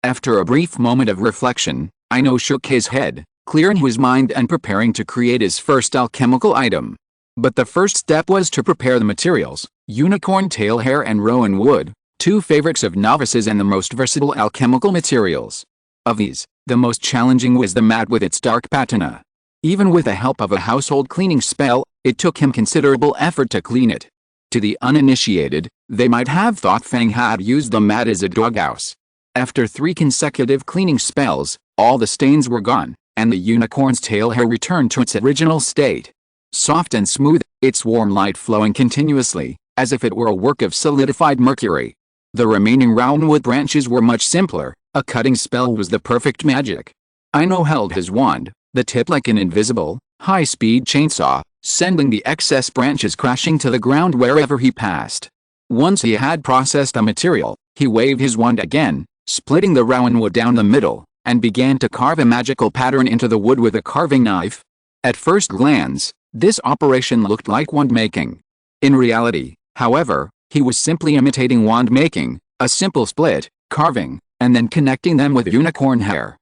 After a brief moment of reflection, Ino shook his head, clearing his mind and preparing to create his first alchemical item. But the first step was to prepare the materials: unicorn tail hair and rowan wood, two favorites of novices and the most versatile alchemical materials. Of these, the most challenging was the mat with its dark patina. Even with the help of a household cleaning spell, it took him considerable effort to clean it. To the uninitiated, they might have thought Fang had used the mat as a doghouse. After 3 consecutive cleaning spells, all the stains were gone, and the unicorn's tail hair returned to its original state. Soft and smooth, its warm light flowing continuously, as if it were a work of solidified mercury. The remaining roundwood branches were much simpler. A cutting spell was the perfect magic. Ino held his wand, the tip like an invisible, high-speed chainsaw, sending the excess branches crashing to the ground wherever he passed. Once he had processed the material, he waved his wand again, splitting the rowanwood down the middle, and began to carve a magical pattern into the wood with a carving knife. At first glance, this operation looked like wand making. In reality, however, he was simply imitating wand making: a simple split, carving, and then connecting them with unicorn hair.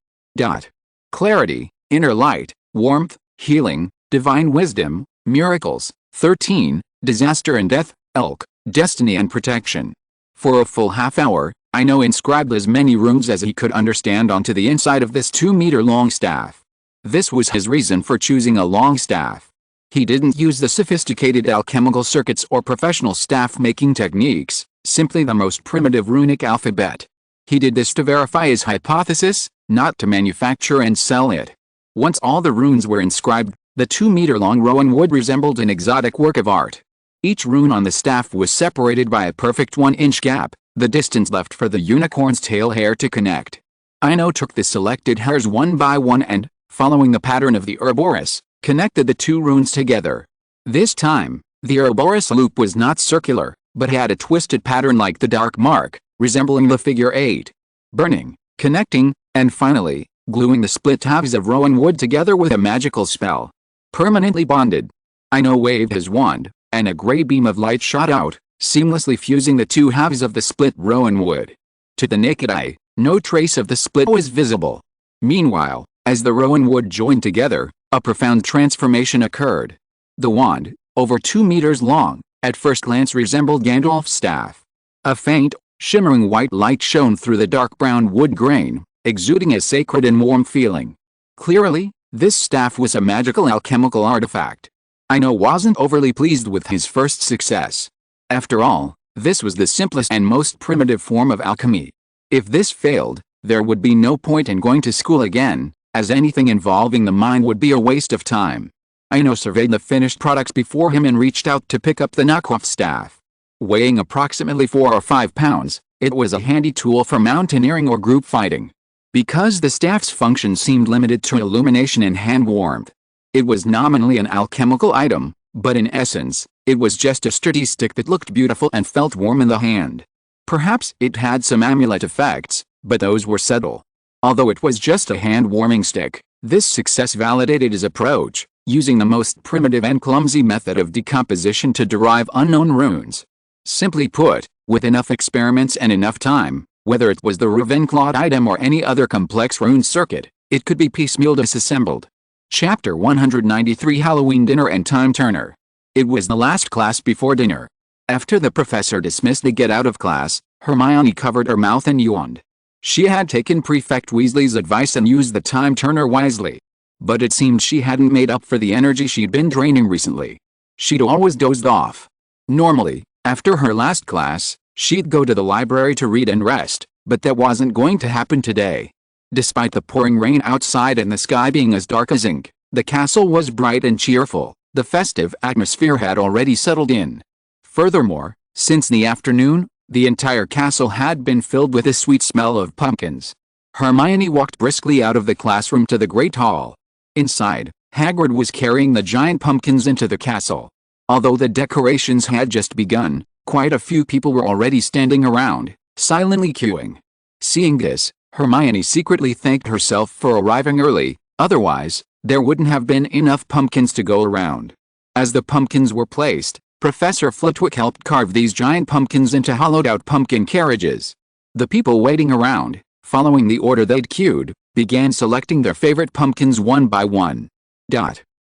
Clarity, inner light, warmth, healing, divine wisdom, miracles, 13, disaster and death, elk, destiny and protection. For a full half hour, Ino inscribed as many runes as he could understand onto the inside of this 2-meter-long staff. This was his reason for choosing a long staff. He didn't use the sophisticated alchemical circuits or professional staff-making techniques, simply the most primitive runic alphabet. He did this to verify his hypothesis, not to manufacture and sell it. Once all the runes were inscribed, the 2-meter-long rowan wood resembled an exotic work of art. Each rune on the staff was separated by a perfect 1-inch gap, the distance left for the unicorn's tail hair to connect. Ino took the selected hairs one by one and, following the pattern of the Ouroboros, connected the 2 runes together. This time, the Ouroboros loop was not circular, but had a twisted pattern like the dark mark, resembling the figure 8. Burning, connecting, and finally, gluing the split halves of rowan wood together with a magical spell. Permanently bonded. Ino waved his wand, and a gray beam of light shot out, seamlessly fusing the 2 halves of the split rowan wood. To the naked eye, no trace of the split was visible. Meanwhile, as the rowan wood joined together, a profound transformation occurred. The wand, over 2 meters long, at first glance resembled Gandalf's staff. A faint, shimmering white light shone through the dark brown wood grain, exuding a sacred and warm feeling. Clearly, this staff was a magical alchemical artifact. Ino wasn't overly pleased with his first success. After all, this was the simplest and most primitive form of alchemy. If this failed, there would be no point in going to school again, as anything involving the mind would be a waste of time. Ino surveyed the finished products before him and reached out to pick up the knockoff staff. Weighing approximately 4 or 5 pounds, it was a handy tool for mountaineering or group fighting. Because the staff's function seemed limited to illumination and hand warmth, it was nominally an alchemical item, but in essence, it was just a sturdy stick that looked beautiful and felt warm in the hand. Perhaps it had some amulet effects, but those were subtle. Although it was just a hand-warming stick, this success validated his approach, using the most primitive and clumsy method of decomposition to derive unknown runes. Simply put, with enough experiments and enough time, whether it was the Ravenclaw item or any other complex rune circuit, it could be piecemeal disassembled. Chapter 193 Halloween Dinner and Time Turner. It was the last class before dinner. After the professor dismissed the get-out-of class, Hermione covered her mouth and yawned. She had taken Prefect Weasley's advice and used the time turner wisely. But it seemed she hadn't made up for the energy she'd been draining recently. She'd always dozed off. Normally, after her last class, she'd go to the library to read and rest, but that wasn't going to happen today. Despite the pouring rain outside and the sky being as dark as ink, the castle was bright and cheerful. The festive atmosphere had already settled in. Furthermore, since the afternoon, the entire castle had been filled with a sweet smell of pumpkins. Hermione walked briskly out of the classroom to the great hall. Inside, Hagrid was carrying the giant pumpkins into the castle. Although the decorations had just begun, quite a few people were already standing around, silently queuing. Seeing this, Hermione secretly thanked herself for arriving early, otherwise, there wouldn't have been enough pumpkins to go around. As the pumpkins were placed, Professor Flitwick helped carve these giant pumpkins into hollowed-out pumpkin carriages. The people waiting around, following the order they'd queued, began selecting their favorite pumpkins one by one.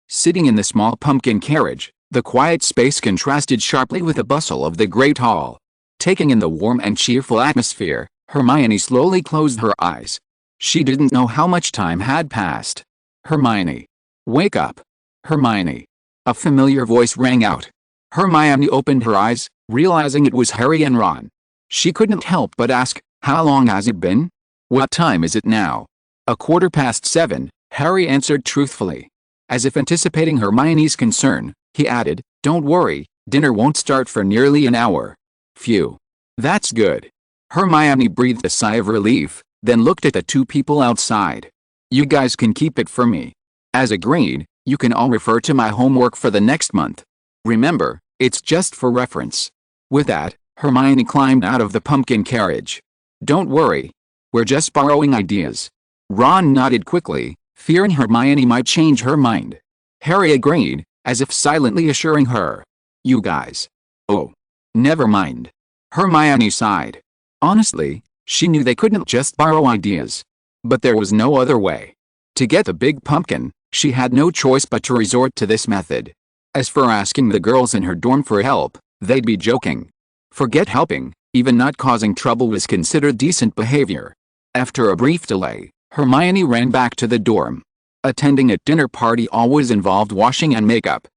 Sitting in the small pumpkin carriage, the quiet space contrasted sharply with the bustle of the Great Hall. Taking in the warm and cheerful atmosphere, Hermione slowly closed her eyes. She didn't know how much time had passed. "Hermione! Wake up! Hermione!" A familiar voice rang out. Hermione opened her eyes, realizing it was Harry and Ron. She couldn't help but ask, "How long has it been? What time is it now?" "7:15, Harry answered truthfully. As if anticipating Hermione's concern, he added, "Don't worry, dinner won't start for nearly an hour." "Phew. That's good." Hermione breathed a sigh of relief, then looked at the two people outside. "You guys can keep it for me. As agreed, you can all refer to my homework for the next month. Remember, it's just for reference." With that, Hermione climbed out of the pumpkin carriage. "Don't worry. We're just borrowing ideas." Ron nodded quickly, fearing Hermione might change her mind. Harry agreed, as if silently assuring her. "You guys. Oh. Never mind." Hermione sighed. Honestly, she knew they couldn't just borrow ideas. But there was no other way. To get the big pumpkin, she had no choice but to resort to this method. As for asking the girls in her dorm for help, they'd be joking. Forget helping, even not causing trouble was considered decent behavior. After a brief delay, Hermione ran back to the dorm. Attending a dinner party always involved washing and makeup.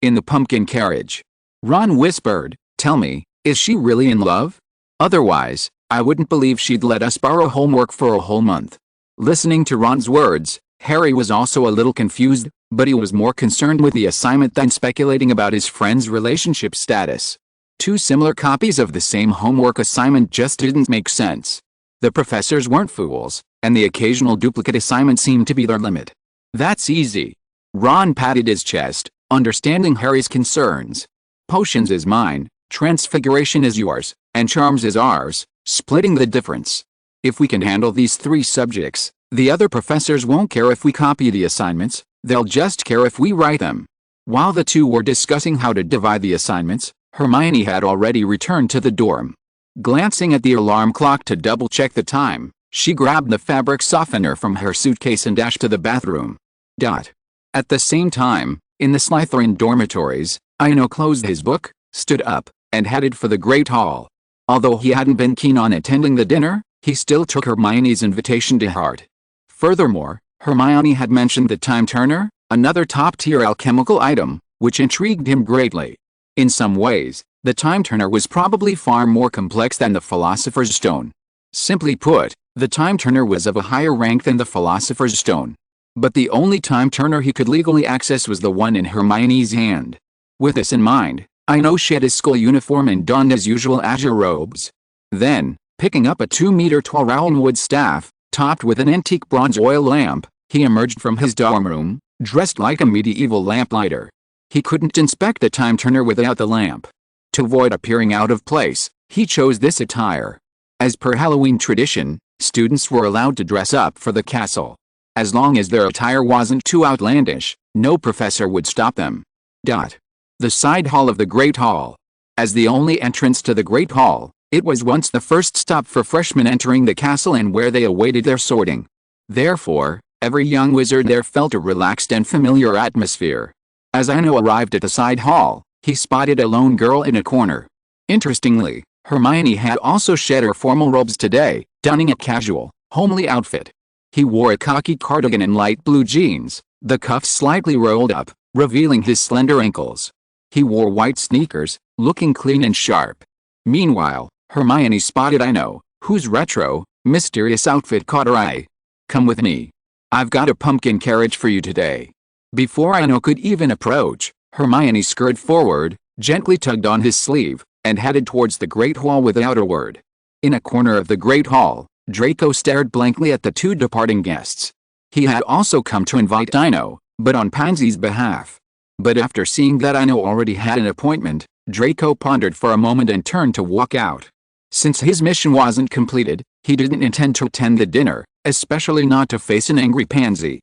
In the pumpkin carriage, Ron whispered, "Tell me, is she really in love? Otherwise, I wouldn't believe she'd let us borrow homework for a whole month." Listening to Ron's words, Harry was also a little confused, but he was more concerned with the assignment than speculating about his friend's relationship status. Two similar copies of the same homework assignment just didn't make sense. The professors weren't fools, and the occasional duplicate assignment seemed to be their limit. "That's easy." Ron patted his chest, understanding Harry's concerns. "Potions is mine, transfiguration is yours, and charms is ours, splitting the difference. If we can handle these three subjects, the other professors won't care if we copy the assignments, they'll just care if we write them." While the two were discussing how to divide the assignments, Hermione had already returned to the dorm. Glancing at the alarm clock to double-check the time, she grabbed the fabric softener from her suitcase and dashed to the bathroom. At the same time, in the Slytherin dormitories, Ino closed his book, stood up, and headed for the Great Hall. Although he hadn't been keen on attending the dinner, he still took Hermione's invitation to heart. Furthermore, Hermione had mentioned the time turner, another top-tier alchemical item, which intrigued him greatly. In some ways, the time turner was probably far more complex than the Philosopher's Stone. Simply put, the time turner was of a higher rank than the Philosopher's Stone. But the only time turner he could legally access was the one in Hermione's hand. With this in mind, Ino shed his school uniform and donned his usual azure robes. Then, picking up a 2-meter-tall roundwood staff, topped with an antique bronze oil lamp, he emerged from his dorm room, dressed like a medieval lamplighter. He couldn't inspect the time turner without the lamp. To avoid appearing out of place, he chose this attire. As per Halloween tradition, students were allowed to dress up for the castle. As long as their attire wasn't too outlandish, no professor would stop them. The side hall of the Great Hall. As the only entrance to the Great Hall, it was once the first stop for freshmen entering the castle and where they awaited their sorting. Therefore, every young wizard there felt a relaxed and familiar atmosphere. As Ino arrived at the side hall, he spotted a lone girl in a corner. Interestingly, Hermione had also shed her formal robes today, donning a casual, homely outfit. He wore a khaki cardigan and light blue jeans, the cuffs slightly rolled up, revealing his slender ankles. He wore white sneakers, looking clean and sharp. Meanwhile, Hermione spotted Ino, whose retro, mysterious outfit caught her eye. "Come with me. I've got a pumpkin carriage for you today." Before Ino could even approach, Hermione scurried forward, gently tugged on his sleeve, and headed towards the Great Hall without a word. In a corner of the Great Hall, Draco stared blankly at the two departing guests. He had also come to invite Ino, but on Pansy's behalf. But after seeing that Ino already had an appointment, Draco pondered for a moment and turned to walk out. Since his mission wasn't completed, he didn't intend to attend the dinner, especially not to face an angry Pansy.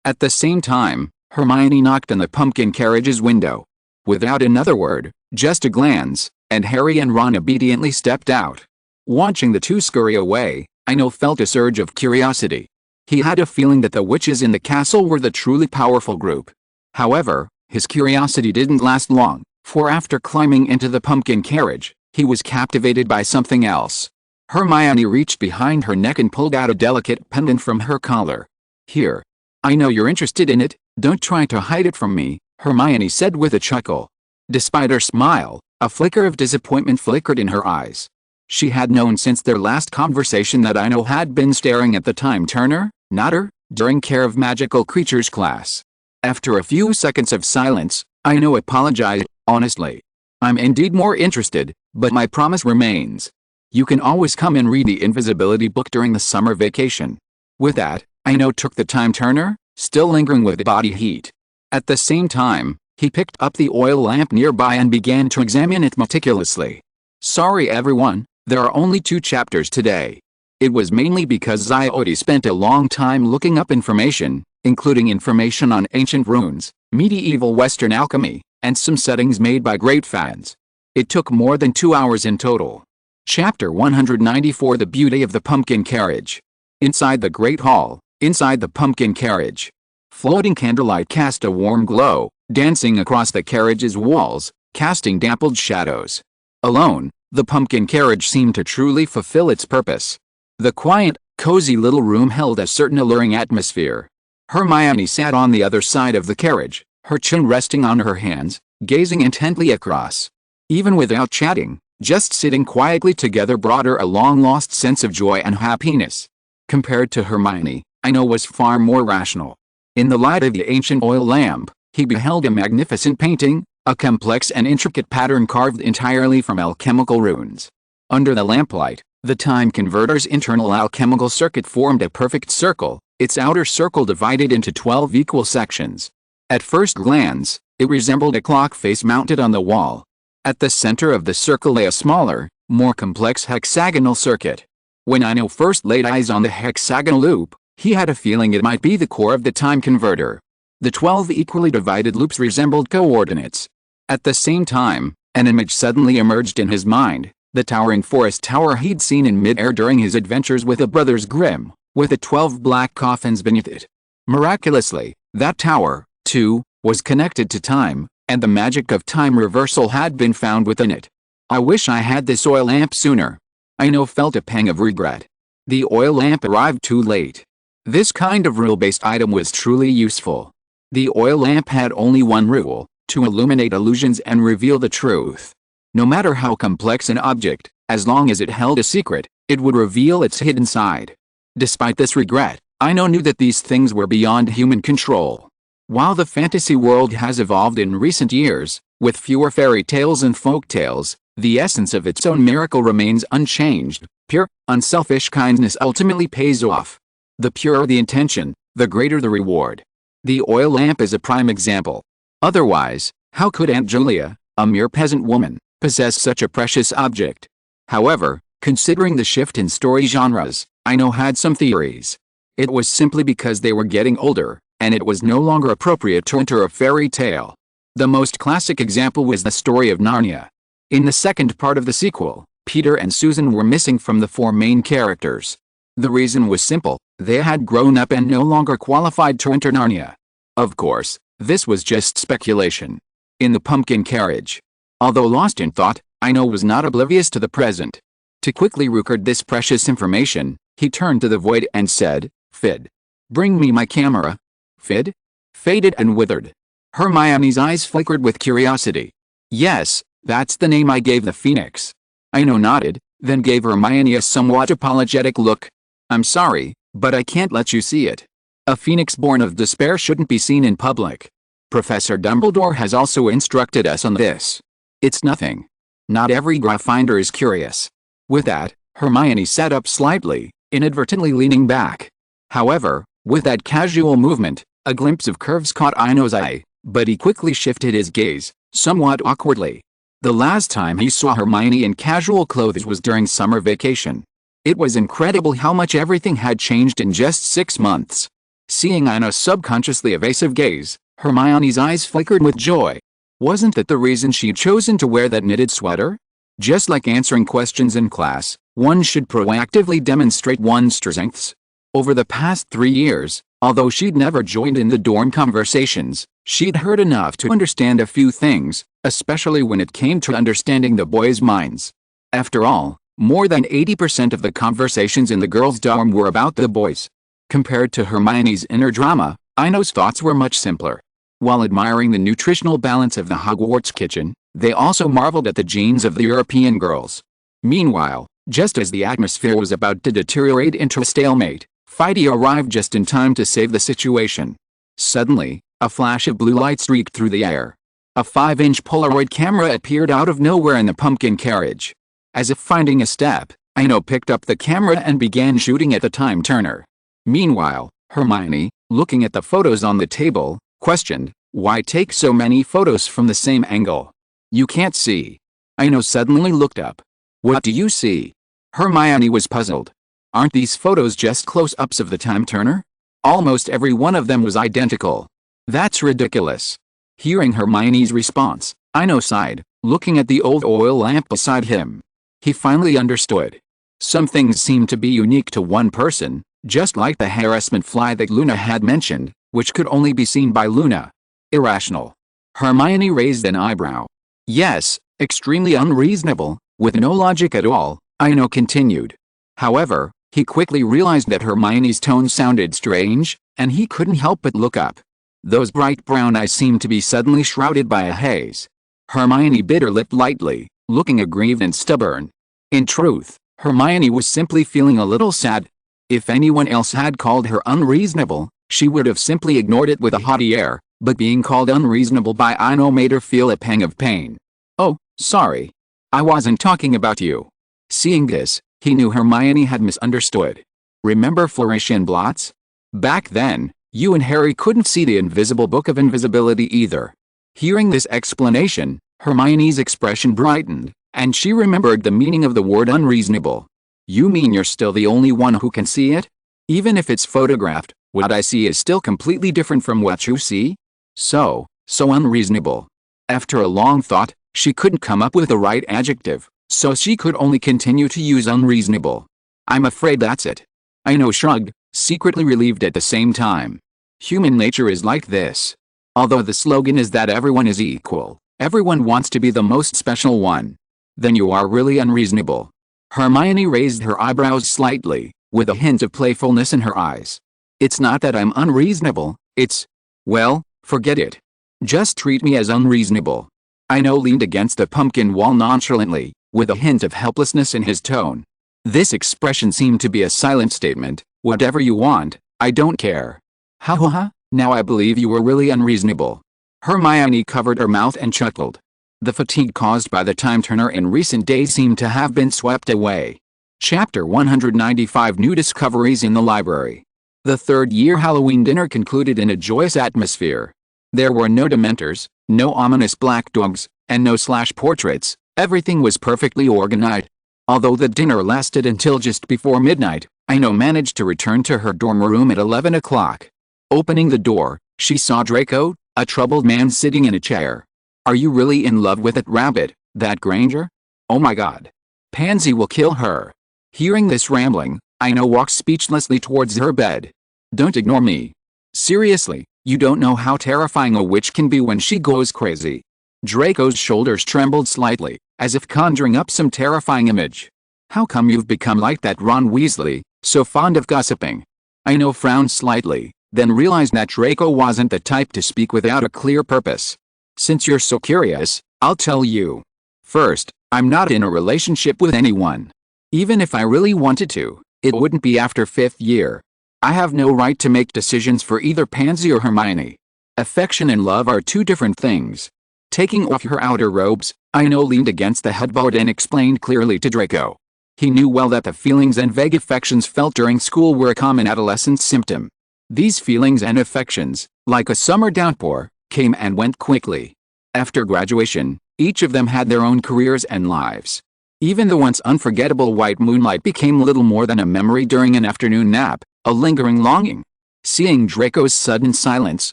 At the same time, Hermione knocked on the pumpkin carriage's window. Without another word, just a glance, and Harry and Ron obediently stepped out. Watching the two scurry away, Ino felt a surge of curiosity. He had a feeling that the witches in the castle were the truly powerful group. However, his curiosity didn't last long, for after climbing into the pumpkin carriage, he was captivated by something else. Hermione reached behind her neck and pulled out a delicate pendant from her collar. "Here. I know you're interested in it, don't try to hide it from me," Hermione said with a chuckle. Despite her smile, a flicker of disappointment flickered in her eyes. She had known since their last conversation that Ino had been staring at the time turner, not her, during Care of Magical Creatures class. After a few seconds of silence, Ino apologized, "Honestly, I'm indeed more interested, but my promise remains. You can always come and read the invisibility book during the summer vacation." With that, Ino took the time turner, still lingering with body heat. At the same time, he picked up the oil lamp nearby and began to examine it meticulously. "Sorry everyone, there are only 2 chapters today." It was mainly because Zyodi spent a long time looking up information, including information on ancient runes, medieval Western alchemy, and some settings made by great fans. It took more than 2 hours in total. Chapter 194: The Beauty of the Pumpkin Carriage. Inside the Great Hall, inside the pumpkin carriage. Floating candlelight cast a warm glow, dancing across the carriage's walls, casting dappled shadows. Alone, the pumpkin carriage seemed to truly fulfill its purpose. The quiet, cozy little room held a certain alluring atmosphere. Hermione sat on the other side of the carriage, her chin resting on her hands, gazing intently across. Even without chatting, just sitting quietly together brought her a long-lost sense of joy and happiness. Compared to Hermione, Ino was far more rational. In the light of the ancient oil lamp, he beheld a magnificent painting, a complex and intricate pattern carved entirely from alchemical runes. Under the lamplight, the time converter's internal alchemical circuit formed a perfect circle, its outer circle divided into 12 equal sections. At first glance, it resembled a clock face mounted on the wall. At the center of the circle lay a smaller, more complex hexagonal circuit. When Ino first laid eyes on the hexagonal loop, he had a feeling it might be the core of the time converter. The 12 equally divided loops resembled coordinates. At the same time, an image suddenly emerged in his mind, the towering forest tower he'd seen in mid-air during his adventures with the Brothers Grimm, with the 12 black coffins beneath it. Miraculously, that tower, too, was connected to time, and the magic of time reversal had been found within it. "I wish I had this oil lamp sooner." Ino felt a pang of regret. The oil lamp arrived too late. This kind of rule-based item was truly useful. The oil lamp had only one rule: to illuminate illusions and reveal the truth. No matter how complex an object, as long as it held a secret, it would reveal its hidden side. Despite this regret, Ino knew that these things were beyond human control. While the fantasy world has evolved in recent years, with fewer fairy tales and folk tales, the essence of its own miracle remains unchanged. Pure, unselfish kindness ultimately pays off. The purer the intention, the greater the reward. The oil lamp is a prime example. Otherwise, how could Aunt Julia, a mere peasant woman, possess such a precious object? However, considering the shift in story genres, Ino had some theories. It was simply because they were getting older, and it was no longer appropriate to enter a fairy tale. The most classic example was the story of Narnia. In the second part of the sequel, Peter and Susan were missing from the 4 main characters. The reason was simple: they had grown up and no longer qualified to enter Narnia. Of course, this was just speculation. In the pumpkin carriage, although lost in thought, Ino was not oblivious to the present. To quickly record this precious information, he turned to the void and said, "Fid. Bring me my camera." Fid? Faded and withered. Hermione's eyes flickered with curiosity. "Yes, that's the name I gave the phoenix." Ino nodded, then gave Hermione a somewhat apologetic look. "I'm sorry, but I can't let you see it. A phoenix born of despair shouldn't be seen in public. Professor Dumbledore has also instructed us on this. It's nothing. Not every Gryffindor is curious." With that, Hermione sat up slightly, inadvertently leaning back. However, with that casual movement, A glimpse of curves caught Ino's eye, but he quickly shifted his gaze, somewhat awkwardly. The last time he saw Hermione in casual clothes was during summer vacation. It was incredible how much everything had changed in just 6 months. Seeing Ino's subconsciously evasive gaze, Hermione's eyes flickered with joy. Wasn't that the reason she'd chosen to wear that knitted sweater? Just like answering questions in class, one should proactively demonstrate one's strengths. Over the past 3 years, although she'd never joined in the dorm conversations, she'd heard enough to understand a few things, especially when it came to understanding the boys' minds. After all, more than 80% of the conversations in the girls' dorm were about the boys. Compared to Hermione's inner drama, Ino's thoughts were much simpler. While admiring the nutritional balance of the Hogwarts kitchen, they also marveled at the genes of the European girls. Meanwhile, just as the atmosphere was about to deteriorate into a stalemate, Fighty arrived just in time to save the situation. Suddenly, a flash of blue light streaked through the air. A 5-inch Polaroid camera appeared out of nowhere in the pumpkin carriage. As if finding a step, Ino picked up the camera and began shooting at the time turner. Meanwhile, Hermione, looking at the photos on the table, questioned, "Why take so many photos from the same angle? You can't see." Ino suddenly looked up. "What do you see?" Hermione was puzzled. "Aren't these photos just close-ups of the time turner? Almost every one of them was identical." "That's ridiculous." Hearing Hermione's response, Ino sighed, looking at the old oil lamp beside him. He finally understood. Some things seemed to be unique to one person, just like the harassment fly that Luna had mentioned, which could only be seen by Luna. Irrational. Hermione raised an eyebrow. "Yes, extremely unreasonable, with no logic at all," Ino continued. However, he quickly realized that Hermione's tone sounded strange, and he couldn't help but look up. Those bright brown eyes seemed to be suddenly shrouded by a haze. Hermione bit her lip lightly, looking aggrieved and stubborn. In truth, Hermione was simply feeling a little sad. If anyone else had called her unreasonable, she would have simply ignored it with a haughty air, but being called unreasonable by Ino made her feel a pang of pain. "Oh, sorry. I wasn't talking about you." Seeing this, he knew Hermione had misunderstood. Remember Florentian blots? Back then, you and Harry couldn't see the invisible book of invisibility either. Hearing this explanation, Hermione's expression brightened, and she remembered the meaning of the word unreasonable. "You mean you're still the only one who can see it? Even if it's photographed, what I see is still completely different from what you see? So unreasonable." After a long thought, she couldn't come up with the right adjective, so she could only continue to use unreasonable. "I'm afraid that's it." Ino shrugged, secretly relieved at the same time. Human nature is like this. Although the slogan is that everyone is equal, everyone wants to be the most special one. Then you are really unreasonable. Hermione raised her eyebrows slightly, with a hint of playfulness in her eyes. "It's not that I'm unreasonable, it's... well, forget it. Just treat me as unreasonable." Ino leaned against the pumpkin wall nonchalantly, with a hint of helplessness in his tone. This expression seemed to be a silent statement. "Whatever you want, I don't care." "Ha ha ha, now I believe you were really unreasonable." Hermione covered her mouth and chuckled. The fatigue caused by the time turner in recent days seemed to have been swept away. Chapter 195 New Discoveries in the Library. The third-year Halloween dinner concluded in a joyous atmosphere. There were no dementors, no ominous black dogs, and no slash portraits. Everything was perfectly organized. Although the dinner lasted until just before midnight, Ino managed to return to her dorm room at 11 o'clock. Opening the door, she saw Draco, a troubled man sitting in a chair. "Are you really in love with that rabbit, that Granger? Oh my god. Pansy will kill her." Hearing this rambling, Ino walked speechlessly towards her bed. "Don't ignore me. Seriously, you don't know how terrifying a witch can be when she goes crazy." Draco's shoulders trembled slightly, as if conjuring up some terrifying image. "How come you've become like that Ron Weasley, so fond of gossiping?" Ino frowned slightly, then realized that Draco wasn't the type to speak without a clear purpose. "Since you're so curious, I'll tell you. First, I'm not in a relationship with anyone. Even if I really wanted to, it wouldn't be after 5th year. I have no right to make decisions for either Pansy or Hermione. Affection and love are two different things." Taking off her outer robes, Ino leaned against the headboard and explained clearly to Draco. He knew well that the feelings and vague affections felt during school were a common adolescent symptom. These feelings and affections, like a summer downpour, came and went quickly. After graduation, each of them had their own careers and lives. Even the once unforgettable white moonlight became little more than a memory during an afternoon nap, a lingering longing. Seeing Draco's sudden silence,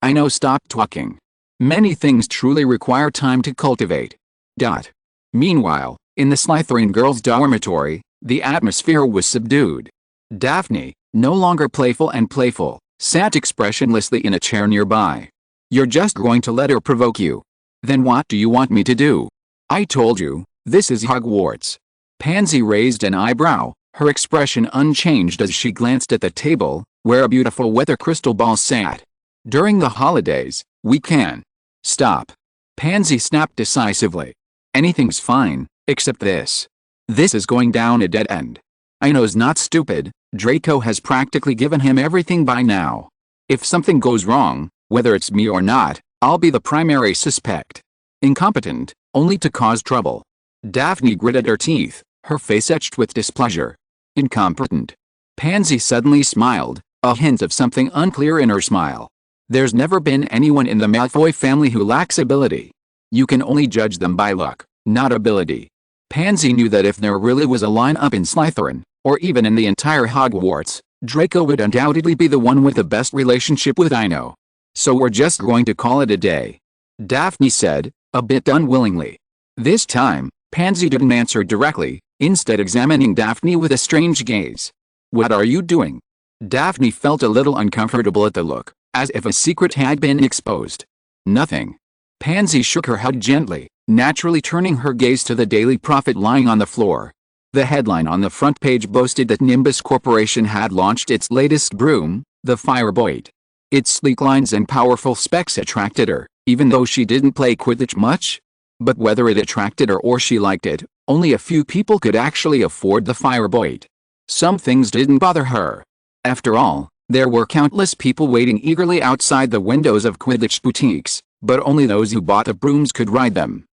Ino stopped talking. Many things truly require time to cultivate. Meanwhile, in the Slytherin girls' dormitory, the atmosphere was subdued. Daphne, no longer playful, sat expressionlessly in a chair nearby. "You're just going to let her provoke you? Then what do you want me to do? I told you, this is Hogwarts." Pansy raised an eyebrow, her expression unchanged as she glanced at the table, where a beautiful weather crystal ball sat. "During the holidays, we can." "Stop," Pansy snapped decisively. "Anything's fine, except this. This is going down a dead end. Ino's not stupid, Draco has practically given him everything by now. If something goes wrong, whether it's me or not, I'll be the primary suspect. Incompetent, only to cause trouble." Daphne gritted her teeth, her face etched with displeasure. "Incompetent?" Pansy suddenly smiled, a hint of something unclear in her smile. "There's never been anyone in the Malfoy family who lacks ability. You can only judge them by luck, not ability." Pansy knew that if there really was a line-up in Slytherin, or even in the entire Hogwarts, Draco would undoubtedly be the one with the best relationship with Ino. "So we're just going to call it a day," Daphne said, a bit unwillingly. This time, Pansy didn't answer directly, instead examining Daphne with a strange gaze. "What are you doing?" Daphne felt a little uncomfortable at the look, as if a secret had been exposed. "Nothing." Pansy shook her head gently, naturally turning her gaze to the Daily Prophet lying on the floor. The headline on the front page boasted that Nimbus Corporation had launched its latest broom, the Firebolt. Its sleek lines and powerful specs attracted her, even though she didn't play Quidditch much. But whether it attracted her or she liked it, only a few people could actually afford the Firebolt. Some things didn't bother her. After all, there were countless people waiting eagerly outside the windows of Quidditch boutiques, but only those who bought the brooms could ride them.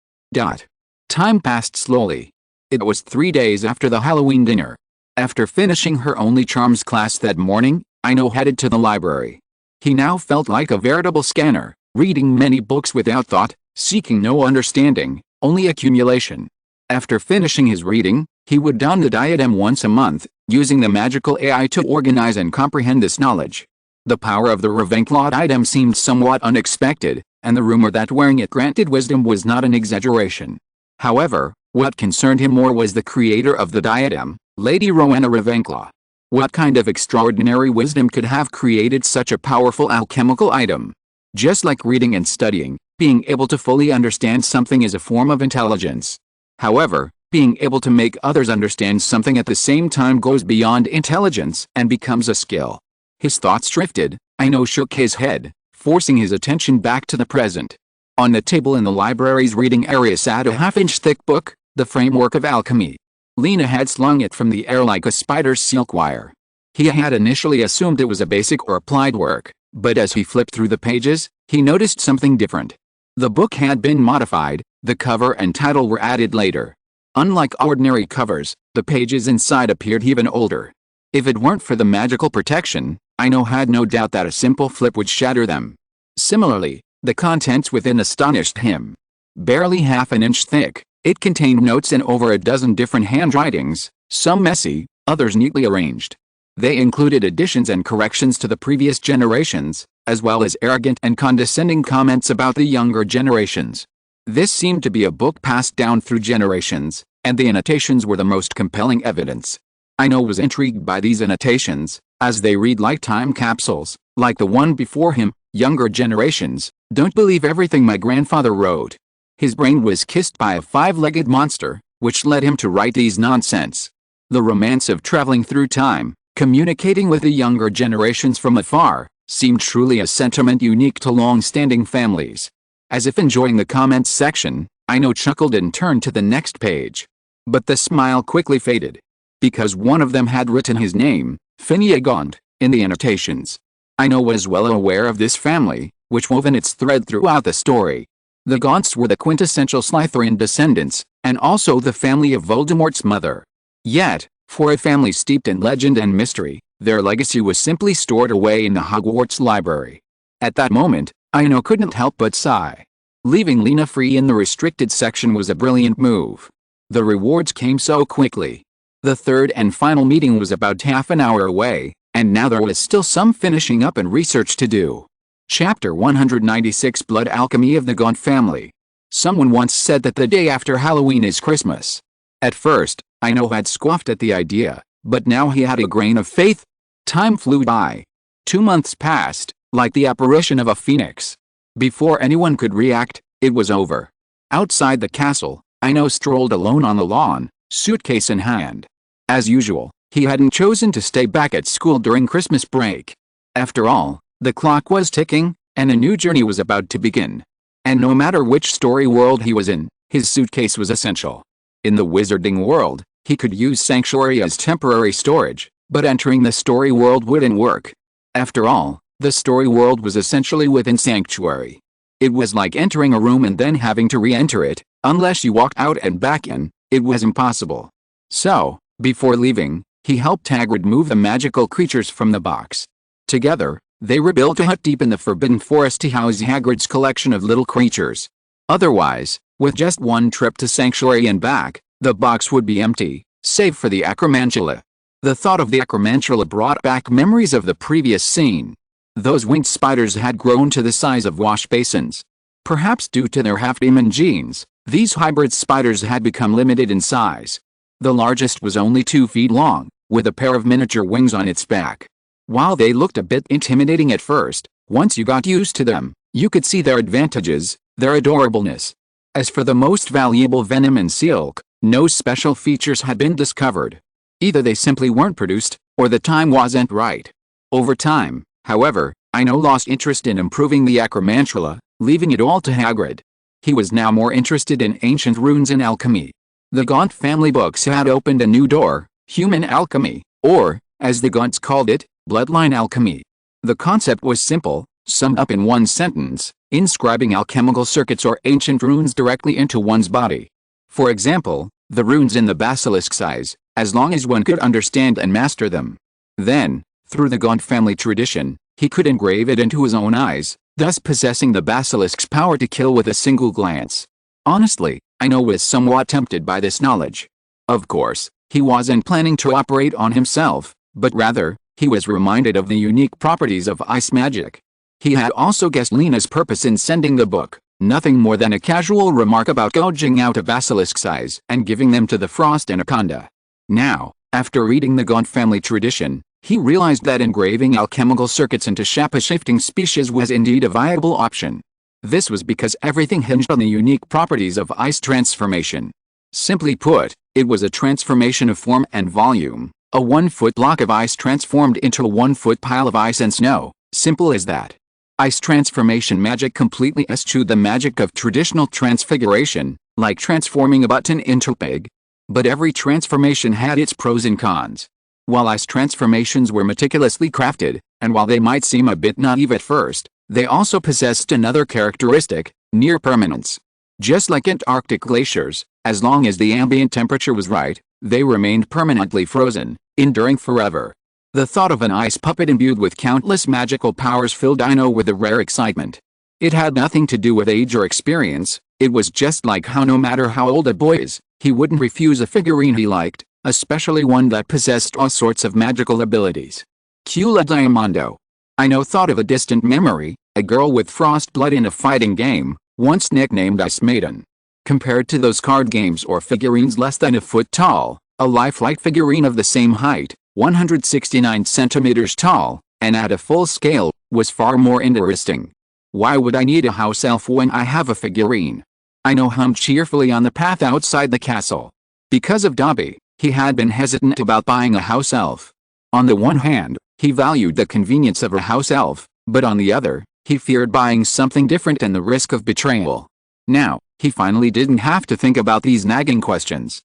Time passed slowly. It was 3 days after the Halloween dinner. After finishing her only charms class that morning, Ino headed to the library. He now felt like a veritable scanner, reading many books without thought, seeking no understanding, only accumulation. After finishing his reading, he would don the diadem once a month, using the magical AI to organize and comprehend this knowledge. The power of the Ravenclaw diadem seemed somewhat unexpected, and the rumor that wearing it granted wisdom was not an exaggeration. However, what concerned him more was the creator of the diadem, Lady Rowena Ravenclaw. What kind of extraordinary wisdom could have created such a powerful alchemical item? Just like reading and studying, being able to fully understand something is a form of intelligence. However, being able to make others understand something at the same time goes beyond intelligence and becomes a skill. His thoughts drifted. Ino shook his head, forcing his attention back to the present. On the table in the library's reading area sat a half-inch thick book, The Framework of Alchemy. Lena had slung it from the air like a spider's silk wire. He had initially assumed it was a basic or applied work, but as he flipped through the pages, he noticed something different. The book had been modified, the cover and title were added later. Unlike ordinary covers, the pages inside appeared even older. If it weren't for the magical protection, Ino had no doubt that a simple flip would shatter them. Similarly, the contents within astonished him. Barely half an inch thick, it contained notes in over a dozen different handwritings, some messy, others neatly arranged. They included additions and corrections to the previous generations, as well as arrogant and condescending comments about the younger generations. This seemed to be a book passed down through generations, and the annotations were the most compelling evidence. Ino was intrigued by these annotations, as they read like time capsules, like the one before him. Younger generations, don't believe everything my grandfather wrote. His brain was kissed by a 5-legged monster, which led him to write these nonsense. The romance of traveling through time, communicating with the younger generations from afar, seemed truly a sentiment unique to long-standing families. As if enjoying the comments section, Ino chuckled and turned to the next page. But the smile quickly faded. Because one of them had written his name, Phineas Gaunt, in the annotations. Ino was well aware of this family, which woven its thread throughout the story. The Gaunts were the quintessential Slytherin descendants, and also the family of Voldemort's mother. Yet, for a family steeped in legend and mystery, Their legacy was simply stored away in the Hogwarts library. At that moment, Ino couldn't help but sigh. Leaving Lena free in the restricted section was a brilliant move. The rewards came so quickly. The third and final meeting was about half an hour away, and now there was still some finishing up and research to do. Chapter 196 Blood Alchemy of the Gaunt Family. Someone once said that the day after Halloween is Christmas. At first, Ino had scoffed at the idea, but now he had a grain of faith. Time flew by. 2 months passed, like the apparition of a phoenix. Before anyone could react, it was over. Outside the castle, Ino strolled alone on the lawn, suitcase in hand. As usual, he hadn't chosen to stay back at school during Christmas break. After all, the clock was ticking, and a new journey was about to begin. And no matter which story world he was in, his suitcase was essential. In the wizarding world, he could use Sanctuary as temporary storage, but entering the story world wouldn't work. After all, the story world was essentially within Sanctuary. It was like entering a room and then having to re-enter it. Unless you walked out and back in, it was impossible. So, before leaving, he helped Hagrid move the magical creatures from the box. Together, they rebuilt a hut deep in the Forbidden Forest to house Hagrid's collection of little creatures. Otherwise, with just one trip to Sanctuary and back, the box would be empty, save for the acromantula. The thought of the acromantula brought back memories of the previous scene. Those winged spiders had grown to the size of wash basins. Perhaps due to their half-demon genes, these hybrid spiders had become limited in size. The largest was only 2 feet long, with a pair of miniature wings on its back. While they looked a bit intimidating at first, once you got used to them, you could see their advantages, their adorableness. As for the most valuable venom and silk, no special features had been discovered. Either they simply weren't produced, or the time wasn't right. Over time, however, Ino lost interest in improving the acromantula, leaving it all to Hagrid. He was now more interested in ancient runes and alchemy. The Gaunt family books had opened a new door, human alchemy, or, as the Gaunts called it, bloodline alchemy. The concept was simple, summed up in one sentence: inscribing alchemical circuits or ancient runes directly into one's body. For example, the runes in the basilisk's eyes, as long as one could understand and master them. Then, through the Gaunt family tradition, he could engrave it into his own eyes, thus possessing the basilisk's power to kill with a single glance. Honestly, Ino was somewhat tempted by this knowledge. Of course, he wasn't planning to operate on himself, but rather, he was reminded of the unique properties of ice magic. He had also guessed Lena's purpose in sending the book, nothing more than a casual remark about gouging out a basilisk's eyes and giving them to the frost anaconda. Now, after reading the Gaunt family tradition, he realized that engraving alchemical circuits into shape-shifting species was indeed a viable option. This was because everything hinged on the unique properties of ice transformation. Simply put, it was a transformation of form and volume. A 1-foot block of ice transformed into a 1-foot pile of ice and snow, simple as that. Ice transformation magic completely eschewed the magic of traditional transfiguration, like transforming a button into a pig. But every transformation had its pros and cons. While ice transformations were meticulously crafted, and while they might seem a bit naive at first, they also possessed another characteristic: near permanence. Just like Antarctic glaciers, as long as the ambient temperature was right, they remained permanently frozen, enduring forever. The thought of an ice puppet imbued with countless magical powers filled Ino with a rare excitement. It had nothing to do with age or experience. It was just like how no matter how old a boy is, he wouldn't refuse a figurine he liked, especially one that possessed all sorts of magical abilities. Cula Diamondo. Ino thought of a distant memory, a girl with frost blood in a fighting game, once nicknamed Ice Maiden. Compared to those card games or figurines less than a foot tall, a lifelike figurine of the same height, 169 centimeters tall, and at a full scale, was far more interesting. Why would I need a house elf when I have a figurine? Ino hummed cheerfully on the path outside the castle. Because of Dobby, he had been hesitant about buying a house elf. On the one hand, he valued the convenience of a house elf, but on the other, he feared buying something different and the risk of betrayal. Now, he finally didn't have to think about these nagging questions.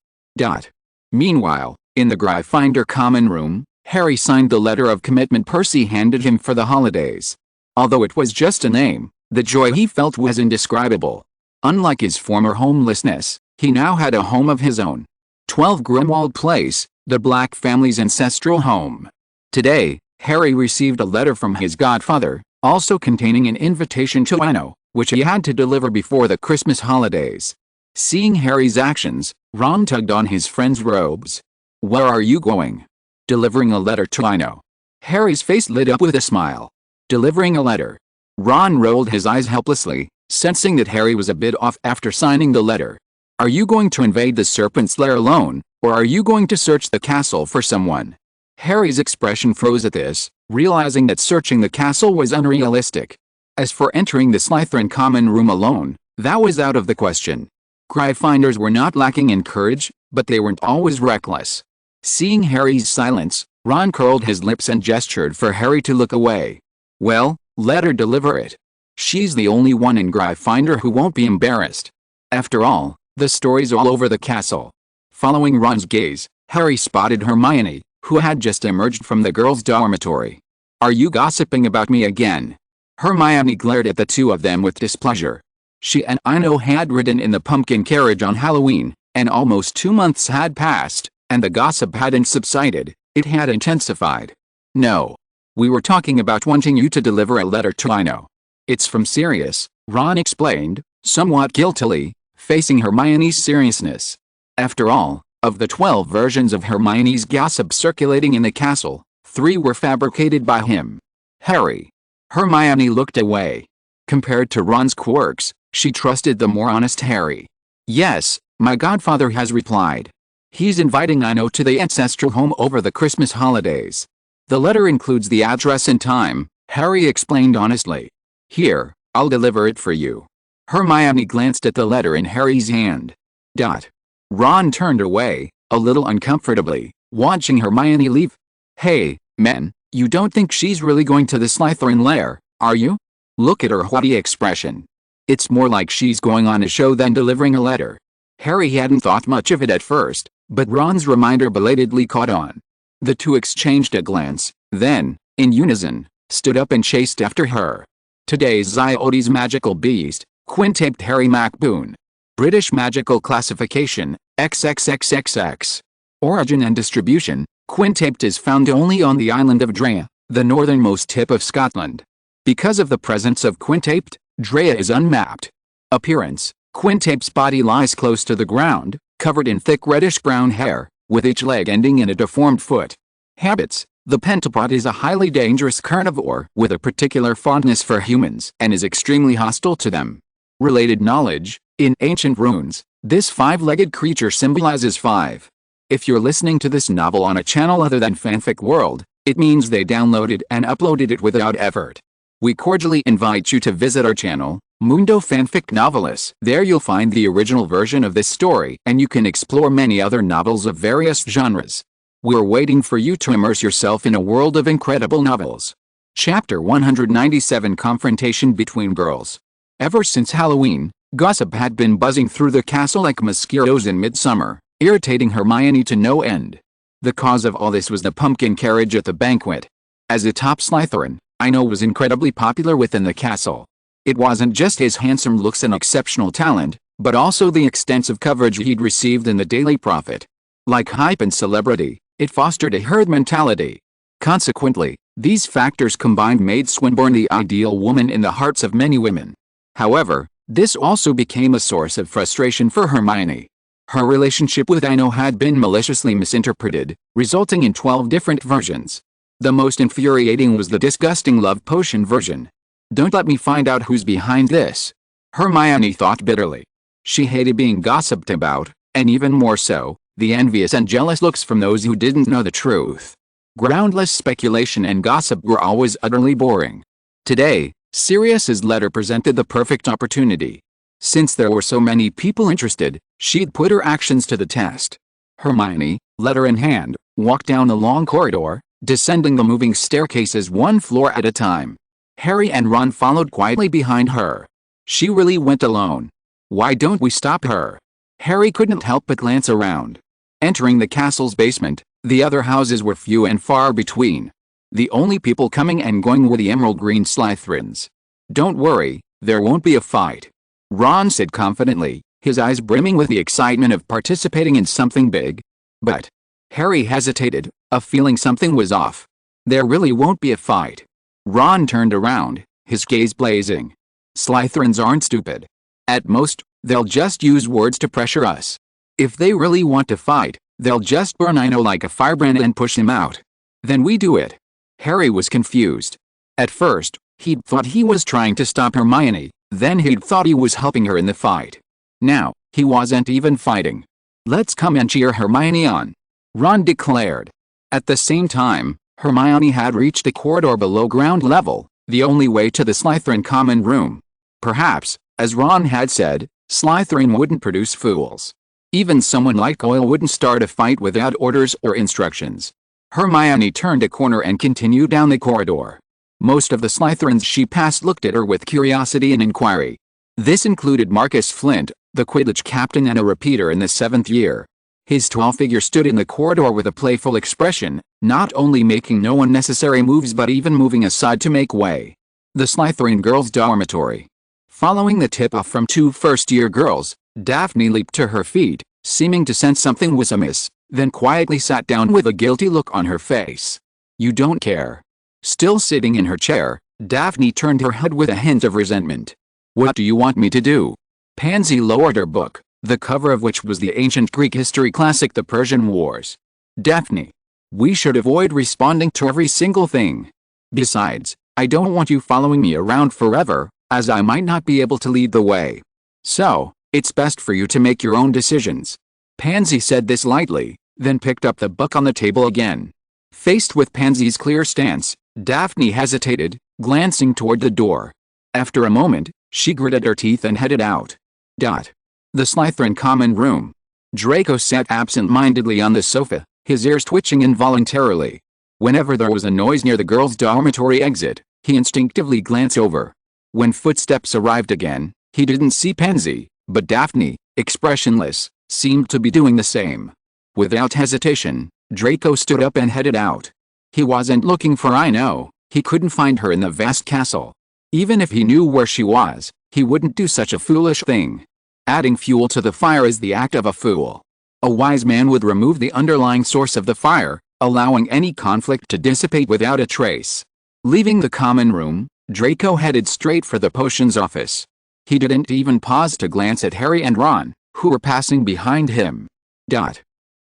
Meanwhile, in the Gryffindor common room, Harry signed the letter of commitment Percy handed him for the holidays. Although it was just a name, the joy he felt was indescribable. Unlike his former homelessness, he now had a home of his own. 12 Grimwald Place, the Black family's ancestral home. Today, Harry received a letter from his godfather, also containing an invitation to Ino, which he had to deliver before the Christmas holidays. Seeing Harry's actions, Ron tugged on his friend's robes. "Where are you going?" "Delivering a letter to Ino." Harry's face lit up with a smile. Delivering a letter. Ron rolled his eyes helplessly, sensing that Harry was a bit off after signing the letter. "Are you going to invade the Serpent's Lair alone, or are you going to search the castle for someone?" Harry's expression froze at this, realizing that searching the castle was unrealistic. As for entering the Slytherin common room alone, that was out of the question. Gryffindors were not lacking in courage, but they weren't always reckless. Seeing Harry's silence, Ron curled his lips and gestured for Harry to look away. "Well, let her deliver it. She's the only one in Gryffindor who won't be embarrassed. After all, the story's all over the castle." Following Ron's gaze, Harry spotted Hermione, who had just emerged from the girls' dormitory. "Are you gossiping about me again?" Hermione glared at the two of them with displeasure. She and Ino had ridden in the pumpkin carriage on Halloween, and almost 2 months had passed, and the gossip hadn't subsided, it had intensified. "No. We were talking about wanting you to deliver a letter to Ino. It's from Sirius," Ron explained, somewhat guiltily, facing Hermione's seriousness. After all, of the 12 versions of Hermione's gossip circulating in the castle, 3 were fabricated by him. Harry. Hermione looked away. Compared to Ron's quirks, she trusted the more honest Harry. "Yes, my godfather has replied. He's inviting Ino to the ancestral home over the Christmas holidays. The letter includes the address and time," Harry explained honestly. "Here, I'll deliver it for you." Hermione glanced at the letter in Harry's hand. Ron turned away, a little uncomfortably, watching Hermione leave. "Hey, men, you don't think she's really going to the Slytherin lair, are you? Look at her haughty expression. It's more like she's going on a show than delivering a letter." Harry hadn't thought much of it at first, but Ron's reminder belatedly caught on. The two exchanged a glance, then, in unison, stood up and chased after her. Today's Ziotes magical beast, quintaped Harry MacBoon. British magical classification, XXXXX. Origin and distribution, quintaped is found only on the island of Drea, the northernmost tip of Scotland. Because of the presence of quintaped, Drea is unmapped. Appearance, quintaped's body lies close to the ground, covered in thick reddish-brown hair, with each leg ending in a deformed foot. Habits, the pentapod is a highly dangerous carnivore with a particular fondness for humans and is extremely hostile to them. Related knowledge, in ancient runes, this 5-legged creature symbolizes 5. If you're listening to this novel on a channel other than Fanfic World, it means they downloaded and uploaded it without effort. We cordially invite you to visit our channel, Mundo Fanfic Novelis. There you'll find the original version of this story and you can explore many other novels of various genres. We're waiting for you to immerse yourself in a world of incredible novels. Chapter 197 Confrontation Between Girls. Ever since Halloween, gossip had been buzzing through the castle like mosquitoes in midsummer, irritating Hermione to no end. The cause of all this was the pumpkin carriage at the banquet. As a top Slytherin, Ino was incredibly popular within the castle. It wasn't just his handsome looks and exceptional talent, but also the extensive coverage he'd received in the Daily Prophet. Like hype and celebrity, it fostered a herd mentality. Consequently, these factors combined made Swinburne the ideal woman in the hearts of many women. However, this also became a source of frustration for Hermione. Her relationship with Ino had been maliciously misinterpreted, resulting in 12 different versions. The most infuriating was the disgusting love potion version. "Don't let me find out who's behind this," Hermione thought bitterly. She hated being gossiped about, and even more so, the envious and jealous looks from those who didn't know the truth. Groundless speculation and gossip were always utterly boring. Today, Sirius's letter presented the perfect opportunity. Since there were so many people interested, she'd put her actions to the test. Hermione, letter in hand, walked down the long corridor, descending the moving staircases one floor at a time. Harry and Ron followed quietly behind her. She really went alone. Why don't we stop her? Harry couldn't help but glance around. Entering the castle's basement, the other houses were few and far between. The only people coming and going were the emerald green Slytherins. "Don't worry, there won't be a fight," Ron said confidently, his eyes brimming with the excitement of participating in something big. But Harry hesitated, a feeling something was off. There really won't be a fight. Ron turned around, his gaze blazing. Slytherins aren't stupid. At most, they'll just use words to pressure us. If they really want to fight, they'll just burn Ino like a firebrand and push him out. Then we do it. Harry was confused. At first, he'd thought he was trying to stop Hermione, then he'd thought he was helping her in the fight. Now, he wasn't even fighting. Let's come and cheer Hermione on, Ron declared. At the same time, Hermione had reached a corridor below ground level, the only way to the Slytherin common room. Perhaps, as Ron had said, Slytherin wouldn't produce fools. Even someone like Goyle wouldn't start a fight without orders or instructions. Hermione turned a corner and continued down the corridor. Most of the Slytherins she passed looked at her with curiosity and inquiry. This included Marcus Flint, the Quidditch captain and a repeater in the 7th year. His tall figure stood in the corridor with a playful expression, not only making no unnecessary moves but even moving aside to make way. The Slytherin girls' dormitory. Following the tip-off from 2 first-year girls, Daphne leaped to her feet, seeming to sense something was amiss, then quietly sat down with a guilty look on her face. You don't care. Still sitting in her chair, Daphne turned her head with a hint of resentment. What do you want me to do? Pansy lowered her book, the cover of which was the ancient Greek history classic The Persian Wars. Daphne. We should avoid responding to every single thing. Besides, I don't want you following me around forever, as I might not be able to lead the way. So, it's best for you to make your own decisions. Pansy said this lightly, then picked up the book on the table again. Faced with Pansy's clear stance, Daphne hesitated, glancing toward the door. After a moment, she gritted her teeth and headed out. The Slytherin common room. Draco sat absent-mindedly on the sofa, his ears twitching involuntarily. Whenever there was a noise near the girls' dormitory exit, he instinctively glanced over. When footsteps arrived again, he didn't see Pansy, but Daphne, expressionless, seemed to be doing the same. Without hesitation, Draco stood up and headed out. He wasn't looking for Ino, he couldn't find her in the vast castle. Even if he knew where she was, he wouldn't do such a foolish thing. Adding fuel to the fire is the act of a fool. A wise man would remove the underlying source of the fire, allowing any conflict to dissipate without a trace. Leaving the common room, Draco headed straight for the potions office. He didn't even pause to glance at Harry and Ron, who were passing behind him.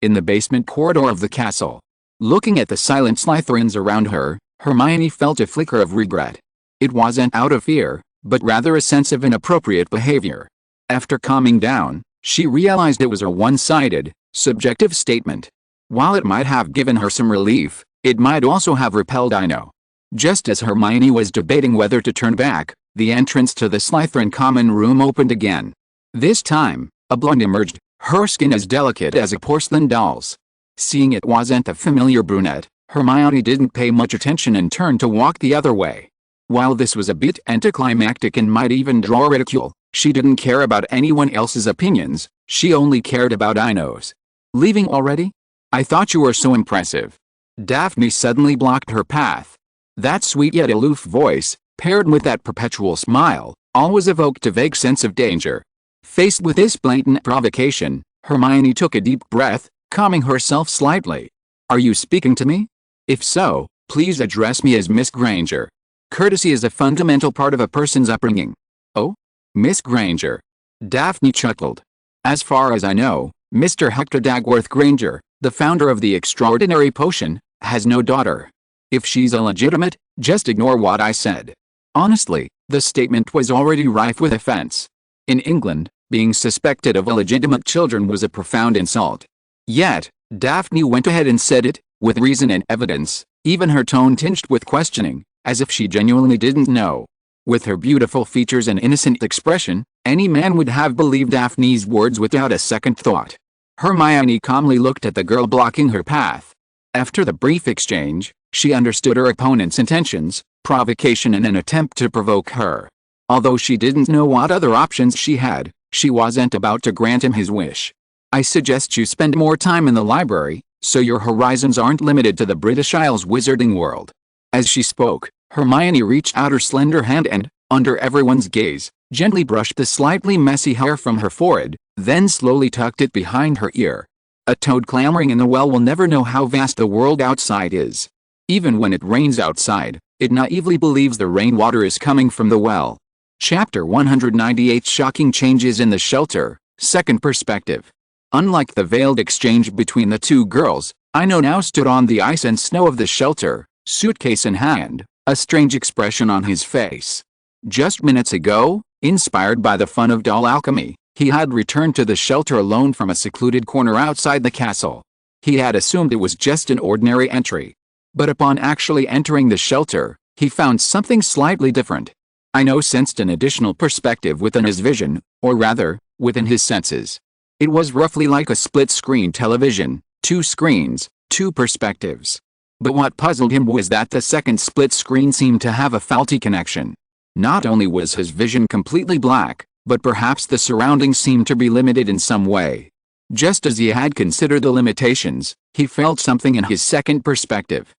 In the basement corridor of the castle. Looking at the silent Slytherins around her, Hermione felt a flicker of regret. It wasn't out of fear, but rather a sense of inappropriate behavior. After calming down, she realized it was a one-sided, subjective statement. While it might have given her some relief, it might also have repelled Ino. Just as Hermione was debating whether to turn back, the entrance to the Slytherin common room opened again. This time, a blonde emerged, her skin as delicate as a porcelain doll's. Seeing it wasn't a familiar brunette, Hermione didn't pay much attention and turned to walk the other way. While this was a bit anticlimactic and might even draw ridicule, she didn't care about anyone else's opinions, she only cared about Ino's. Leaving already? I thought you were so impressive. Daphne suddenly blocked her path. That sweet yet aloof voice, paired with that perpetual smile, always evoked a vague sense of danger. Faced with this blatant provocation, Hermione took a deep breath, calming herself slightly. Are you speaking to me? If so, please address me as Miss Granger. Courtesy is a fundamental part of a person's upbringing. Oh? Miss Granger. Daphne chuckled. As far as I know, Mr. Hector Dagworth Granger, the founder of the extraordinary potion, has no daughter. If she's illegitimate, just ignore what I said. Honestly, the statement was already rife with offense. In England, being suspected of illegitimate children was a profound insult. Yet, Daphne went ahead and said it, with reason and evidence, even her tone tinged with questioning, as if she genuinely didn't know. With her beautiful features and innocent expression, any man would have believed Daphne's words without a second thought. Hermione calmly looked at the girl blocking her path. After the brief exchange, she understood her opponent's intentions, provocation and an attempt to provoke her. Although she didn't know what other options she had, she wasn't about to grant him his wish. I suggest you spend more time in the library, so your horizons aren't limited to the British Isles wizarding world. As she spoke, Hermione reached out her slender hand and, under everyone's gaze, gently brushed the slightly messy hair from her forehead, then slowly tucked it behind her ear. A toad clamoring in the well will never know how vast the world outside is. Even when it rains outside, it naively believes the rainwater is coming from the well. Chapter 198 Shocking Changes in the Shelter, Second Perspective. Unlike the veiled exchange between the two girls, Ino now stood on the ice and snow of the shelter, suitcase in hand, a strange expression on his face. Just minutes ago, inspired by the fun of doll alchemy, he had returned to the shelter alone from a secluded corner outside the castle. He had assumed it was just an ordinary entry. But upon actually entering the shelter, he found something slightly different. Ino sensed an additional perspective within his vision, or rather, within his senses. It was roughly like a split-screen television, two screens, two perspectives. But what puzzled him was that the second split screen seemed to have a faulty connection. Not only was his vision completely black, but perhaps the surroundings seemed to be limited in some way. Just as he had considered the limitations, he felt something in his second perspective.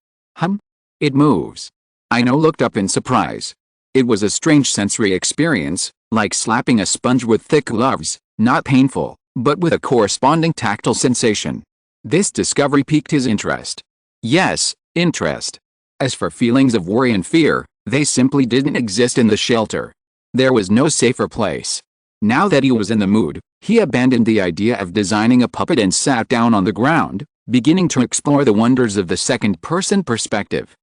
It moves. Ino looked up in surprise. It was a strange sensory experience, like slapping a sponge with thick gloves, not painful, but with a corresponding tactile sensation. This discovery piqued his interest. Yes, interest. As for feelings of worry and fear, they simply didn't exist in the shelter. There was no safer place. Now that he was in the mood, he abandoned the idea of designing a puppet and sat down on the ground, beginning to explore the wonders of the second-person perspective.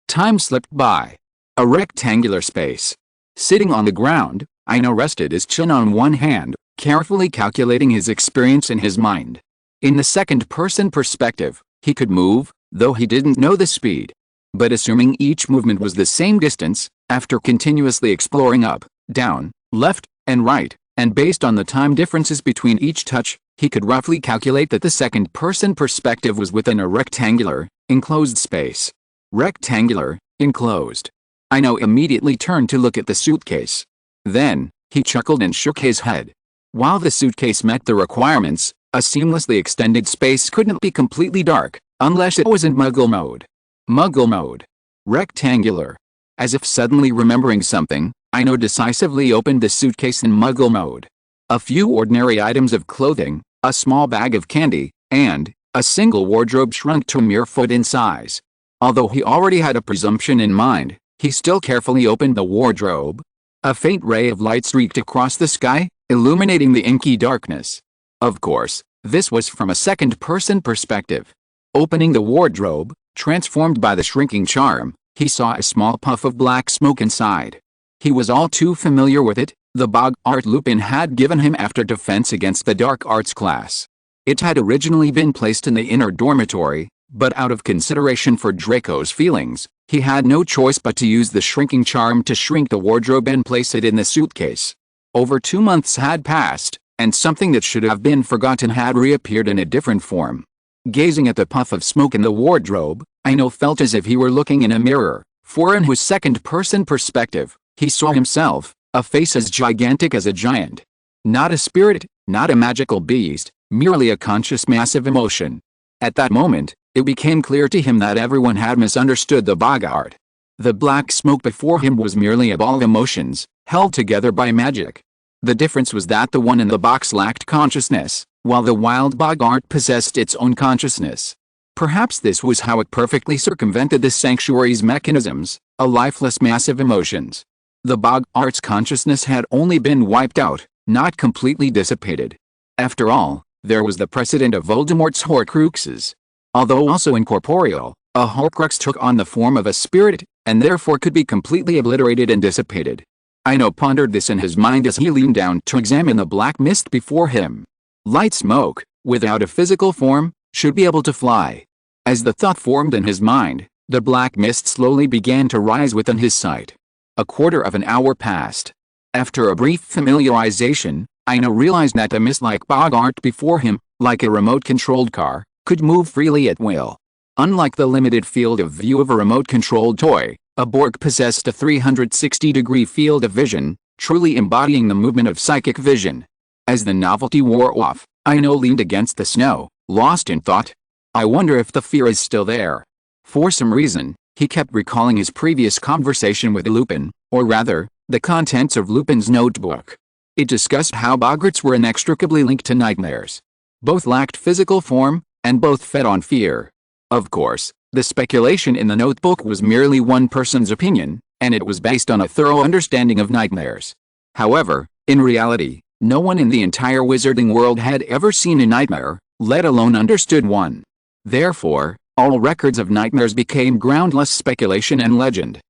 Time slipped by. A rectangular space. Sitting on the ground, Ino rested his chin on one hand, carefully calculating his experience in his mind. In the second-person perspective, he could move, though he didn't know the speed. But assuming each movement was the same distance, after continuously exploring up, down, left, and right, and based on the time differences between each touch, he could roughly calculate that the second-person perspective was within a rectangular, enclosed space. Rectangular, enclosed. Ino immediately turned to look at the suitcase. Then, he chuckled and shook his head. While the suitcase met the requirements, a seamlessly extended space couldn't be completely dark, unless it was in Muggle mode. Muggle mode. Rectangular. As if suddenly remembering something, Ino decisively opened the suitcase in Muggle mode. A few ordinary items of clothing, a small bag of candy, and a single wardrobe shrunk to a mere foot in size. Although he already had a presumption in mind, he still carefully opened the wardrobe. A faint ray of light streaked across the sky, illuminating the inky darkness. Of course, this was from a second-person perspective. Opening the wardrobe, transformed by the shrinking charm, he saw a small puff of black smoke inside. He was all too familiar with it, the Boggart Lupin had given him after defense against the dark arts class. It had originally been placed in the inner dormitory, but out of consideration for Draco's feelings, he had no choice but to use the shrinking charm to shrink the wardrobe and place it in the suitcase. Over 2 months had passed, and something that should have been forgotten had reappeared in a different form. Gazing at the puff of smoke in the wardrobe, Ino felt as if he were looking in a mirror, for in his second-person perspective, he saw himself, a face as gigantic as a giant. Not a spirit, not a magical beast, merely a conscious mass of emotion. At that moment, it became clear to him that everyone had misunderstood the Boggart. The black smoke before him was merely a ball of emotions, held together by magic. The difference was that the one in the box lacked consciousness, while the wild Boggart possessed its own consciousness. Perhaps this was how it perfectly circumvented the sanctuary's mechanisms, a lifeless mass of emotions. The Boggart's consciousness had only been wiped out, not completely dissipated. After all, there was the precedent of Voldemort's Horcruxes. Although also incorporeal, a Horcrux took on the form of a spirit, and therefore could be completely obliterated and dissipated. Ino pondered this in his mind as he leaned down to examine the black mist before him. Light smoke, without a physical form, should be able to fly. As the thought formed in his mind, the black mist slowly began to rise within his sight. A quarter of an hour passed. After a brief familiarization, Ino realized that the mist-like Boggart before him, like a remote-controlled car, could move freely at will. Unlike the limited field of view of a remote-controlled toy, a Borg possessed a 360-degree field of vision, truly embodying the movement of psychic vision. As the novelty wore off, Ino leaned against the snow, lost in thought. I wonder if the fear is still there. For some reason, he kept recalling his previous conversation with Lupin, or rather, the contents of Lupin's notebook. It discussed how Boggarts were inextricably linked to nightmares. Both lacked physical form, and both fed on fear. Of course, the speculation in the notebook was merely one person's opinion, and it was based on a thorough understanding of nightmares. However, in reality, no one in the entire wizarding world had ever seen a nightmare, let alone understood one. Therefore, all records of nightmares became groundless speculation and legend.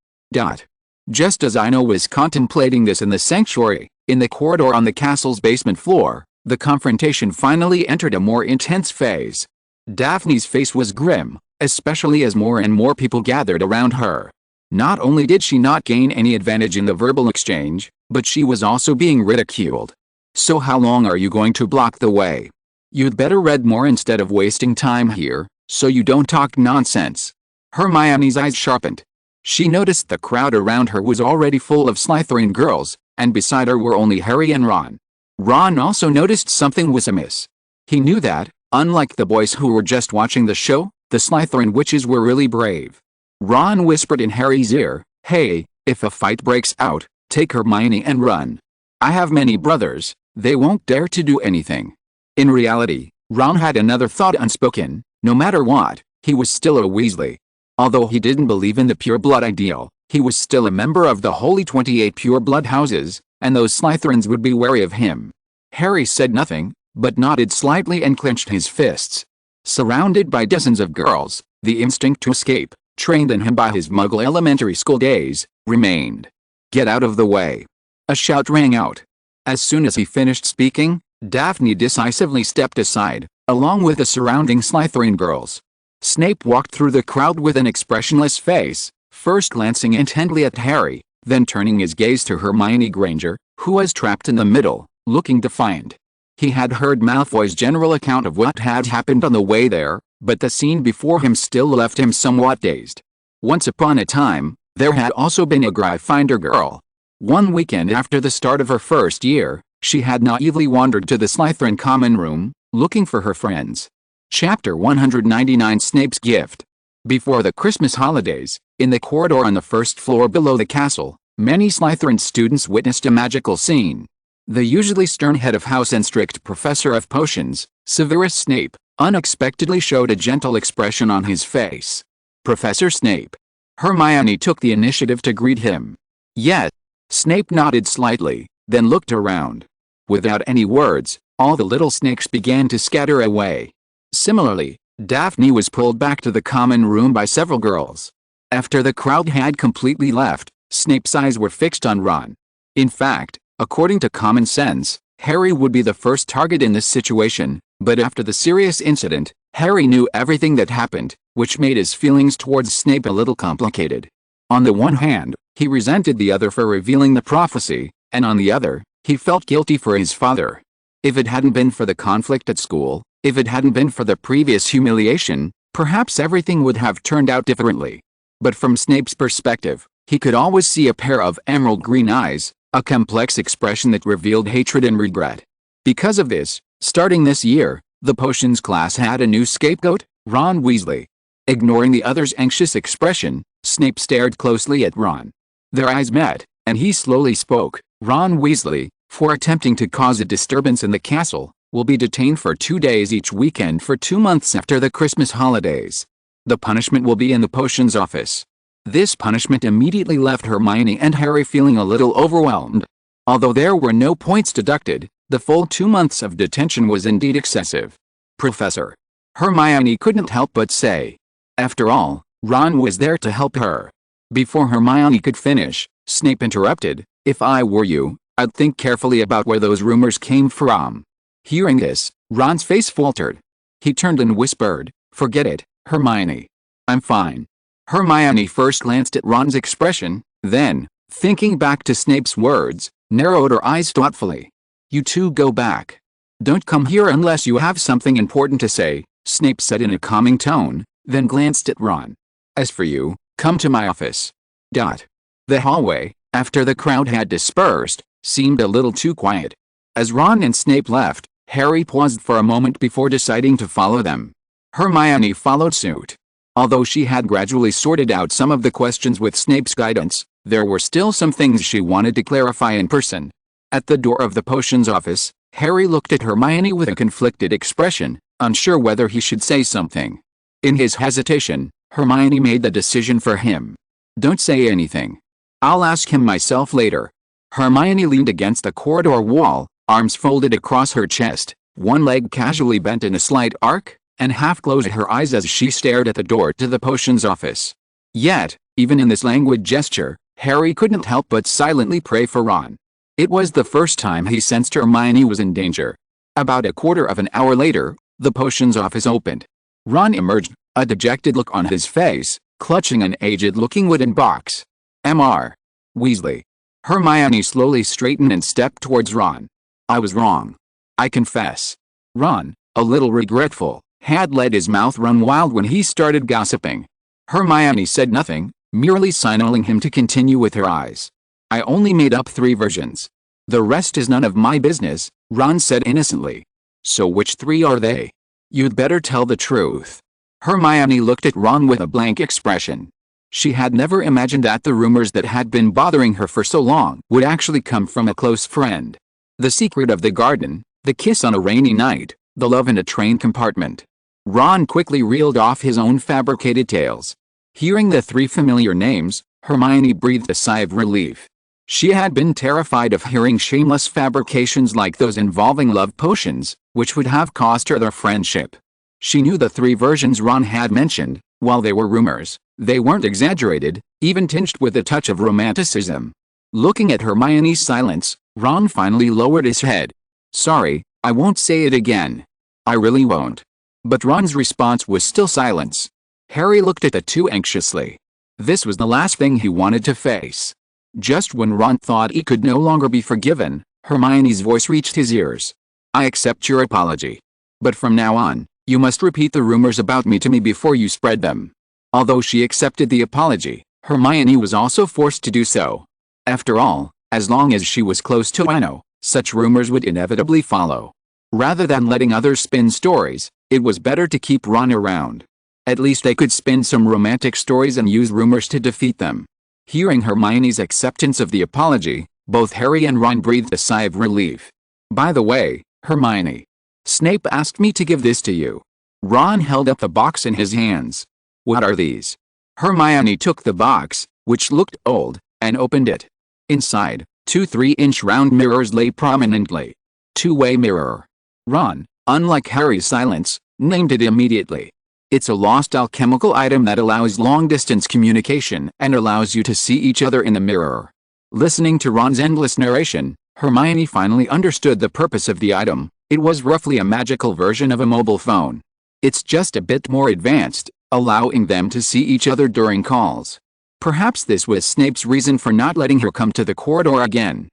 Just as Ino was contemplating this in the sanctuary, in the corridor on the castle's basement floor, the confrontation finally entered a more intense phase. Daphne's face was grim, especially as more and more people gathered around her. Not only did she not gain any advantage in the verbal exchange, but she was also being ridiculed. So how long are you going to block the way? You'd better read more instead of wasting time here, so you don't talk nonsense. Hermione's eyes sharpened. She noticed the crowd around her was already full of Slytherin girls, and beside her were only Harry and Ron. Ron also noticed something was amiss. He knew that, unlike the boys who were just watching the show, the Slytherin witches were really brave. Ron whispered in Harry's ear, "Hey, if a fight breaks out, take Hermione and run. I have many brothers, they won't dare to do anything." In reality, Ron had another thought unspoken: no matter what, he was still a Weasley. Although he didn't believe in the pure blood ideal, he was still a member of the Holy 28 pure blood houses, and those Slytherins would be wary of him. Harry said nothing, but nodded slightly and clenched his fists. Surrounded by dozens of girls, the instinct to escape, trained in him by his Muggle elementary school days, remained. "Get out of the way!" A shout rang out. As soon as he finished speaking, Daphne decisively stepped aside, along with the surrounding Slytherin girls. Snape walked through the crowd with an expressionless face, first glancing intently at Harry, then turning his gaze to Hermione Granger, who was trapped in the middle, looking defiant. He had heard Malfoy's general account of what had happened on the way there, but the scene before him still left him somewhat dazed. Once upon a time, there had also been a Gryffindor girl. One weekend after the start of her first year, she had naively wandered to the Slytherin common room, looking for her friends. Chapter 199: Snape's Gift. Before the Christmas holidays, in the corridor on the first floor below the castle, many Slytherin students witnessed a magical scene. The usually stern head of house and strict professor of potions, Severus Snape, unexpectedly showed a gentle expression on his face. "Professor Snape." Hermione took the initiative to greet him. "Yes." Snape nodded slightly, then looked around. Without any words, all the little snakes began to scatter away. Similarly, Daphne was pulled back to the common room by several girls. After the crowd had completely left, Snape's eyes were fixed on Ron. In fact, according to common sense, Harry would be the first target in this situation, but after the serious incident, Harry knew everything that happened, which made his feelings towards Snape a little complicated. On the one hand, he resented the other for revealing the prophecy, and on the other, he felt guilty for his father. If it hadn't been for the conflict at school, if it hadn't been for the previous humiliation, perhaps everything would have turned out differently. But from Snape's perspective, he could always see a pair of emerald green eyes, a complex expression that revealed hatred and regret. Because of this, starting this year, the potions class had a new scapegoat, Ron Weasley. Ignoring the other's anxious expression, Snape stared closely at Ron. Their eyes met, and he slowly spoke. "Ron Weasley, for attempting to cause a disturbance in the castle, will be detained for 2 days each weekend for 2 months after the Christmas holidays. The punishment will be in the potions office." This punishment immediately left Hermione and Harry feeling a little overwhelmed. Although there were no points deducted, the full 2 months of detention was indeed excessive. "Professor," Hermione couldn't help but say. After all, Ron was there to help her. Before Hermione could finish, Snape interrupted, "If I were you, I'd think carefully about where those rumors came from." Hearing this, Ron's face faltered. He turned and whispered, "Forget it, Hermione. I'm fine." Hermione first glanced at Ron's expression, then, thinking back to Snape's words, narrowed her eyes thoughtfully. "You two go back. Don't come here unless you have something important to say," Snape said in a calming tone, then glanced at Ron. "As for you, come to my office." The hallway, after the crowd had dispersed, seemed a little too quiet. As Ron and Snape left, Harry paused for a moment before deciding to follow them. Hermione followed suit. Although she had gradually sorted out some of the questions with Snape's guidance, there were still some things she wanted to clarify in person. At the door of the potions office, Harry looked at Hermione with a conflicted expression, unsure whether he should say something. In his hesitation, Hermione made the decision for him. "Don't say anything. I'll ask him myself later." Hermione leaned against the corridor wall, arms folded across her chest, one leg casually bent in a slight arc, and half closed her eyes as she stared at the door to the potions office. Yet, even in this languid gesture, Harry couldn't help but silently pray for Ron. It was the first time he sensed Hermione was in danger. About a quarter of an hour later, the potions office opened. Ron emerged, a dejected look on his face, clutching an aged-looking wooden box. "Mr. Weasley." Hermione slowly straightened and stepped towards Ron. "I was wrong. I confess." Ron, a little regretful, had let his mouth run wild when he started gossiping. Hermione said nothing, merely signaling him to continue with her eyes. "I only made up 3 versions. The rest is none of my business," Ron said innocently. "So which 3 are they? You'd better tell the truth." Hermione looked at Ron with a blank expression. She had never imagined that the rumors that had been bothering her for so long would actually come from a close friend. The secret of the garden, the kiss on a rainy night, the love in a train compartment. Ron quickly reeled off his own fabricated tales. Hearing the 3 familiar names, Hermione breathed a sigh of relief. She had been terrified of hearing shameless fabrications like those involving love potions, which would have cost her their friendship. She knew the 3 versions Ron had mentioned, while they were rumors, they weren't exaggerated, even tinged with a touch of romanticism. Looking at Hermione's silence, Ron finally lowered his head. "Sorry, I won't say it again. I really won't." But Ron's response was still silence. Harry looked at the two anxiously. This was the last thing he wanted to face. Just when Ron thought he could no longer be forgiven, Hermione's voice reached his ears. "I accept your apology. But from now on, you must repeat the rumors about me to me before you spread them." Although she accepted the apology, Hermione was also forced to do so. After all, as long as she was close to Ino, such rumors would inevitably follow. Rather than letting others spin stories, it was better to keep Ron around. At least they could spin some romantic stories and use rumors to defeat them. Hearing Hermione's acceptance of the apology, both Harry and Ron breathed a sigh of relief. "By the way, Hermione, Snape asked me to give this to you." Ron held up the box in his hands. "What are these?" Hermione took the box, which looked old, and opened it. Inside, 2 3-inch round mirrors lay prominently. Two-way mirror. Ron, unlike Harry's silence, named it immediately. It's a lost alchemical item that allows long-distance communication and allows you to see each other in the mirror. Listening to Ron's endless narration, Hermione finally understood the purpose of the item. It was roughly a magical version of a mobile phone. It's just a bit more advanced, allowing them to see each other during calls. Perhaps this was Snape's reason for not letting her come to the corridor again.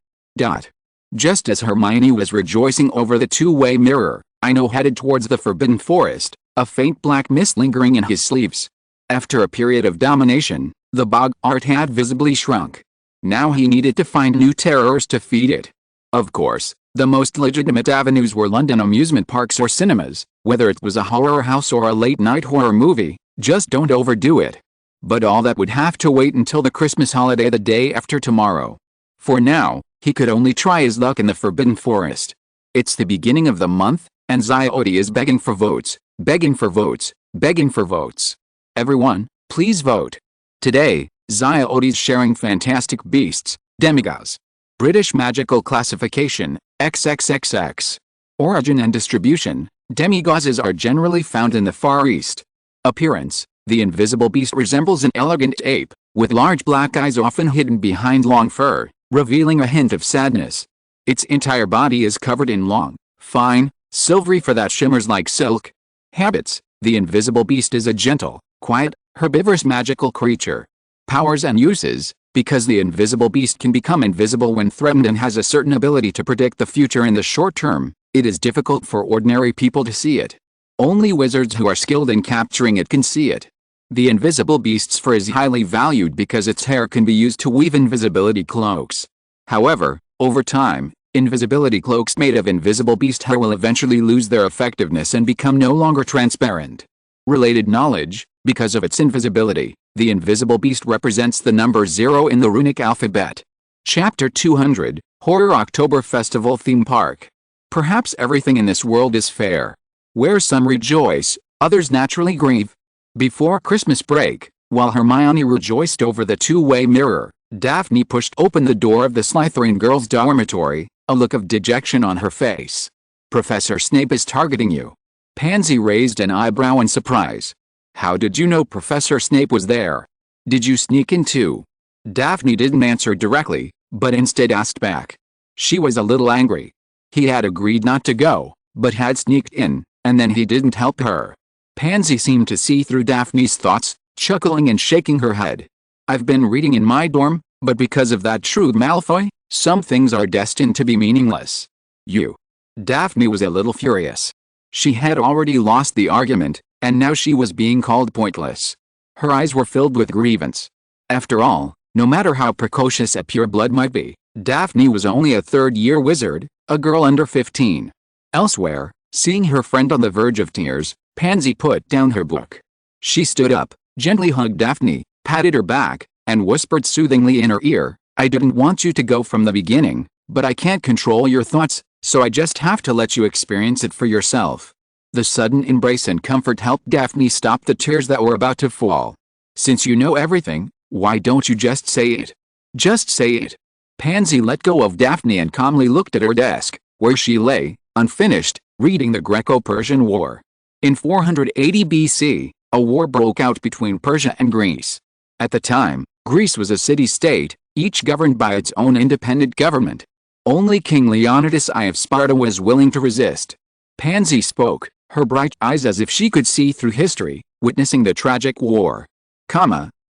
Just as Hermione was rejoicing over the two-way mirror, Ino headed towards the Forbidden Forest, a faint black mist lingering in his sleeves. After a period of domination, the Boggart had visibly shrunk. Now he needed to find new terrors to feed it. Of course, the most legitimate avenues were London amusement parks or cinemas, whether it was a horror house or a late-night horror movie, just don't overdo it. But all that would have to wait until the Christmas holiday the day after tomorrow. For now, he could only try his luck in the Forbidden Forest. It's the beginning of the month, and Zyodi is begging for votes, begging for votes, begging for votes. Everyone, please vote. Today, Zyodi's sharing Fantastic Beasts, Demigods. British Magical Classification, XXXX. Origin and distribution, demigauses are generally found in the Far East. Appearance, the invisible beast resembles an elegant ape, with large black eyes often hidden behind long fur, revealing a hint of sadness. Its entire body is covered in long, fine, silvery fur that shimmers like silk. Habits, the invisible beast is a gentle, quiet, herbivorous magical creature. Powers and uses, because the invisible beast can become invisible when threatened and has a certain ability to predict the future in the short term, it is difficult for ordinary people to see it. Only wizards who are skilled in capturing it can see it. The invisible beast's fur is highly valued because its hair can be used to weave invisibility cloaks. However, over time, invisibility cloaks made of invisible beast hair will eventually lose their effectiveness and become no longer transparent. Related knowledge, because of its invisibility, the invisible beast represents the number 0 in the runic alphabet. Chapter 200, Horror October Festival Theme Park. Perhaps everything in this world is fair. Where some rejoice, others naturally grieve. Before Christmas break, while Hermione rejoiced over the two-way mirror, Daphne pushed open the door of the Slytherin girls' dormitory, a look of dejection on her face. "Professor Snape is targeting you." Pansy raised an eyebrow in surprise. "How did you know Professor Snape was there? Did you sneak in too?" Daphne didn't answer directly, but instead asked back. She was a little angry. He had agreed not to go, but had sneaked in, and then he didn't help her. Pansy seemed to see through Daphne's thoughts, chuckling and shaking her head. "I've been reading in my dorm, but because of that shrewd Malfoy, some things are destined to be meaningless. You." Daphne was a little furious. She had already lost the argument, and now she was being called pointless. Her eyes were filled with grievance. After all, no matter how precocious a pureblood might be, Daphne was only a third-year wizard, a girl under 15. Elsewhere, seeing her friend on the verge of tears, Pansy put down her book. She stood up, gently hugged Daphne, patted her back, and whispered soothingly in her ear, "I didn't want you to go from the beginning, but I can't control your thoughts, so I just have to let you experience it for yourself." The sudden embrace and comfort helped Daphne stop the tears that were about to fall. "Since you know everything, why don't you just say it? Just say it." Pansy let go of Daphne and calmly looked at her desk, where she lay, unfinished, reading the Greco-Persian War. In 480 BC, a war broke out between Persia and Greece. At the time, Greece was a city-state, each governed by its own independent government. Only King Leonidas I of Sparta was willing to resist. Pansy spoke, her bright eyes as if she could see through history, witnessing the tragic war.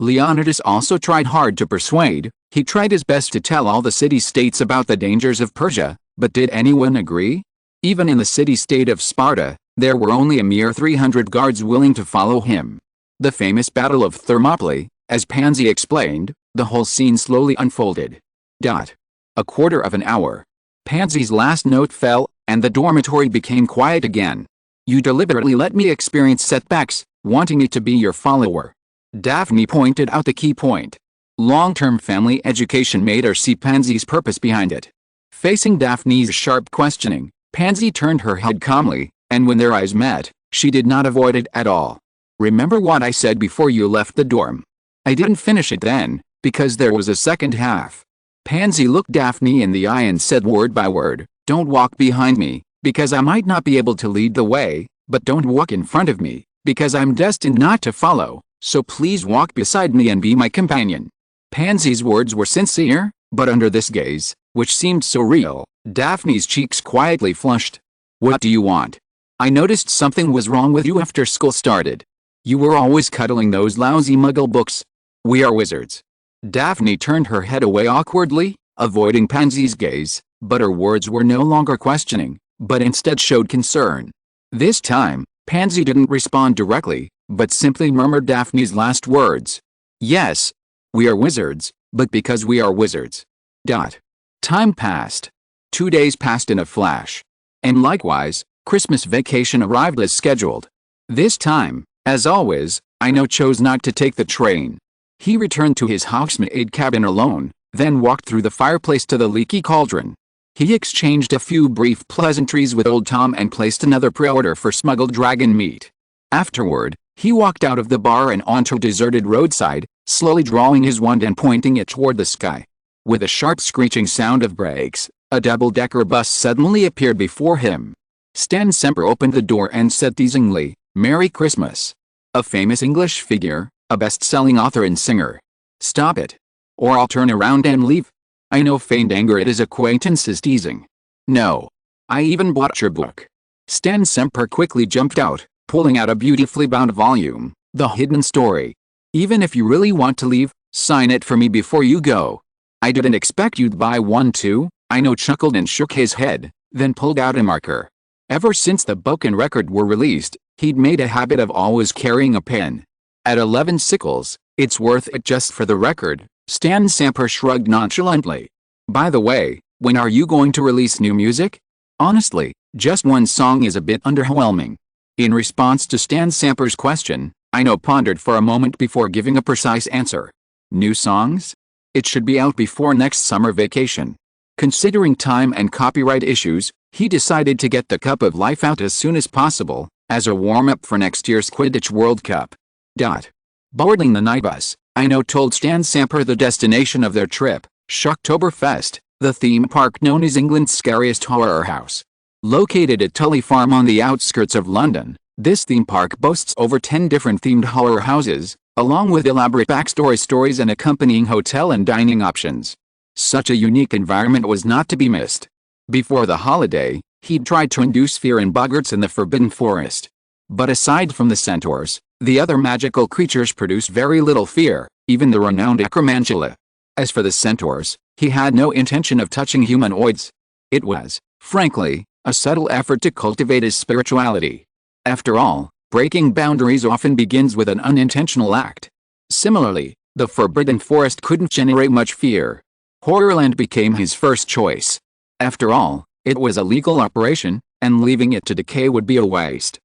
Leonidas also tried hard to persuade. He tried his best to tell all the city-states about the dangers of Persia, but did anyone agree? Even in the city-state of Sparta, there were only a mere 300 guards willing to follow him. The famous Battle of Thermopylae, as Pansy explained, the whole scene slowly unfolded. A quarter of an hour. Pansy's last note fell, and the dormitory became quiet again. "You deliberately let me experience setbacks, wanting me to be your follower." Daphne pointed out the key point. Long-term family education made her see Pansy's purpose behind it. Facing Daphne's sharp questioning, Pansy turned her head calmly, and when their eyes met, she did not avoid it at all. "Remember what I said before you left the dorm?" "I didn't finish it then, because there was a second half." Pansy looked Daphne in the eye and said word by word, "Don't walk behind me, because I might not be able to lead the way, but don't walk in front of me, because I'm destined not to follow, so please walk beside me and be my companion." Pansy's words were sincere, but under this gaze, which seemed so real, Daphne's cheeks quietly flushed. "What do you want? I noticed something was wrong with you after school started. You were always cuddling those lousy muggle books. We are wizards." Daphne turned her head away awkwardly, avoiding Pansy's gaze, but her words were no longer questioning, but instead showed concern. This time, Pansy didn't respond directly, but simply murmured Daphne's last words. "Yes, we are wizards, but because we are wizards." Time passed. 2 days passed in a flash. And likewise, Christmas vacation arrived as scheduled. This time, as always, Ino chose not to take the train. He returned to his housemaid cabin alone, then walked through the fireplace to the leaky cauldron. He exchanged a few brief pleasantries with old Tom and placed another pre-order for smuggled dragon meat. Afterward, he walked out of the bar and onto a deserted roadside, slowly drawing his wand and pointing it toward the sky. With a sharp screeching sound of brakes, a double-decker bus suddenly appeared before him. Stan Semper opened the door and said teasingly, "Merry Christmas." A famous English figure, a best-selling author and singer. "Stop it, or I'll turn around and leave." Ino feigned anger at his acquaintance's teasing. "No. I even bought your book." Stan Semper quickly jumped out, pulling out a beautifully bound volume, The Hidden Story. "Even if you really want to leave, sign it for me before you go." "I didn't expect you'd buy one too." Ino chuckled and shook his head, then pulled out a marker. Ever since the book and record were released, he'd made a habit of always carrying a pen. "At 11 sickles, it's worth it just for the record." Stan Semper shrugged nonchalantly. "By the way, when are you going to release new music?" "Honestly, just one song is a bit underwhelming." In response to Stan Semper's question, Ino pondered for a moment before giving a precise answer. "New songs? It should be out before next summer vacation." Considering time and copyright issues, he decided to get The Cup of Life out as soon as possible, as a warm-up for next year's Quidditch World Cup. Boarding the night bus, Ino told Stan Samper the destination of their trip, Shocktoberfest, the theme park known as England's scariest horror house. Located at Tully Farm on the outskirts of London, this theme park boasts over 10 different themed horror houses, along with elaborate backstory stories and accompanying hotel and dining options. Such a unique environment was not to be missed. Before the holiday, he'd tried to induce fear in Boggarts in the Forbidden Forest. But aside from the centaurs, the other magical creatures produced very little fear, even the renowned Acromantula. As for the centaurs, he had no intention of touching humanoids. It was, frankly, a subtle effort to cultivate his spirituality. After all, breaking boundaries often begins with an unintentional act. Similarly, the Forbidden Forest couldn't generate much fear. Horrorland became his first choice. After all, it was a legal operation, and leaving it to decay would be a waste.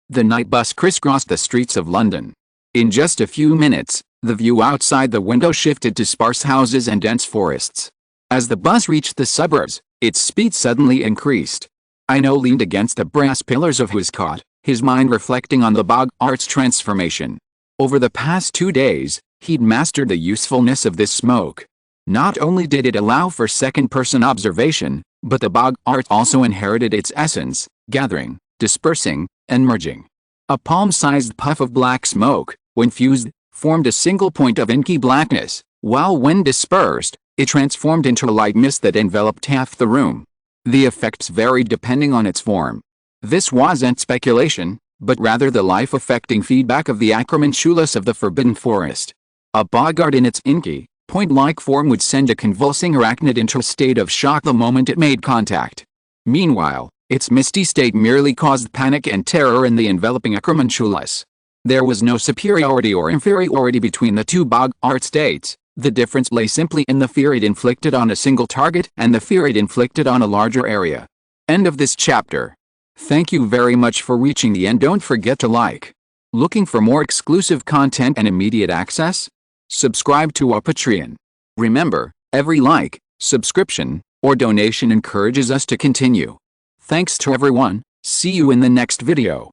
The night bus crisscrossed the streets of London. In just a few minutes, the view outside the window shifted to sparse houses and dense forests. As the bus reached the suburbs, its speed suddenly increased. Ino leaned against the brass pillars of his cot, his mind reflecting on the Boggarts transformation. Over the past 2 days, he'd mastered the usefulness of this smoke. Not only did it allow for second-person observation, but the Boggarts also inherited its essence, gathering, dispersing, and merging. A palm-sized puff of black smoke, when fused, formed a single point of inky blackness, while when dispersed, it transformed into a light mist that enveloped half the room. The effects varied depending on its form. This wasn't speculation, but rather the life-affecting feedback of the acromantulus of the Forbidden Forest. A Boggart in its inky, point-like form would send a convulsing arachnid into a state of shock the moment it made contact. Meanwhile, its misty state merely caused panic and terror in the enveloping acromantulus. There was no superiority or inferiority between the two Boggart states. The difference lay simply in the fear it inflicted on a single target and the fear it inflicted on a larger area. End of this chapter. Thank you very much for reaching the end. Don't forget to like. Looking for more exclusive content and immediate access? Subscribe to our Patreon. Remember, every like, subscription, or donation encourages us to continue. Thanks to everyone. See you in the next video.